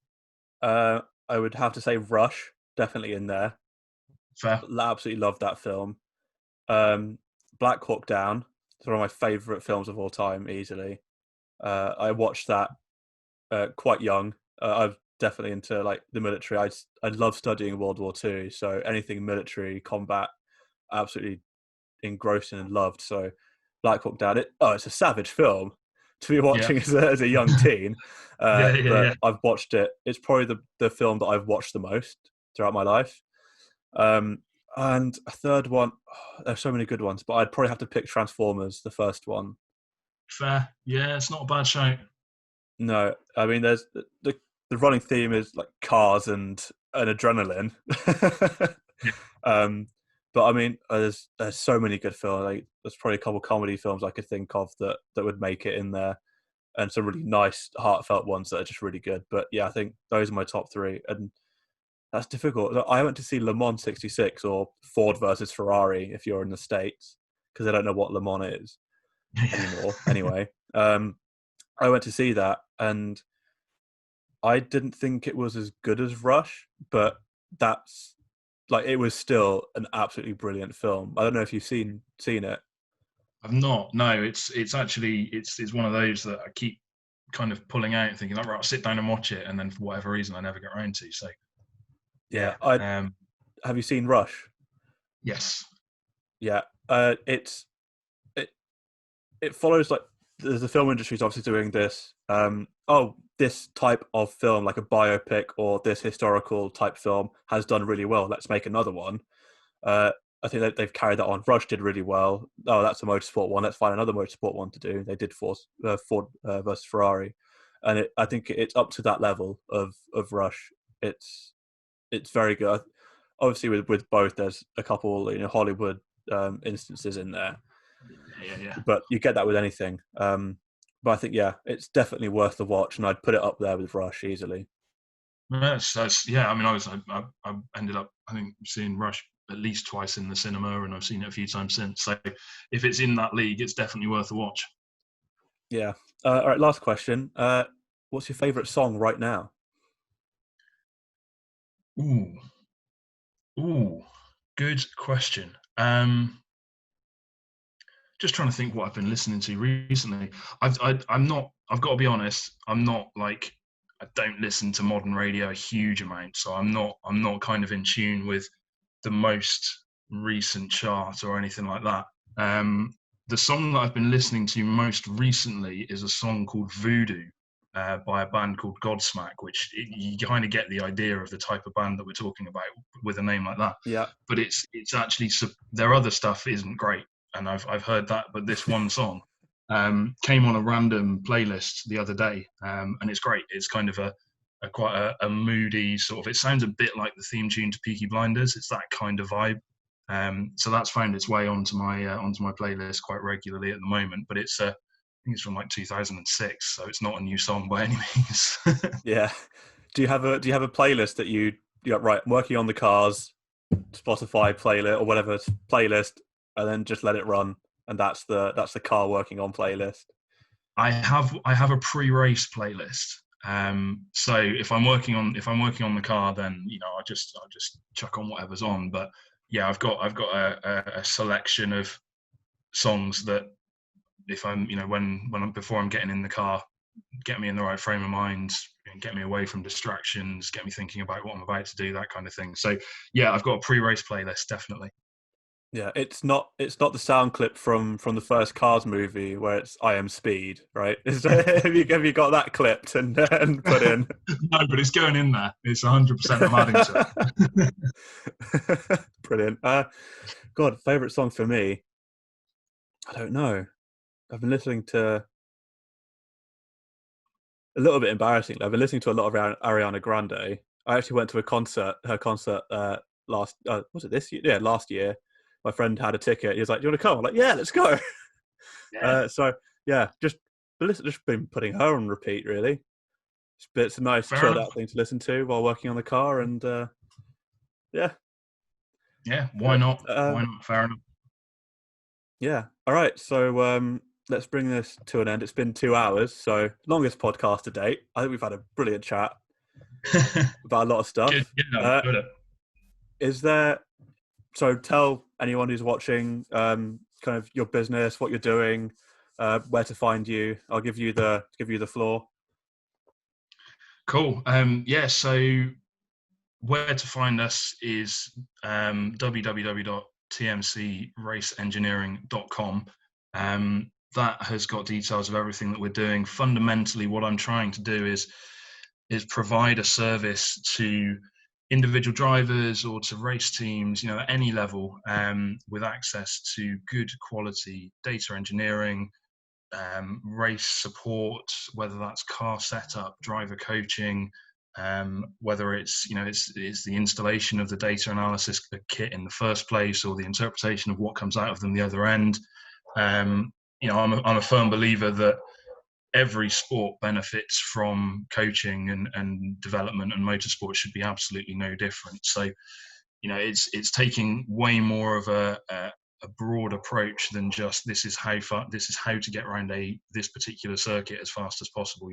Uh, I would have to say Rush, definitely in there. Fair. Absolutely love that film. Um, Black Hawk Down. It's one of my favorite films of all time, easily. I watched that quite young. I'm definitely into like the military. I love studying World War II, so anything military combat, absolutely engrossed and loved. So Black Hawk Down. It's a savage film to be Yeah. watching as a young teen, Yeah, yeah, but yeah. I've watched it. It's probably the film that I've watched the most throughout my life. Um, and a third one, there's so many good ones, but I'd probably have to pick Transformers, the first one. Fair. Yeah, it's not a bad show. No, I mean there's the running theme is like cars and adrenaline. Yeah. um, but I mean there's so many good films. Like, there's probably a couple comedy films I could think of that would make it in there, and some really nice heartfelt ones that are just really good. But yeah, I think those are my top three, and that's difficult. I went to see Le Mans '66 or Ford versus Ferrari if you're in the States, because I don't know what Le Mans is anymore. Anyway, I went to see that, and I didn't think it was as good as Rush, but that's like it was still an absolutely brilliant film. I don't know if you've seen it. I've not. No, it's actually it's one of those that I keep kind of pulling out, thinking, like, right, I'll sit down and watch it, and then for whatever reason, I never get around to. So Yeah, yeah, I have you seen Rush? yes, Yeah, it's it it follows like the film industry is obviously doing this. This type of film, like a biopic or this historical type film, has done really well. Let's make another one. Uh, I think that they've carried that on. Rush did really well. Oh, that's a motorsport one. Let's find another motorsport one to do. They did Ford versus Ferrari, and I think it's up to that level of Rush. It's it's very good. Obviously, with both, there's a couple Hollywood instances in there, yeah, yeah, yeah. but you get that with anything. But I think yeah, it's definitely worth the watch, and I'd put it up there with Rush easily. That's yeah. I mean, I ended up, I think, seeing Rush at least twice in the cinema, and I've seen it a few times since. So if it's in that league, it's definitely worth a watch. Yeah. All right. Last question. What's your favorite song right now? Ooh, ooh, good question. Just trying to think what I've been listening to recently. I'm not. I've got to be honest. I'm not like, I don't listen to modern radio a huge amount, so I'm not. I'm not kind of in tune with the most recent chart or anything like that. The song that I've been listening to most recently is a song called Voodoo by a band called Godsmack, which you kind of get the idea of the type of band that we're talking about with a name like that. Yeah. But it's actually, their other stuff isn't great, and I've heard that, but this one song came on a random playlist the other day, and it's great. It's kind of a quite a moody sort of. It sounds a bit like the theme tune to Peaky Blinders. It's that kind of vibe. So that's found its way onto my playlist quite regularly at the moment. But it's I think it's from like 2006, so it's not a new song by any means. Yeah. Do you have a playlist that you right working on the cars, Spotify playlist or whatever playlist, and then just let it run, and that's the car working on playlist. I have a pre-race playlist. So if I'm working on the car, then I'll just chuck on whatever's on. But yeah, I've got a selection of songs that, if I'm when I'm before I'm getting in the car, get me in the right frame of mind and get me away from distractions, get me thinking about what I'm about to do, that kind of thing. So yeah, I've got a pre-race playlist, definitely. Yeah, it's not the sound clip from the first Cars movie where it's I am Speed, right? Have you got that clipped and put in? No, but it's going in there. It's 100%. I'm adding to it. Brilliant. God, favorite song for me? I don't know. I've been listening to a little bit embarrassingly. I've been listening to a lot of Ariana Grande. I actually went to her concert last. Was it this year? Yeah, last year. My friend had a ticket. He was like, "Do you want to come?" I'm like, "Yeah, let's go." Yeah, So yeah, just been putting her on repeat really. It's a nice fair chilled enough. out thing to listen to while working on the car, and yeah. Yeah, why not? Uh, Why not? Fair enough. Yeah. All right. So let's bring this to an end. It's been 2 hours, so longest podcast to date. I think we've had a brilliant chat about a lot of Good. stuff. Yeah, no, enjoyed it. Is there? So tell anyone who's watching, kind of your business, what you're doing, where to find you. I'll give you the floor. Cool. Yeah. So where to find us is www.tmcraceengineering.com. That has got details of everything that we're doing. Fundamentally, what I'm trying to do is provide a service to individual drivers or to race teams, at any level, with access to good quality data engineering, race support, whether that's car setup, driver coaching, whether it's it's the installation of the data analysis kit in the first place, or the interpretation of what comes out of them the other end. I'm a firm believer that every sport benefits from coaching and development, and motorsport should be absolutely no different. So, it's taking way more of a broad approach than just this is how to get around this particular circuit as fast as possible.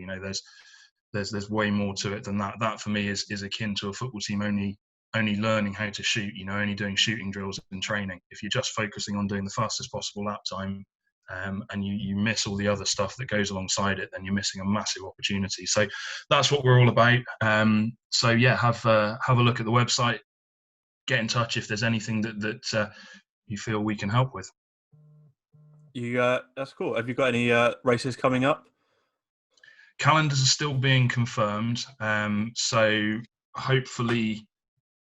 There's way more to it than that. That for me is akin to a football team only learning how to shoot, only doing shooting drills and training. If you're just focusing on doing the fastest possible lap time, and you miss all the other stuff that goes alongside it, then you're missing a massive opportunity. So that's what we're all about. So yeah, have a look at the website. Get in touch if there's anything that you feel we can help with. That's cool. Have you got any races coming up? Calendars are still being confirmed. So hopefully,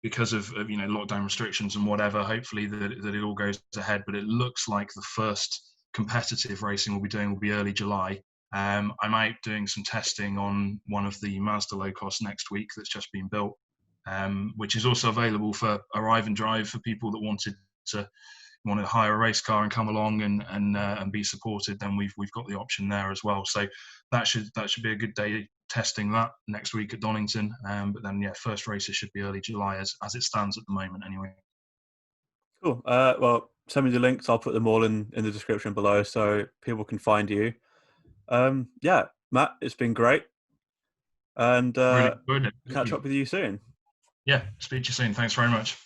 because of lockdown restrictions and whatever, hopefully that it all goes ahead. But it looks like the first competitive racing we'll be doing will be early July. I'm out doing some testing on one of the Mazda low cost next week that's just been built, which is also available for arrive and drive for people that wanted to hire a race car and come along and be supported. Then we've got the option there as well. So that should be a good day testing that next week at Donington. But then first races should be early July as it stands at the moment anyway. Cool. Well, send me the links. I'll put them all in the description below so people can find you. Yeah, Matt, it's been great. And really catch up with you soon. Yeah, speak to you soon. Thanks very much.